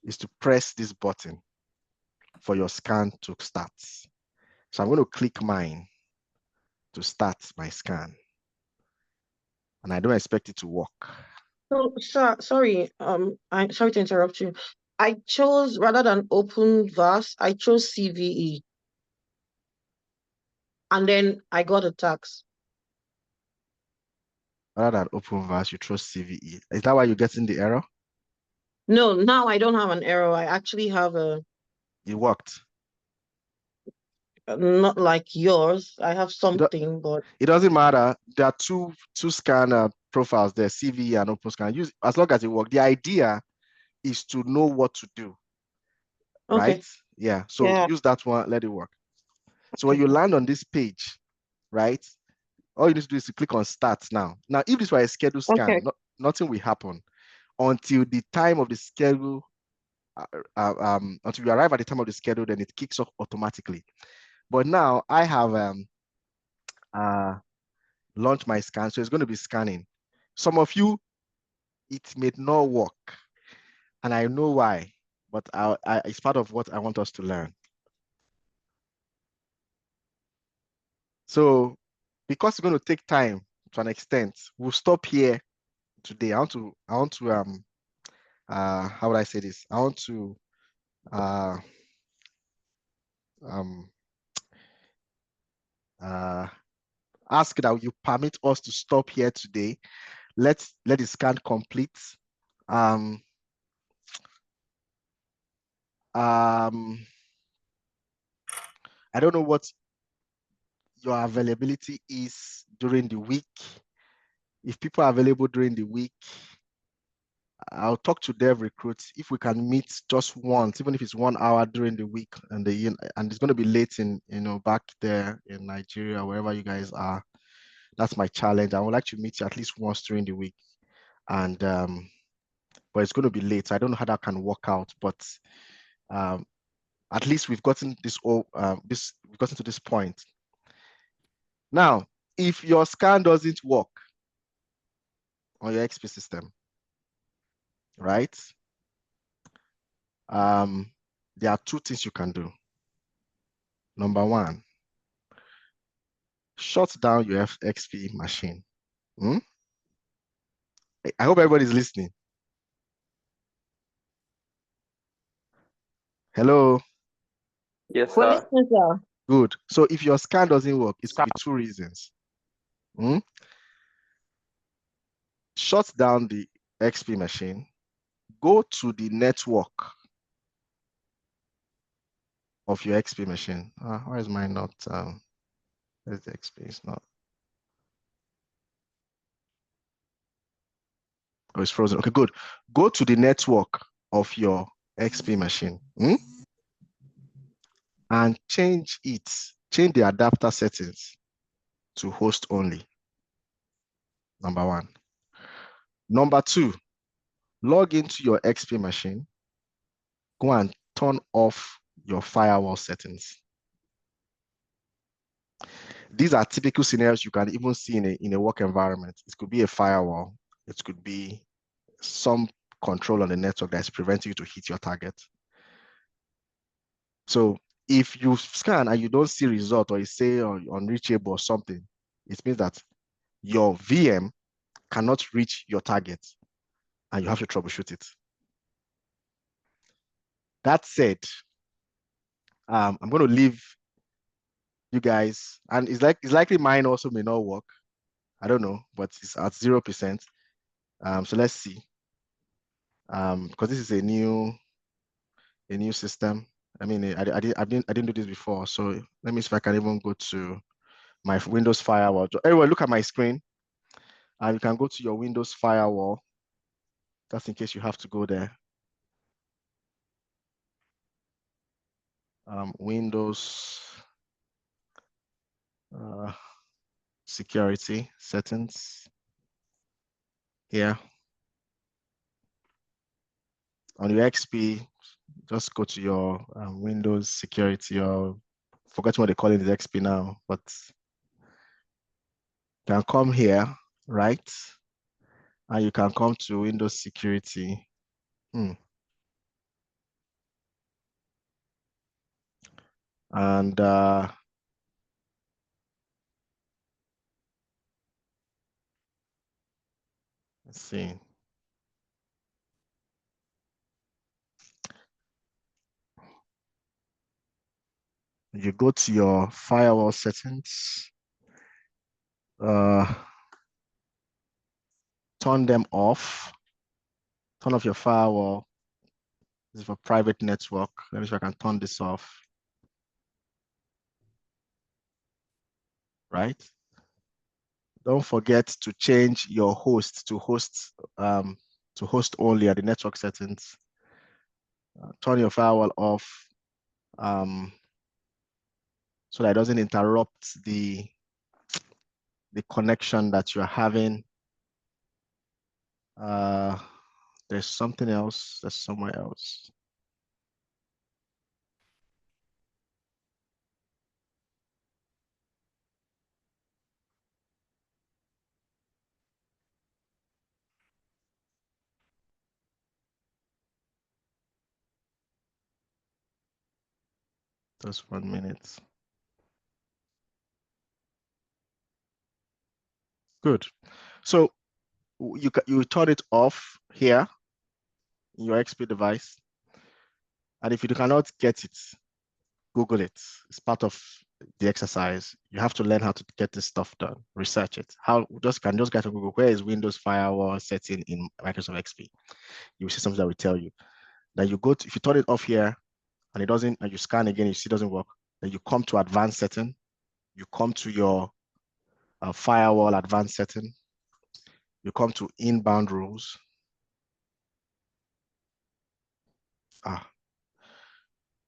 Is to press this button for your scan to start. So I'm going to click mine to start my scan. And I don't expect it to work. So, sir, sorry, I'm sorry to interrupt you. I chose, rather than open VAS, I chose CVE. And then I got a tax. Rather than open VAS, you chose CVE. Is that why you're getting the error? No, now I don't have an error. I actually have It worked. not like yours. I have something, but It doesn't matter. There are two scan profiles there, CVE and open scan. Use as long as it works. The idea is to know what to do. okay. Right? Yeah. So Yeah. use that one, let it work. So when Okay. you land on this page, right? All you need to do is to click on start now. Now, if this were a scheduled scan, Okay. nothing will happen until the time of the schedule, until you arrive at the time of the schedule, then it kicks off automatically. But now I have launched my scan, so it's going to be scanning. Some of you, it may not work, and I know why, but it's part of what I want us to learn. So because it's going to take time to an extent, we'll stop here today. I want to how would I say this? I want to ask that you permit us to stop here today. Let the scan complete. I don't know what your availability is during the week. If people are available during the week, I'll talk to DevRecruit if we can meet just once, even if it's 1 hour during the week, and it's going to be late in back there in Nigeria, wherever you guys are. That's my challenge. I would like to meet you at least once during the week, and but it's going to be late. So I don't know how that can work out, but at least we've gotten we've gotten to this point. Now, if your scan doesn't work on your XP system, right? There are two things you can do. Number one, shut down your XP machine. I hope everybody's listening. Hello? Yes, We're sir. listening, sir. Good. So if your scan doesn't work, it could be two reasons. Shut down the XP machine, go to the network of your XP machine. Why is mine not? Where's the XP? It's not. Oh, it's frozen. Okay, good. Go to the network of your XP machine and change the adapter settings to host only. Number one. Number two, log into your XP machine, go and turn off your firewall settings. These are typical scenarios you can even see in a work environment. It could be a firewall. It could be some control on the network that's preventing you to hit your target. So if you scan and you don't see result, or you say unreachable or something, it means that your VM cannot reach your target and you have to troubleshoot it. That said, I'm going to leave you guys, and it's likely mine also may not work. I don't know, but it's at 0%. So let's see. Because this is a new system. I mean, I didn't do this before. So let me see if I can even go to my Windows firewall. Everyone, look at my screen. You can go to your Windows firewall, just in case you have to go there. Windows security settings. here. On your XP, just go to your Windows security, or forget what they call it the XP now, but you can come here, right? And you can come to Windows security. And let's see. You go to your firewall settings, turn them off, turn off your firewall. This is for private network. Let me see if I can turn this off. Right? Don't forget to change your host to host only at the network settings. Turn your firewall off so that it doesn't interrupt the connection that you're having. There's something else that's somewhere else. Just 1 minute. Good. So you turn it off here in your XP device. And if you cannot get it, Google it. It's part of the exercise. You have to learn how to get this stuff done. Research it. Just get to Google. Where is Windows firewall setting in Microsoft XP? You will see something that will tell you. Then you go to, if you turn it off here and it doesn't, and you scan again, you see it doesn't work. Then you come to advanced setting. You come to your firewall advanced setting. You come to inbound rules.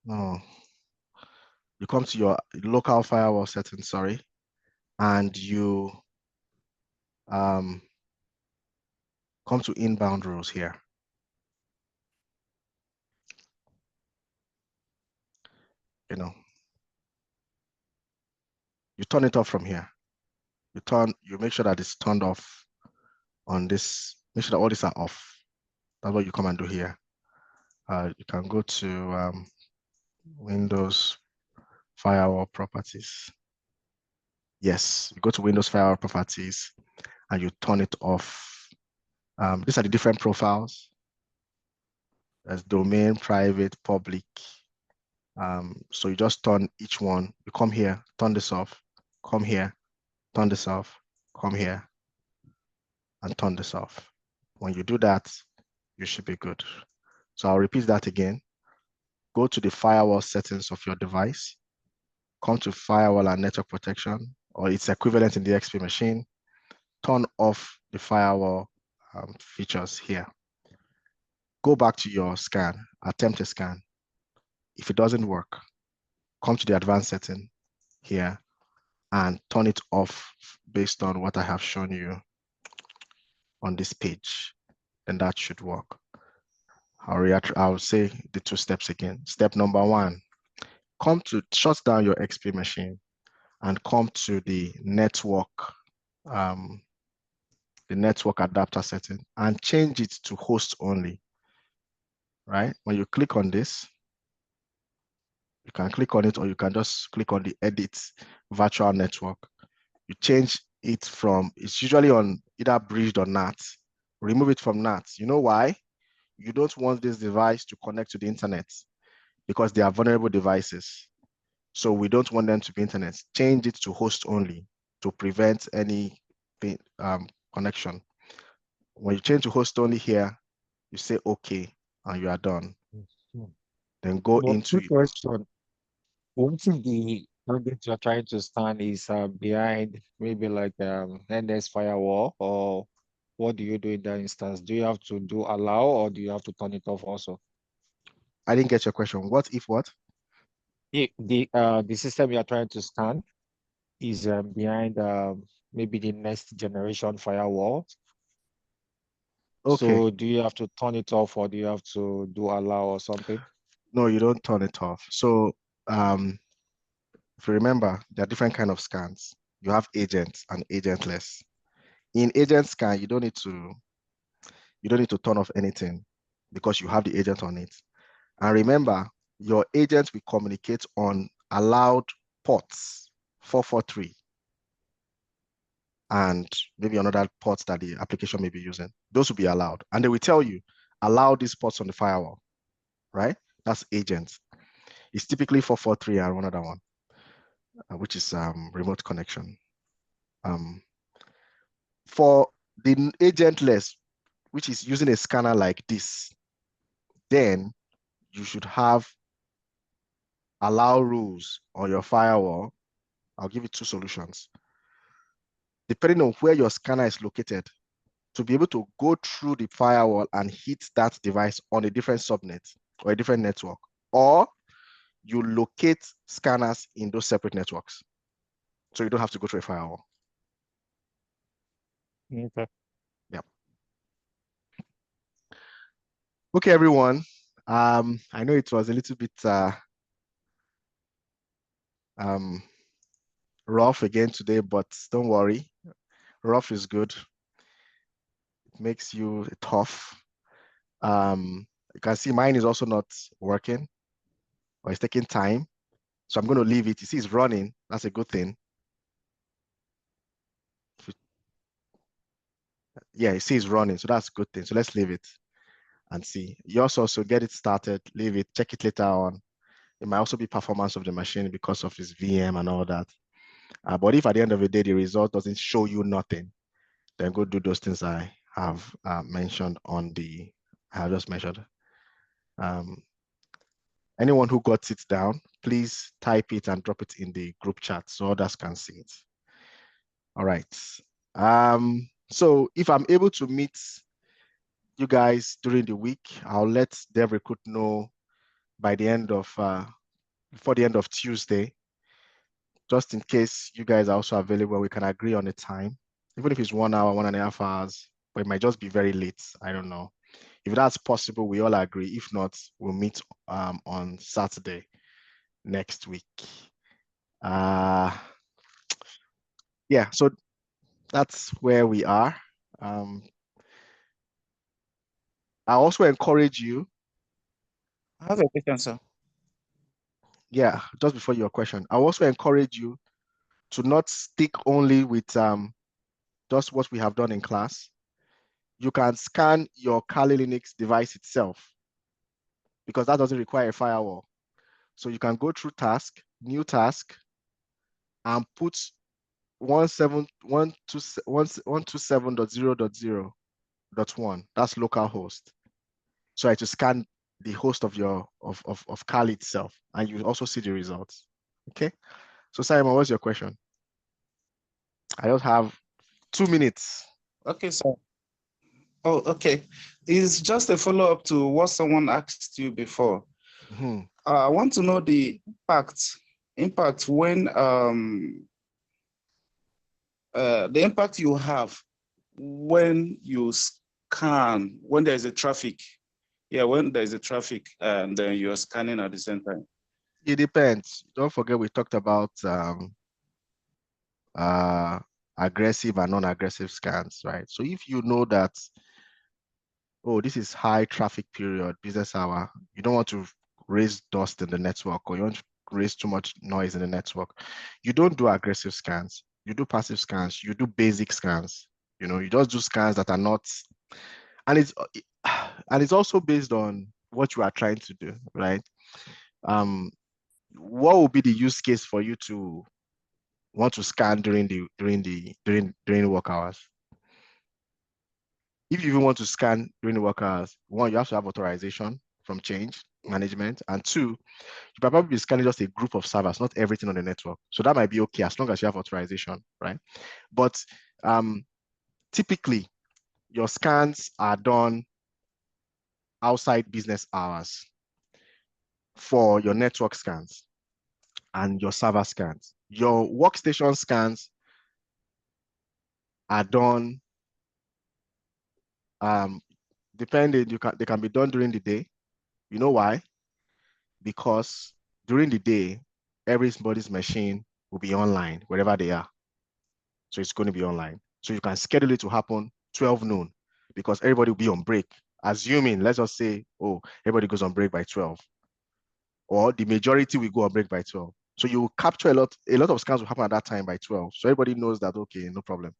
No. You come to your local firewall setting, sorry, and you come to inbound rules here. You turn it off from here. You make sure that it's turned off on this. Make sure that all these are off. That's what you come and do here. You can go to Windows firewall properties. Yes, you go to Windows firewall properties and you turn it off. These are the different profiles. There's domain, private, public. So you just turn each one. You come here, turn this off, come here, turn this off, come here, and turn this off. When you do that, you should be good. So I'll repeat that again. Go to the firewall settings of your device, come to firewall and network protection, or its equivalent in the XP machine, turn off the firewall features here. Go back to your scan, attempt a scan. If it doesn't work, come to the advanced setting here and turn it off based on what I have shown you on this page, and that should work. I'll say the 2 steps again. Step number 1, shut down your XP machine and come to the network adapter setting and change it to host only, right? When you click on this, you can click on it or you can just click on the edit virtual network. You change it from, it's usually on either bridged or NAT. Remove it from NAT. You know why? You don't want this device to connect to the internet because they are vulnerable devices. So we don't want them to be internet. Change it to host only to prevent any connection. When you change to host only here, you say okay, and you are done. Then go into quick question. What if the target you're trying to stand is behind maybe like NS firewall, or what do you do in that instance? Do you have to do allow or do you have to turn it off also? I didn't get your question. What if what? The system you're trying to stand is behind maybe the next generation firewall, Okay. So do you have to turn it off or do you have to do allow or something? No, you don't turn it off. So if you remember, there are different kind of scans. You have agents and agentless. In agent scan, you don't need to turn off anything because you have the agent on it. And remember, your agent will communicate on allowed ports 443 and maybe another ports that the application may be using. Those will be allowed. And they will tell you, allow these ports on the firewall, right? That's agent. It's typically 443 and one other one, which is remote connection. For the agentless, which is using a scanner like this, then you should have allow rules on your firewall. I'll give you two solutions. Depending on where your scanner is located, to be able to go through the firewall and hit that device on a different subnet or a different network, or you locate scanners in those separate networks. So you don't have to go through a firewall. Okay. Yeah. Okay, everyone. I know it was a little bit rough again today, but don't worry. Rough is good. It makes you tough. You can see mine is also not working or it's taking time. So I'm going to leave it. You see it's running. That's a good thing. Yeah, you see it's running. So that's a good thing. So let's leave it and see. Yours also get it started, leave it, check it later on. It might also be performance of the machine because of its VM and all that. But if at the end of the day, the result doesn't show you nothing, then go do those things I have mentioned I have just mentioned. Anyone who got it down, please type it and drop it in the group chat so others can see it. All right. So if I'm able to meet you guys during the week, I'll let DevRecruit know by the end of before the end of Tuesday, just in case you guys are also available. We can agree on a time, even if it's 1 hour, 1.5 hours, but it might just be very late. I don't know. If that's possible, we all agree. If not, we'll meet on Saturday next week. Yeah, so that's where we are. I also encourage you. I have a question, sir. Yeah, just before your question, I also encourage you to not stick only with just what we have done in class. You can scan your Kali Linux device itself because that doesn't require a firewall. So you can go through task, new task, and put 127.0.0.1. That's localhost. So I to scan the host of your of Kali itself, and you also see the results. Okay. So Simon, what's your question? I just have 2 minutes. Okay, sir. Oh, okay. It's just a follow-up to what someone asked you before. I want to know the impact when the impact you have when you scan, when there's a traffic. Yeah, when there's a traffic and then you're scanning at the same time. It depends. Don't forget we talked about aggressive and non-aggressive scans, right? So if you know that, oh, this is high traffic period, business hour, you don't want to raise dust in the network or you want to raise too much noise in the network, you don't do aggressive scans. You do passive scans. You do basic scans. You just do scans that are not, and it's also based on what you are trying to do, right? What would be the use case for you to want to scan during work hours? If you even want to scan during the work hours, one, you have to have authorization from change management, and two, you probably be scanning just a group of servers, not everything on the network. So that might be okay as long as you have authorization, right? But typically, your scans are done outside business hours for your network scans and your server scans. Your workstation scans are done depending, they can be done during the day. You know why? Because during the day, everybody's machine will be online wherever they are. So it's going to be online. So you can schedule it to happen 12 noon because everybody will be on break. Assuming, let's just say, oh, everybody goes on break by 12, or the majority will go on break by 12. So you will capture a lot of scans will happen at that time by 12. So everybody knows that, okay, no problem.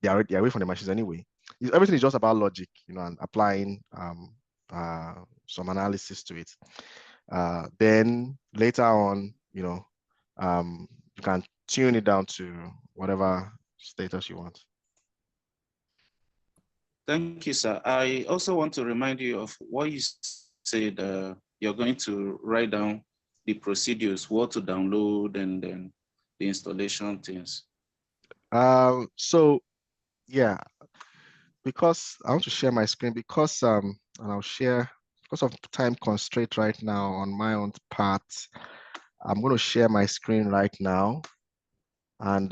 They're away from the machines anyway. Everything is just about logic, and applying some analysis to it. Then later on, you can tune it down to whatever status you want. Thank you, sir. I also want to remind you of what you said. You're going to write down the procedures, what to download, and then the installation things. So yeah, because I want to share my screen because and I'll share because of time constraint right now on my own part. I'm going to share my screen right now, and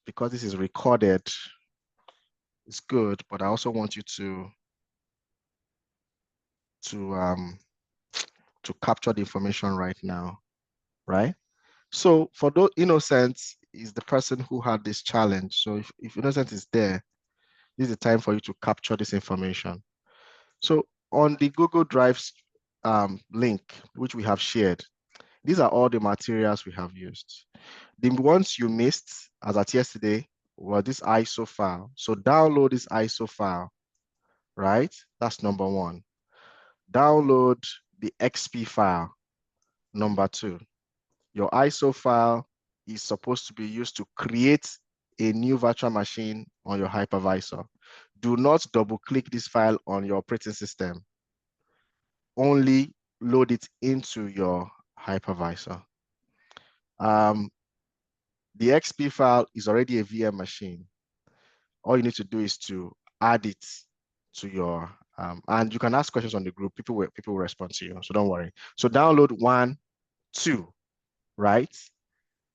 because this is recorded, it's good. But I also want you to capture the information right now, right? So for those, Innocent is the person who had this challenge. So if Innocent is there, this is the time for you to capture this information. So on the Google Drive link, which we have shared, these are all the materials we have used. The ones you missed as at yesterday were this ISO file. So download this ISO file, right? That's number one. Download the XP file, number two. Your ISO file is supposed to be used to create a new virtual machine on your hypervisor. Do not double click this file on your operating system. Only load it into your hypervisor. The XP file is already a VM machine. All you need to do is to add it to your, and you can ask questions on the group. People will respond to you, so don't worry. So download 1, 2, right?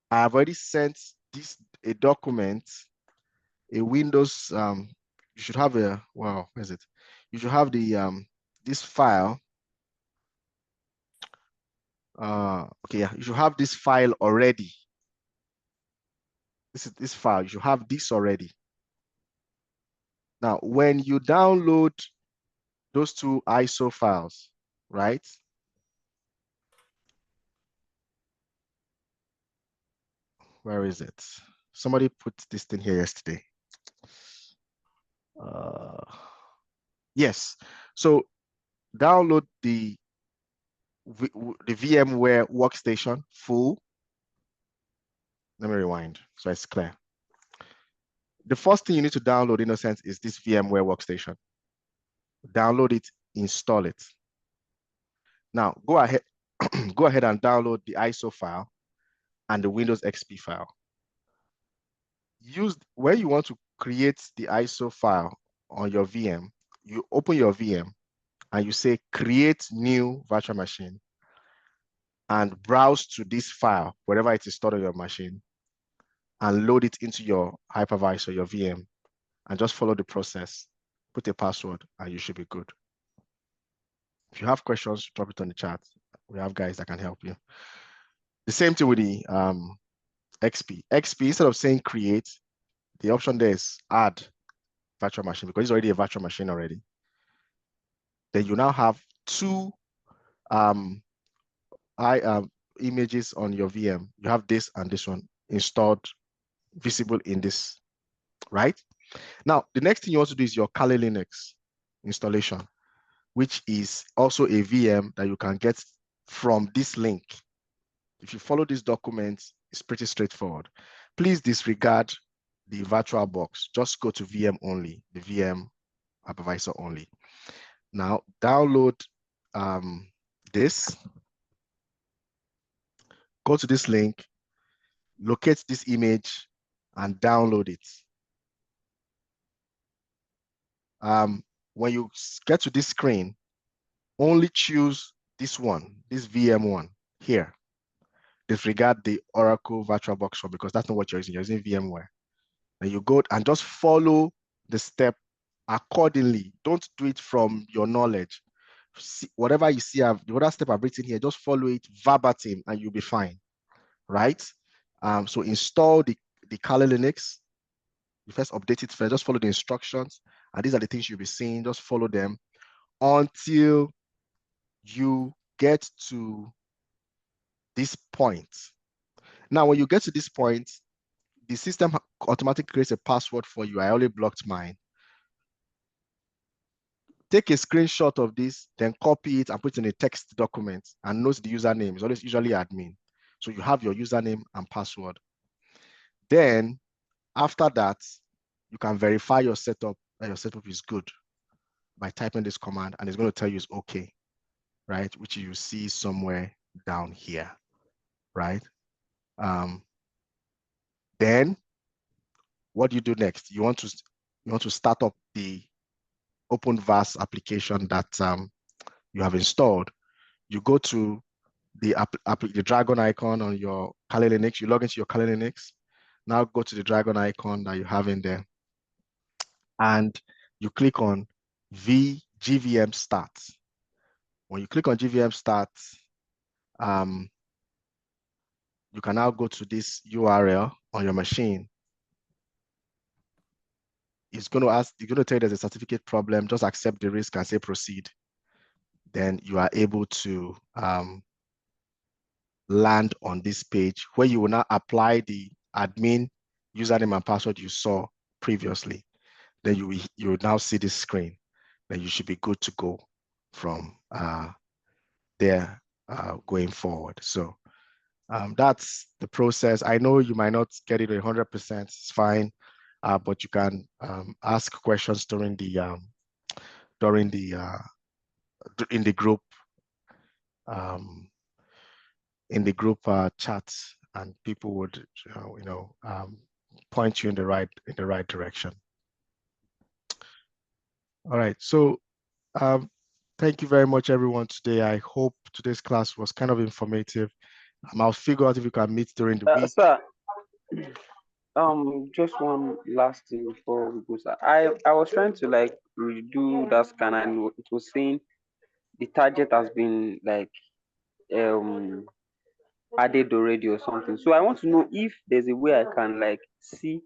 I have already sent a document, a Windows. You should have where is it? You should have the this file. Okay, yeah, you should have this file already. This file. You should have this already. Now, when you download those two ISO files, right? Where is it? Somebody put this thing here yesterday. Yes. So download the VMware workstation full. Let me rewind so it's clear. The first thing you need to download, in a sense, is this VMware workstation. Download it, install it. Now go ahead, go ahead and download the ISO file and the Windows XP file. Where you want to create the ISO file on your VM, you open your VM and you say create new virtual machine and browse to this file, wherever it is stored on your machine, and load it into your hypervisor, your VM, and just follow the process. Put a password and you should be good. If you have questions, drop it on the chat. We have guys that can help you. The same thing with the XP. XP, instead of saying create, the option there is add virtual machine because it's already a virtual machine already. Then you now have two images on your VM. You have this and this one installed, visible in this, right? Now, the next thing you want to do is your Kali Linux installation, which is also a VM that you can get from this link. If you follow this document, it's pretty straightforward. Please disregard the virtual box. Just go to VM only, the VM hypervisor only. Now, download this. Go to this link, locate this image, and download it. When you get to this screen, only choose this one, this VM one here. Disregard the Oracle VirtualBox one because that's not what you're using. You're using VMware. And you go and just follow the step accordingly. Don't do it from your knowledge. See, whatever you see, the other step I've written here, just follow it verbatim and you'll be fine, right? So install the Kali Linux. You first update it first, just follow the instructions. And these are the things you'll be seeing, just follow them until you get to this point. Now, when you get to this point, the system automatically creates a password for you. I only blocked mine. Take a screenshot of this, then copy it and put it in a text document and note the username. It's always usually admin. So you have your username and password. Then after that, you can verify your setup, that your setup is good by typing this command, and it's going to tell you it's okay, right? Which you see somewhere down here, right? Then what do you do next? You want to start up the OpenVAS application that you have installed. You go to the dragon icon on your Kali Linux. You log into your Kali Linux. Now go to the dragon icon that you have in there, and you click on GVM Start. When you click on GVM Start, you can now go to this URL on your machine. It's going to tell you there's a certificate problem. Just accept the risk and say proceed. Then you are able to land on this page where you will now apply the admin username and password you saw previously. Then you will now see this screen. Then you should be good to go from there going forward. So that's the process. I know you might not get it 100%. It's fine, but you can ask questions during the in the group chat, and people would point you in the right direction. All right, so thank you very much, everyone, today. I hope today's class was kind of informative. I'll figure out if we can meet during the week. Sir, just one last thing before we go, sir. I was trying to like redo that scan, and it was saying the target has been like added already or something. So I want to know if there's a way I can like see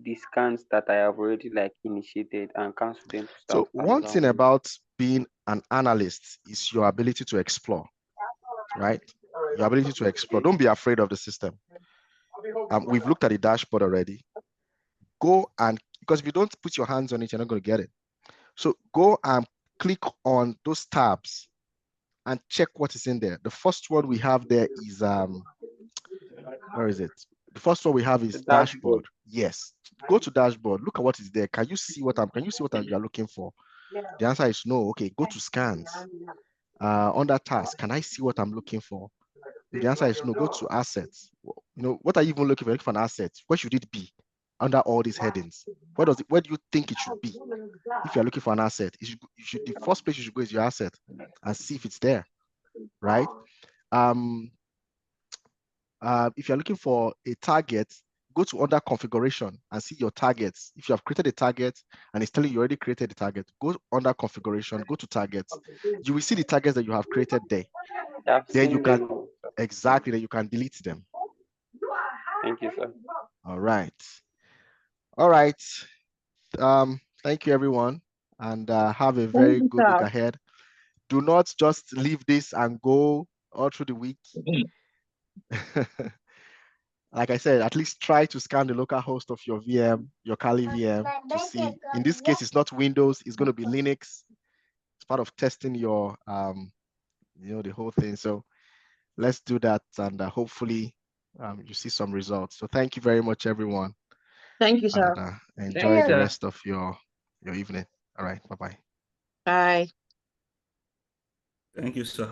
the scans that I have already like initiated and cancel them to start. So one thing about being an analyst is your ability to explore, right? Your ability to explore. Don't be afraid of the system. We've looked at the dashboard already. Go and, because if you don't put your hands on it, you're not going to get it. So go and click on those tabs and check what is in there. The first one we have there is, where is it? The first one we have is dashboard. Yes. Go to dashboard. Look at what is there. Can you see what you're looking for? The answer is no. Okay, go to scans. Under task, can I see what I'm looking for? If the answer is no, go to assets. What are you even looking for? Looking for an asset. Where should it be under all these headings? Where do you think it should be? If you're looking for an asset, the first place you should go is your asset and see if it's there, right? If you're looking for a target, go to under configuration and see your targets. If you have created a target and it's telling you already created the target, go under configuration, go to targets. You will see the targets that you have created there. Then you can, exactly, then you can delete them. Thank you, sir. All right. All right. Thank you, everyone, and have a very good week ahead. Do not just leave this and go all through the week. Like I said, at least try to scan the local host of your VM, your Kali VM, to see. In this case, it's not Windows, it's going to be Linux. It's part of testing your, the whole thing. So let's do that, and hopefully you see some results. So thank you very much, everyone. Thank you, sir. And enjoy the rest of your evening. All right, bye-bye. Bye. Thank you, sir.